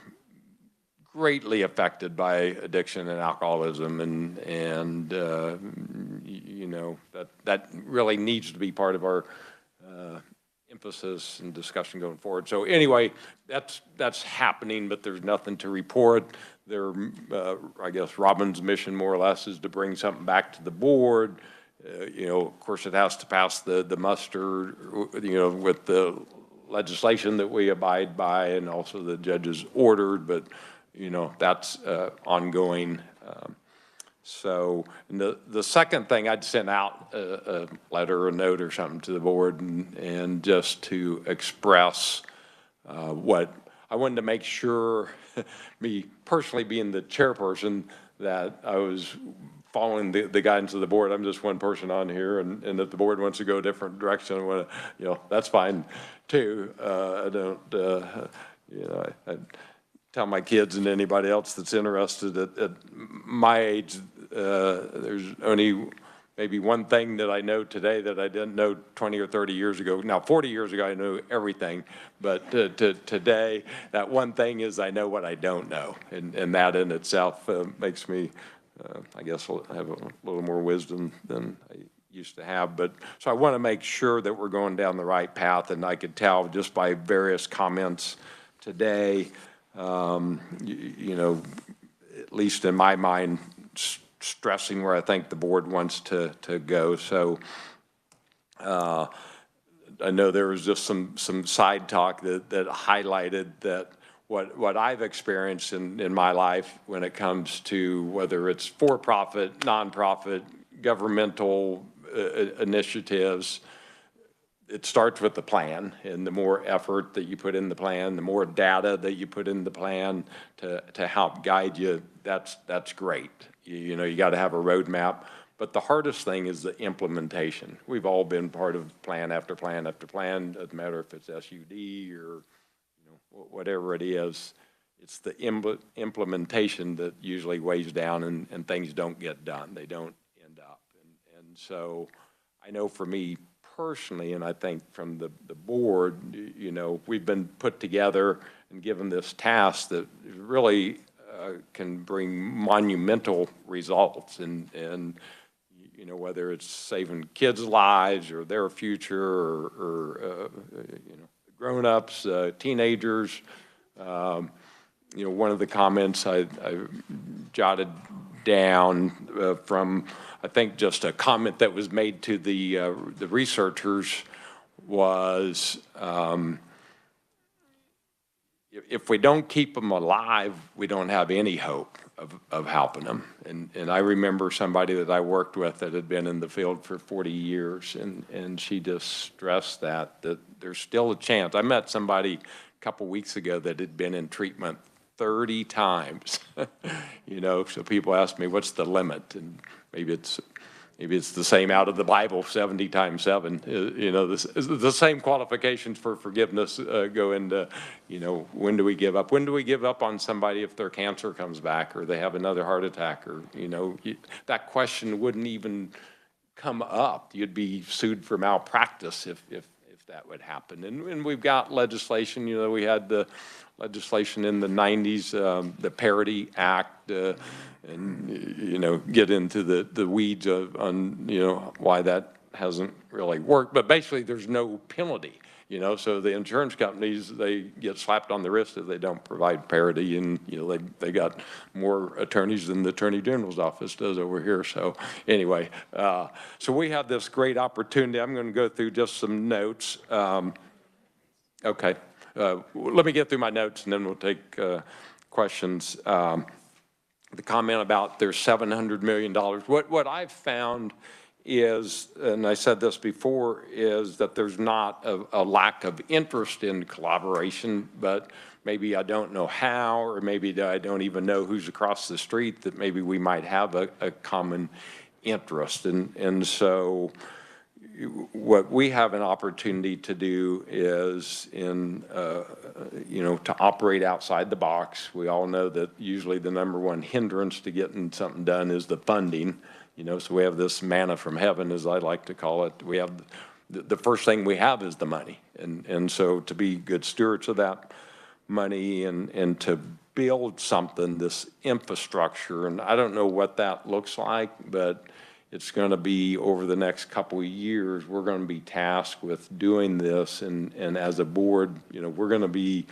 greatly affected by addiction and alcoholism, and you know, that really needs to be part of our emphasis and discussion going forward. So anyway, that's happening, but there's nothing to report. There, I guess Robin's mission more or less is to bring something back to the board. You know, of course, it has to pass the muster, you know, with the legislation that we abide by, and also the judges ordered, but you know, that's ongoing. So the second thing, I'd send out a letter or a note or something to the board, and just to express what I wanted to make sure, me personally being the chairperson, that I was following the guidance of the board. I'm just one person on here, and if the board wants to go a different direction, I want to, you know, that's fine too. I don't, you know, I tell my kids and anybody else that's interested at my age, there's only maybe one thing that I know today that I didn't know 20 or 30 years ago. Now, 40 years ago, I knew everything, but today, that one thing is I know what I don't know, and that in itself makes me, I guess, have a little more wisdom than I used to have. But so I want to make sure that we're going down the right path, and I could tell just by various comments today, you know, at least in my mind, stressing where I think the board wants to go. So I know there was just some side talk that highlighted that what I've experienced in my life when it comes to whether it's for-profit, nonprofit, governmental initiatives, it starts with the plan, and the more effort that you put in the plan, the more data that you put in the plan to help guide you, that's great. You know, you got to have a roadmap, but the hardest thing is the implementation. We've all been part of plan after plan after plan. Doesn't matter if it's SUD or, you know, whatever it is. It's the implementation that usually weighs down, and things don't get done. They don't end up. And so I know for me personally, and I think from the board, you know, we've been put together and given this task that really can bring monumental results, and you know, whether it's saving kids' lives or their future, or you know, grown-ups, teenagers, You know, one of the comments I jotted down from, I think, just a comment that was made to the researchers was, if we don't keep them alive, we don't have any hope of helping them. And I remember somebody that I worked with that had been in the field for 40 years, and she just stressed that there's still a chance. I met somebody a couple weeks ago that had been in treatment 30 times, you know, so people ask me, what's the limit? And maybe it's the same out of the Bible, 70 times 7. You know, the same qualifications for forgiveness go into, you know, when do we give up? When do we give up on somebody if their cancer comes back or they have another heart attack? Or, you know, that question wouldn't even come up. You'd be sued for malpractice if that would happen. And we've got legislation, you know, we had the legislation in the 90s, the Parity Act, and, you know, get into the weeds on, you know, why that hasn't really worked. But basically, there's no penalty, you know, so the insurance companies, they get slapped on the wrist if they don't provide parity, and, you know, they got more attorneys than the Attorney General's office does over here. So anyway, so we have this great opportunity. I'm going to go through just some notes. Okay. Let me get through my notes and then we'll take questions. The comment about there's $700 million. What I've found is, and I said this before, is that there's not a lack of interest in collaboration, but maybe I don't know how, or maybe I don't even know who's across the street that maybe we might have a common interest. And so what we have an opportunity to do is you know, to operate outside the box. We all know that usually the #1 hindrance to getting something done is the funding, you know, so we have this manna from heaven, as I like to call it. We have, the first thing we have is the money. And so to be good stewards of that money and to build something, this infrastructure, and I don't know what that looks like, but it's going to be over the next couple of years, we're going to be tasked with doing this. And as a board, you know, we're going to be,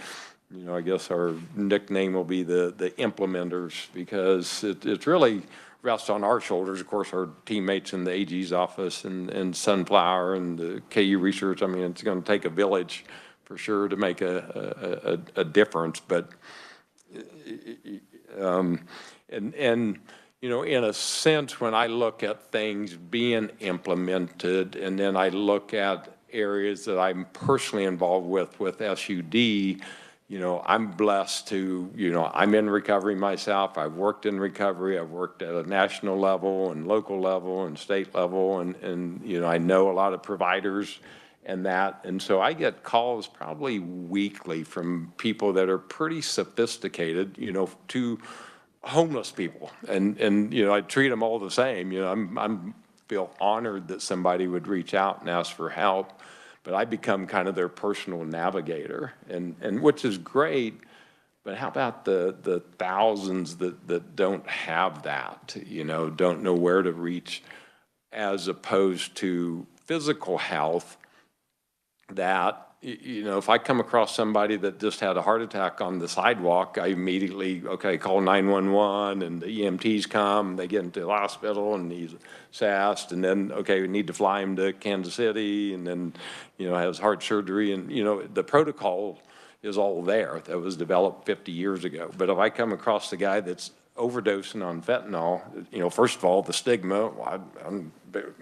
you know, I guess our nickname will be the implementers, because it's really rests on our shoulders. Of course, our teammates in the AG's office and Sunflower and the KU research. I mean, it's going to take a village for sure to make a difference. But, you know, in a sense, when I look at things being implemented, and then I look at areas that I'm personally involved with SUD, you know, I'm blessed to, you know, I'm in recovery myself. I've worked in recovery. I've worked at a national level and local level and state level, and you know, I know a lot of providers and that. And so I get calls probably weekly from people that are pretty sophisticated, you know, to homeless people, and you know, I treat them all the same. You know, I'm feel honored that somebody would reach out and ask for help, but I become kind of their personal navigator, and which is great. But how about the thousands that don't have that, you know, don't know where to reach, as opposed to physical health that, you know, if I come across somebody that just had a heart attack on the sidewalk, I immediately, okay, call 911, and the EMTs come, they get into the hospital, and he's assessed, and then, okay, we need to fly him to Kansas City, and then, you know, has heart surgery, and, you know, the protocol is all there that was developed 50 years ago. But if I come across the guy that's overdosing on fentanyl, you know, first of all, the stigma, well, I'm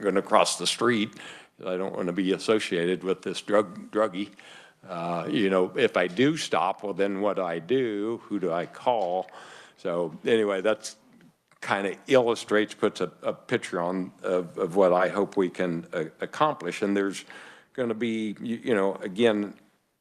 going to cross the street. I don't want to be associated with this druggie. You know, if I do stop, well, then what do I do? Who do I call? So anyway, that's kind of illustrates, puts a picture on of what I hope we can accomplish. And there's going to be, you know, again,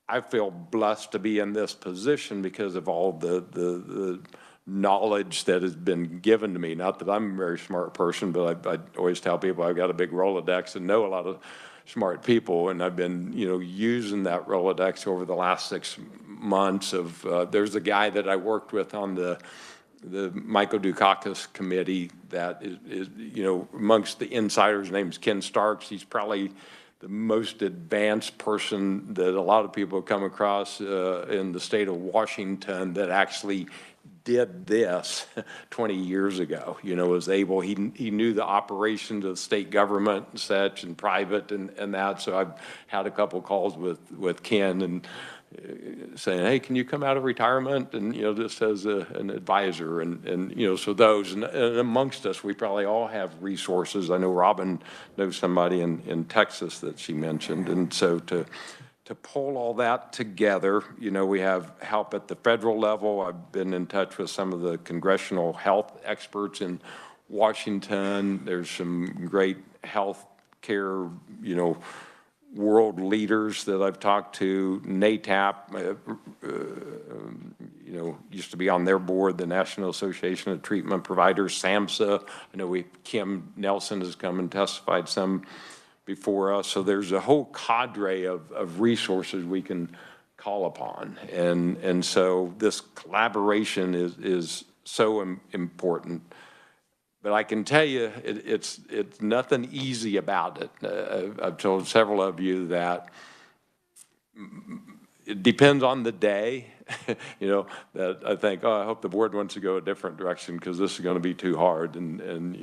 I feel blessed to be in this position because of all the knowledge that has been given to me. Not that I'm a very smart person, but I always tell people I've got a big Rolodex and know a lot of smart people, and I've been, you know, using that Rolodex over the last 6 months. There's a guy that I worked with on the Michael Dukakis committee that is, you know, amongst the insiders, name's Ken Starks. He's probably the most advanced person that a lot of people come across in the state of Washington that actually did this 20 years ago, was able, he knew the operations of state government and such and private and that. So I've had a couple calls with Ken and saying, hey, can you come out of retirement and, just as an advisor and so those and amongst us, we probably all have resources. I know Robin knows somebody in Texas that she mentioned. And so to pull all that together, we have help at the federal level. I've been in touch with some of the congressional health experts in Washington. There's some great health care, world leaders that I've talked to. NATAP, used to be on their board, the National Association of Treatment Providers, SAMHSA. I know Kim Nelson has come and testified some before us. So there's a whole cadre of resources we can call upon. And so this collaboration is so important. But I can tell you, it's nothing easy about it. I've told several of you that it depends on the day, that I think, I hope the board wants to go a different direction because this is going to be too hard. And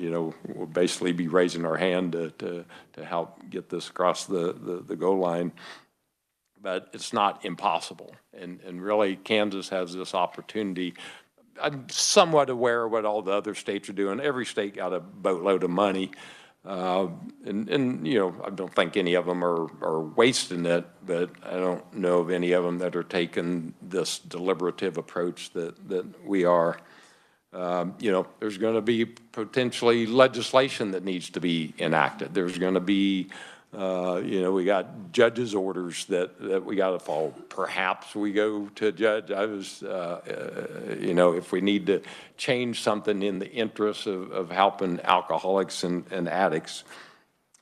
we'll basically be raising our hand to help get this across the goal line. But it's not impossible. And really, Kansas has this opportunity. I'm somewhat aware of what all the other states are doing. Every state got a boatload of money. And I don't think any of them are wasting it, but I don't know of any of them that are taking this deliberative approach that we are. There's going to be potentially legislation that needs to be enacted. There's going to be we got judges' orders that we got to follow. Perhaps we go to a judge. I was, if we need to change something in the interest of helping alcoholics and addicts,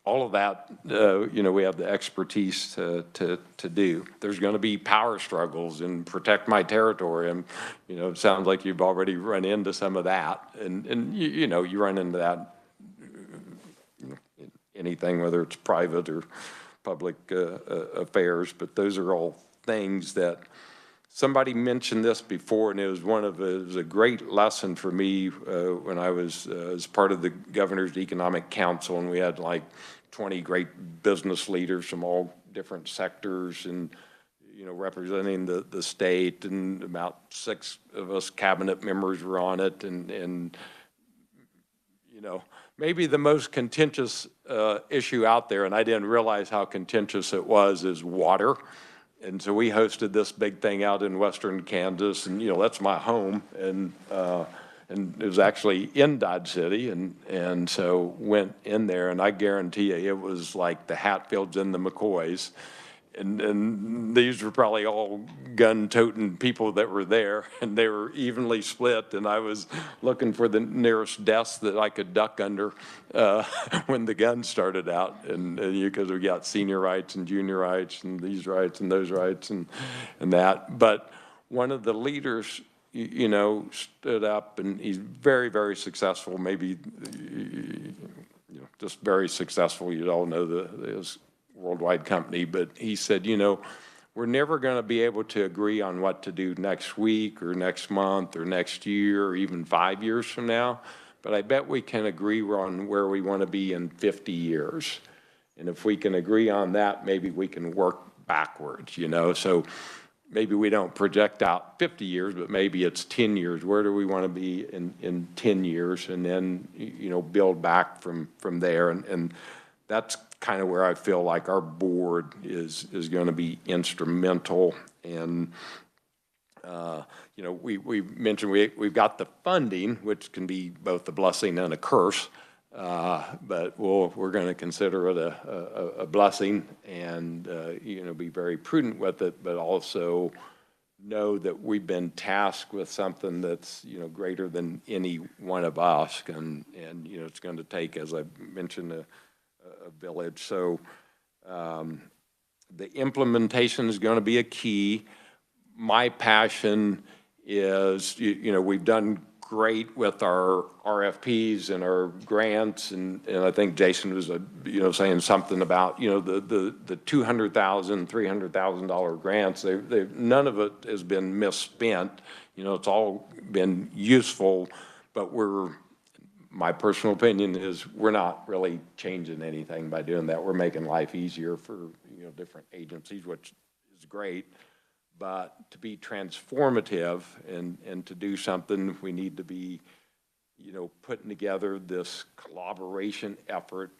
all of that, we have the expertise to do. There's going to be power struggles and protect my territory. And, it sounds like you've already run into some of that. And you run into that anything, whether it's private or public affairs, but those are all things that somebody mentioned this before, and it was a great lesson for me when I was as part of the Governor's Economic Council, and we had like 20 great business leaders from all different sectors and representing the state, and about 6 of us cabinet members were on it, and maybe the most contentious issue out there, and I didn't realize how contentious it was, is water. And so we hosted this big thing out in western Kansas, and that's my home, and it was actually in Dodge City, and so went in there, and I guarantee you it was like the Hatfields and the McCoys. And these were probably all gun-toting people that were there, and they were evenly split, and I was looking for the nearest desk that I could duck under when the gun started out, and because we got senior rights and junior rights and these rights and those rights and that. But one of the leaders, stood up, and he's very, very successful, maybe just very successful. You all know his worldwide company, but he said, we're never going to be able to agree on what to do next week or next month or next year or even 5 years from now, but I bet we can agree on where we want to be in 50 years. And if we can agree on that, maybe we can work backwards, so maybe we don't project out 50 years, but maybe it's 10 years. Where do we want to be in 10 years? And then, build back from there. And that's kind of where I feel like our board is going to be instrumental. And we mentioned we've got the funding, which can be both a blessing and a curse, but we're going to consider it a blessing and be very prudent with it, but also know that we've been tasked with something that's greater than any one of us, and it's going to take, as I mentioned, a village. So the implementation is going to be a key. My passion is, we've done great with our RFPs and our grants, and I think Jason was, saying something about, the $200,000, $300,000 grants. None of it has been misspent. It's all been useful, but my personal opinion is we're not really changing anything by doing that. We're making life easier for, different agencies, which is great. But to be transformative and to do something, we need to be, putting together this collaboration effort.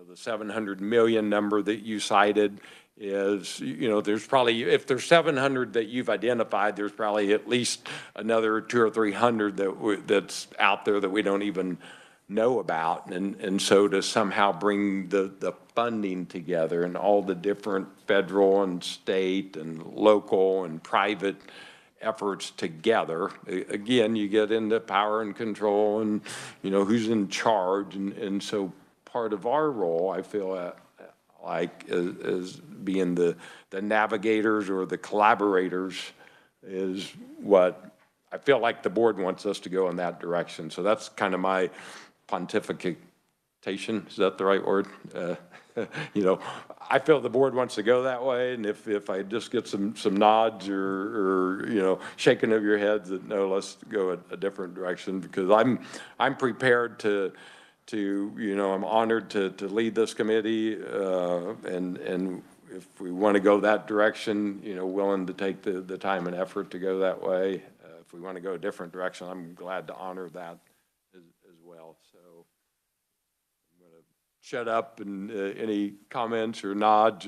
The 700 million number that you cited is, there's probably, if there's 700 that you've identified, there's probably at least another 200 or 300 that's out there that we don't even know about. And so to somehow bring the funding together and all the different federal and state and local and private efforts together, again, you get into power and control and, who's in charge. And so part of our role, I feel like, is being the navigators or the collaborators is what I feel like the board wants us to go in that direction. So that's kind of my pontification. Is that the right word? I feel the board wants to go that way, and if I just get some nods or shaking of your heads that no, let's go a different direction, because I'm prepared to I'm honored to lead this committee, and if we want to go that direction, willing to take the time and effort to go that way. If we want to go a different direction, I'm glad to honor that as well. So I'm going to shut up, and any comments or nods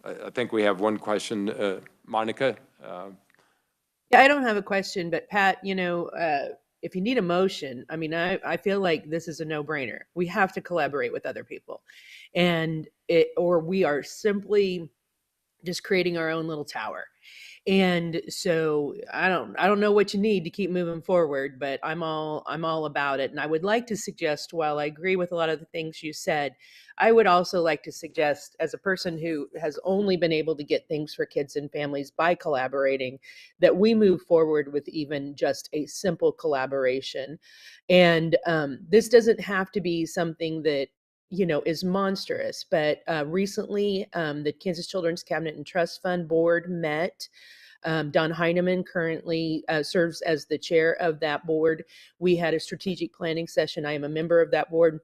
I think we have one question. Monica? Yeah, I don't have a question, but Pat, if you need a motion, I mean, I feel like this is a no-brainer. We have to collaborate with other people, or we are simply just creating our own little tower. And so I don't know what you need to keep moving forward, but I'm all about it. And I would like to suggest, while I agree with a lot of the things you said, I would also like to suggest, as a person who has only been able to get things for kids and families by collaborating, that we move forward with even just a simple collaboration. And this doesn't have to be something that is monstrous. But recently, the Kansas Children's Cabinet and Trust Fund Board met. Don Heineman currently serves as the chair of that board. We had a strategic planning session. I am a member of that board.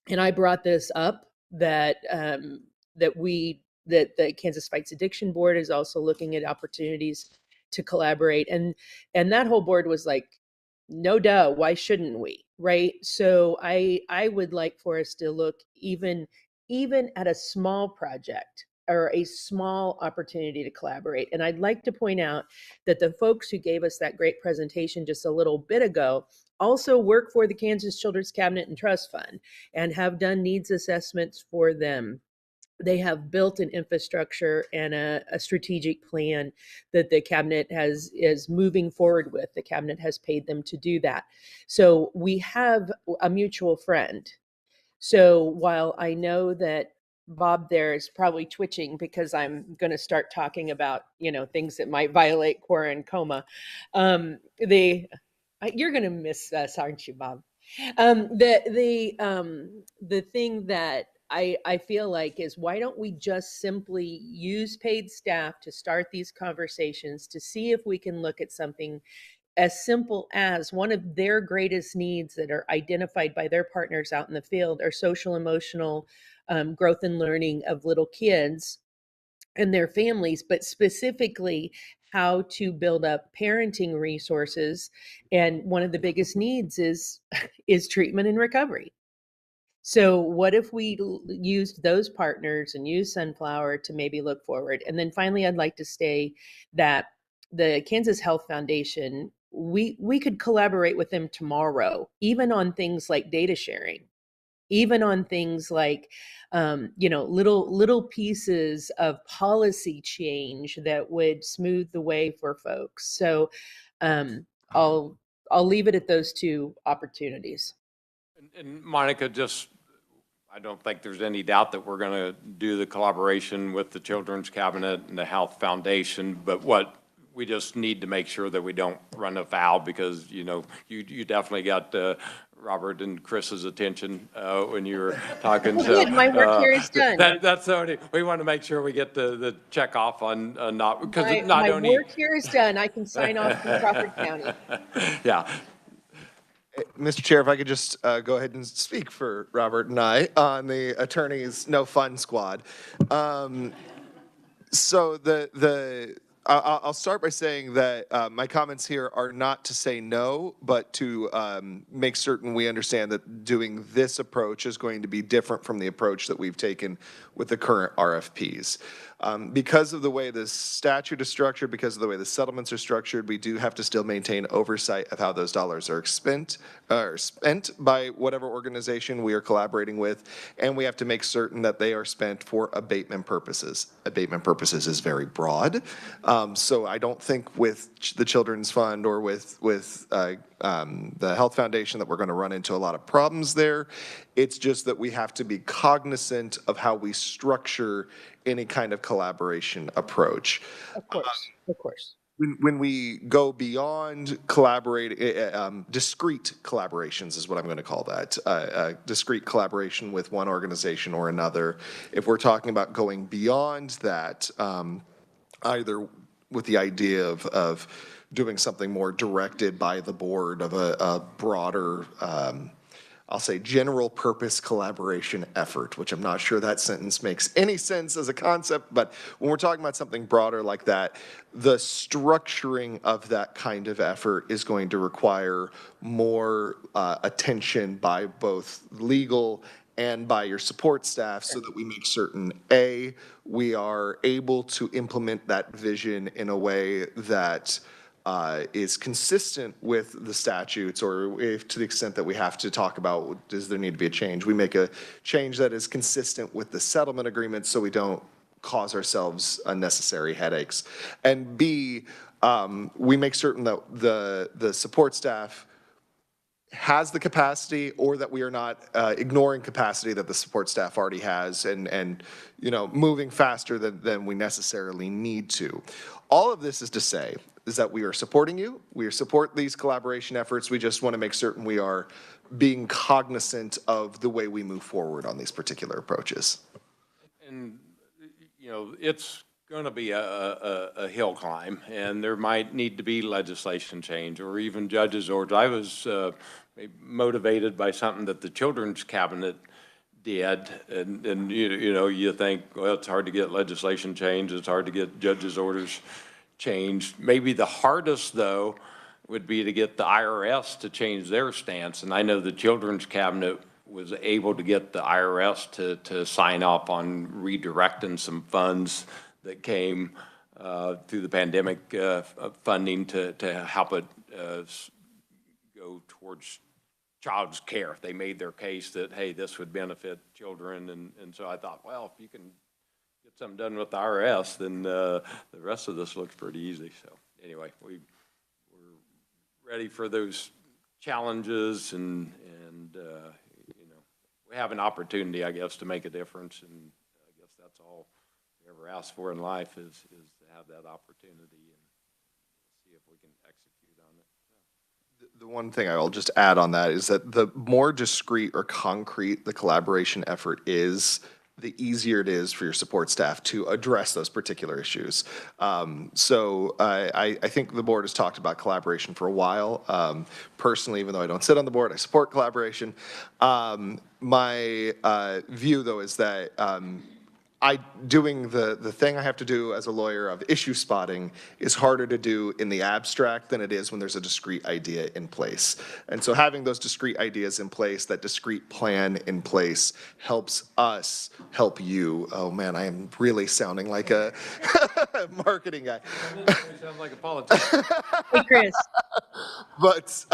And I brought this up that the Kansas Fights Addiction Board is also looking at opportunities to collaborate. And that whole board was like, no duh, why shouldn't we? Right. So I would like for us to look even at a small project or a small opportunity to collaborate. And I'd like to point out that the folks who gave us that great presentation just a little bit ago also work for the Kansas Children's Cabinet and Trust Fund and have done needs assessments for them. They have built an infrastructure and a strategic plan that the cabinet is moving forward with. The cabinet has paid them to do that. So we have a mutual friend. So while I know that Bob there is probably twitching because I'm going to start talking about, things that might violate quora and coma, you're going to miss us, aren't you, Bob? The thing that I feel like is, why don't we just simply use paid staff to start these conversations to see if we can look at something as simple as one of their greatest needs that are identified by their partners out in the field are social emotional growth and learning of little kids and their families, but specifically how to build up parenting resources. And one of the biggest needs is treatment and recovery. So what if we used those partners and used Sunflower to maybe look forward? And then finally, I'd like to say that the Kansas Health Foundation, we could collaborate with them tomorrow, even on things like data sharing, even on things like little pieces of policy change that would smooth the way for folks. So I'll leave it at those two opportunities. And Monica, I don't think there's any doubt that we're going to do the collaboration with the Children's Cabinet and the Health Foundation, but what we just need to make sure that we don't run afoul because, you know, you definitely got Robert and Chris's attention when you were talking. So My work here is done. That's the only, we want to make sure we get the check off on not, because My, not my only. work here is done. I can sign off from Crawford County. Yeah. Mr. Chair, if I could just go ahead and speak for Robert and I on the Attorneys No Fun Squad. So I'll start by saying that my comments here are not to say no, but to make certain we understand that doing this approach is going to be different from the approach that we've taken with the current RFPs. Because of the way the statute is structured, because of the way the settlements are structured, we do have to still maintain oversight of how those dollars are spent by whatever organization we are collaborating with, and we have to make certain that they are spent for abatement purposes. Abatement purposes is very broad, so I don't think with the Children's Fund or with the Health Foundation that we're going to run into a lot of problems there. It's just that we have to be cognizant of how we structure any kind of collaboration approach. Of course, of course. When we go beyond discrete collaborations is what I'm going to call that, discrete collaboration with one organization or another. If we're talking about going beyond that, either with the idea of doing something more directed by the board of a broader, I'll say general purpose collaboration effort, which I'm not sure that sentence makes any sense as a concept, but when we're talking about something broader like that, the structuring of that kind of effort is going to require more attention by both legal and by your support staff so that we make certain, A, we are able to implement that vision in a way that is consistent with the statutes, or if to the extent that we have to talk about, does there need to be a change? We make a change that is consistent with the settlement agreement so we don't cause ourselves unnecessary headaches. And B, we make certain that the support staff has the capacity, or that we are not ignoring capacity that the support staff already has and you know, moving faster than we necessarily need to. All of this is to say is that we are supporting you. We support these collaboration efforts. We just want to make certain we are being cognizant of the way we move forward on these particular approaches. And, you know, it's going to be a hill climb, and there might need to be legislation change or even judges' orders. I was motivated by something that the Children's Cabinet did, and you know, you think, well, it's hard to get legislation changed, it's hard to get judges' orders changed. Maybe the hardest, though, would be to get the IRS to change their stance, and I know the Children's Cabinet was able to get the IRS to sign off on redirecting some funds that came through the pandemic funding to help it go towards child's care. They made their case that, hey, this would benefit children, and so I thought, well, if you can get something done with the IRS, then the rest of this looks pretty easy. So anyway, we're ready for those challenges, and you know, we have an opportunity, I guess, to make a difference, and I guess that's all we ever ask for in life is to have that opportunity and see if we can execute on it. The one thing I'll just add on that is that the more discrete or concrete the collaboration effort is, the easier it is for your support staff to address those particular issues. So I think the board has talked about collaboration for a while. Personally, even though I don't sit on the board, I support collaboration. My view, though, is that doing the thing I have to do as a lawyer of issue spotting is harder to do in the abstract than it is when there's a discrete idea in place. And so having those discrete ideas in place, that discrete plan in place, helps us help you. Oh man, I am really sounding like a marketing guy. You sound like a politician. Hey, Chris. But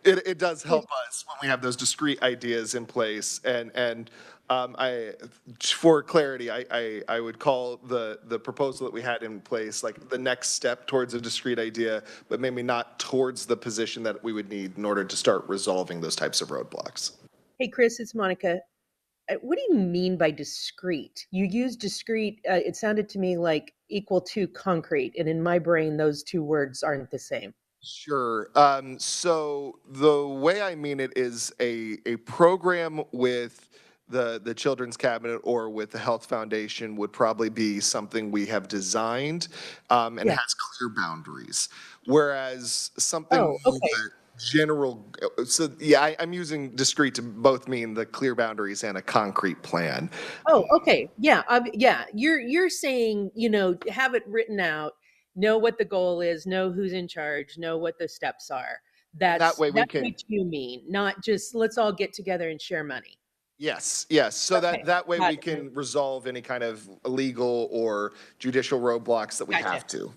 it does help us when we have those discrete ideas in place, and for clarity, I would call the proposal that we had in place like the next step towards a discrete idea, but maybe not towards the position that we would need in order to start resolving those types of roadblocks. Hey, Chris, it's Monica. what do you mean by discrete? You use discrete, it sounded to me like equal to concrete, and in my brain, those two words aren't the same. Sure. So the way I mean it is a program with the Children's Cabinet or with the Health Foundation would probably be something we have designed and Yeah. has clear boundaries. Whereas something Oh, okay. more general, so yeah, I'm using discrete to both mean the clear boundaries and a concrete plan. Oh, okay. Yeah. Yeah. You're saying, have it written out, know what the goal is, know who's in charge, know what the steps are. And that way we That's can, what you mean, not just let's all get together and share money. yes, yes. So Okay. that way Got we it. can resolve any kind of legal or judicial roadblocks that we Gotcha. have to.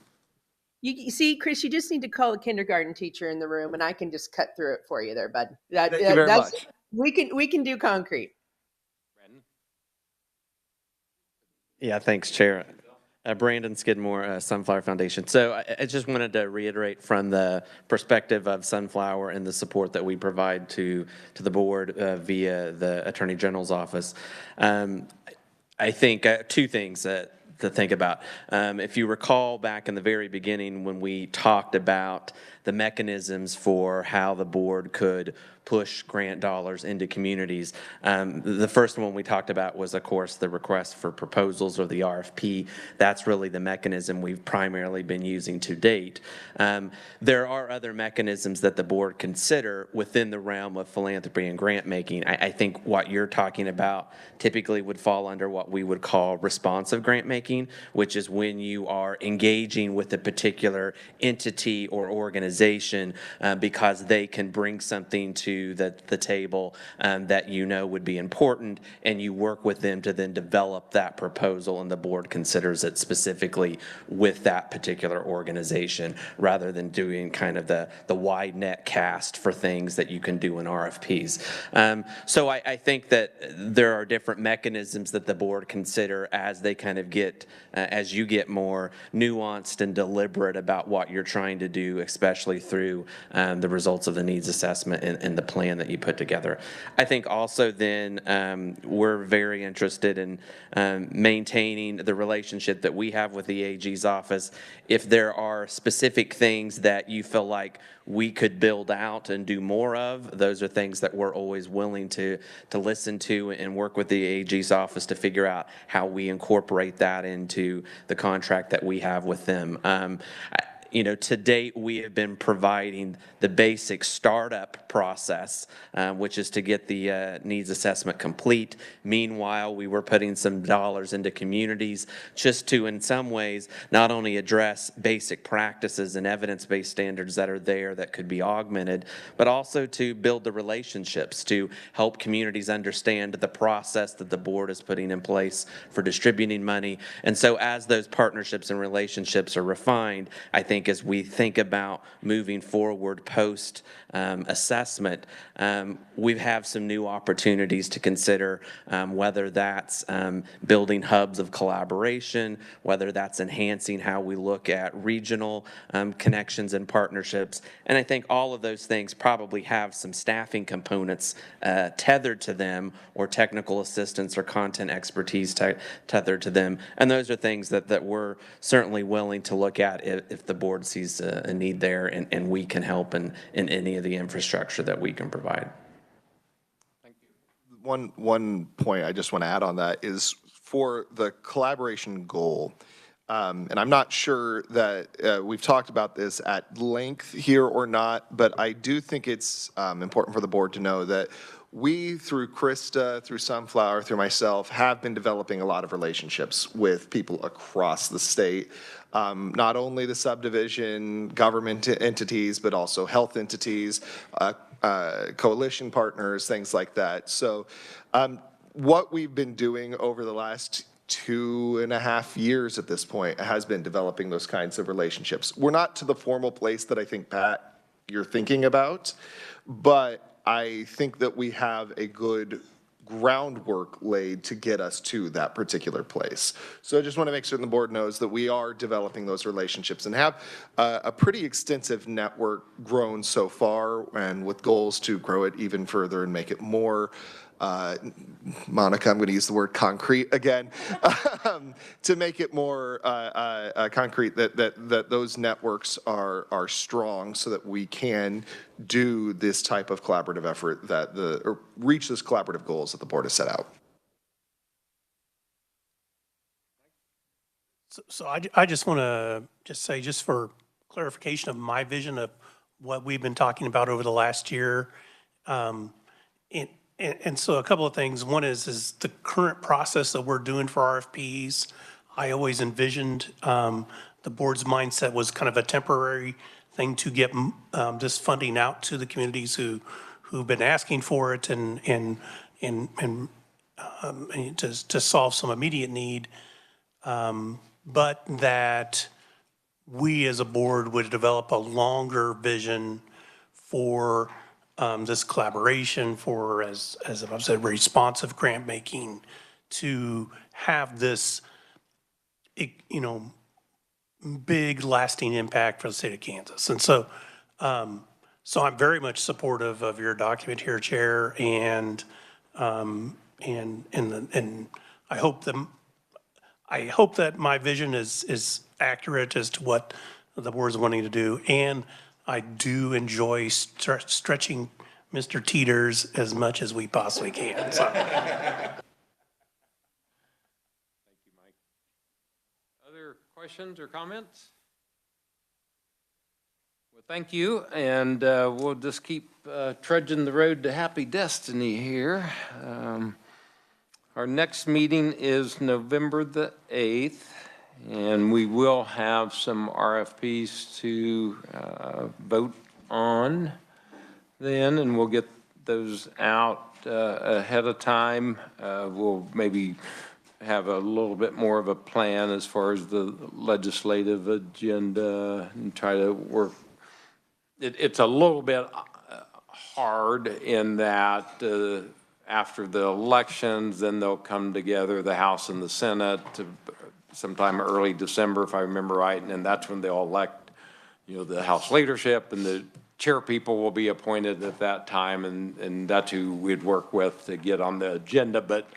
You see, Chris, you just need to call a kindergarten teacher in the room, and I can just cut through it for you there, bud. Thank you very That's much. we can do concrete. Brandon? Yeah, thanks, Chair. Brandon Skidmore, Sunflower Foundation. So I just wanted to reiterate from the perspective of Sunflower and the support that we provide to the board via the Attorney General's office. I think two things to think about. If you recall back in the very beginning when we talked about the mechanisms for how the board could push grant dollars into communities. The first one we talked about was, of course, the request for proposals or the RFP. That's really the mechanism we've primarily been using to date. There are other mechanisms that the board consider within the realm of philanthropy and grant making. I think what you're talking about typically would fall under what we would call responsive grant making, which is when you are engaging with a particular entity or organization because they can bring something to the table that you know would be important, and you work with them to then develop that proposal, and the board considers it specifically with that particular organization rather than doing kind of the wide net cast for things that you can do in RFPs. So I think that there are different mechanisms that the board consider as they kind of get, as you get more nuanced and deliberate about what you're trying to do, especially through the results of the needs assessment and the plan that you put together. I think also then we're very interested in maintaining the relationship that we have with the AG's office. If there are specific things that you feel like we could build out and do more of, those are things that we're always willing to listen to and work with the AG's office to figure out how we incorporate that into the contract that we have with them. To date, we have been providing the basic startup process, which is to get the needs assessment complete. Meanwhile, we were putting some dollars into communities just to, in some ways, not only address basic practices and evidence-based standards that are there that could be augmented, but also to build the relationships, to help communities understand the process that the board is putting in place for distributing money. And so as those partnerships and relationships are refined, I think as we think about moving forward post assessment, we have some new opportunities to consider, whether that's building hubs of collaboration, whether that's enhancing how we look at regional connections and partnerships. And I think all of those things probably have some staffing components tethered to them, or technical assistance or content expertise tethered to them. And those are things that we're certainly willing to look at if the board sees a need there, and we can help in any of the infrastructure that we can provide. One point I just want to add on that is for the collaboration goal. And I'm not sure that we've talked about this at length here or not, but I do think it's important for the board to know that we, through Krista, through Sunflower, through myself, have been developing a lot of relationships with people across the state. Not only the subdivision, government entities, but also health entities, coalition partners, things like that. So what we've been doing over the last 2.5 years at this point has been developing those kinds of relationships. We're not to the formal place that I think, Pat, you're thinking about, but I think that we have a good groundwork laid to get us to that particular place. So I just want to make sure the board knows that we are developing those relationships and have a pretty extensive network grown so far, and with goals to grow it even further and make it more Monica, I'm going to use the word concrete again, to make it more concrete that those networks are strong so that we can do this type of collaborative effort or reach this collaborative goals that the board has set out. So I just want to say, just for clarification of my vision of what we've been talking about over the last year. And so a couple of things. One is the current process that we're doing for RFPs. I always envisioned the board's mindset was kind of a temporary thing to get this funding out to the communities who've been asking for it and to solve some immediate need. But that we as a board would develop a longer vision for this collaboration, for, as I've said, responsive grant making, to have this, big lasting impact for the state of Kansas. And so, so I'm very much supportive of your document here, Chair, and I hope that my vision is accurate as to what the board is wanting to do. And I do enjoy stretching Mr. Teeters as much as we possibly can. So. Thank you, Mike. Other questions or comments? Well, thank you, and we'll just keep trudging the road to happy destiny here. Our next meeting is November the 8th, and we will have some RFPs to vote on then, and we'll get those out ahead of time. We'll maybe have a little bit more of a plan as far as the legislative agenda and try to work. It's a little bit hard in that after the elections, then they'll come together, the House and the Senate, sometime early December, if I remember right, and then that's when they'll elect, the House leadership, and the chair people will be appointed at that time, and that's who we'd work with to get on the agenda. But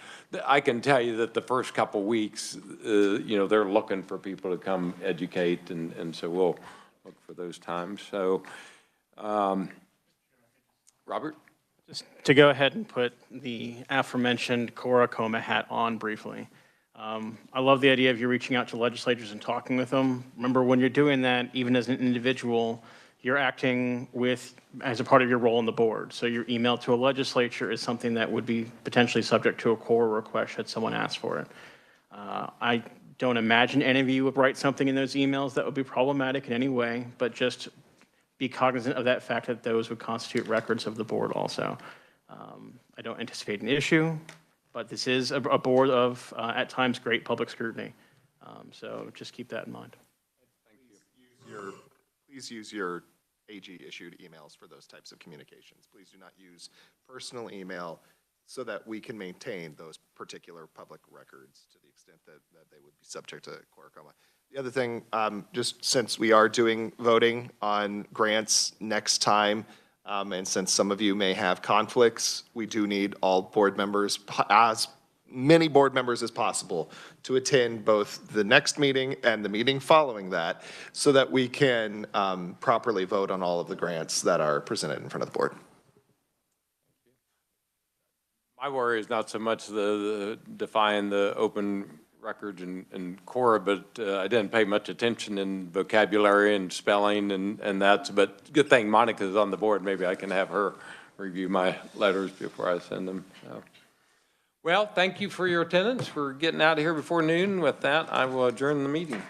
I can tell you that the first couple weeks, they're looking for people to come educate, and so we'll look for those times. So, Robert? Just to go ahead and put the aforementioned Cora Coma hat on briefly. I love the idea of you reaching out to legislators and talking with them. Remember, when you're doing that, even as an individual, you're acting as a part of your role on the board. So your email to a legislature is something that would be potentially subject to a Cora request should someone ask for it. I don't imagine any of you would write something in those emails that would be problematic in any way, but just be cognizant of that fact that those would constitute records of the board also. I don't anticipate an issue, but this is a board of, at times, great public scrutiny. So just keep that in mind. Please use your AG-issued emails for those types of communications. Please do not use personal email so that we can maintain those particular public records to the extent that they would be subject to Cora Coma. The other thing, just since we are doing voting on grants next time, and since some of you may have conflicts, we do need all board members, as many board members as possible, to attend both the next meeting and the meeting following that, so that we can properly vote on all of the grants that are presented in front of the board. My worry is not so much the defying the open records and Cora, but I didn't pay much attention in vocabulary and spelling and that's, but good thing Monica's on the board. Maybe I can have her review my letters before I send them. So. Well, thank you for your attendance. We're getting out of here before noon. With that, I will adjourn the meeting.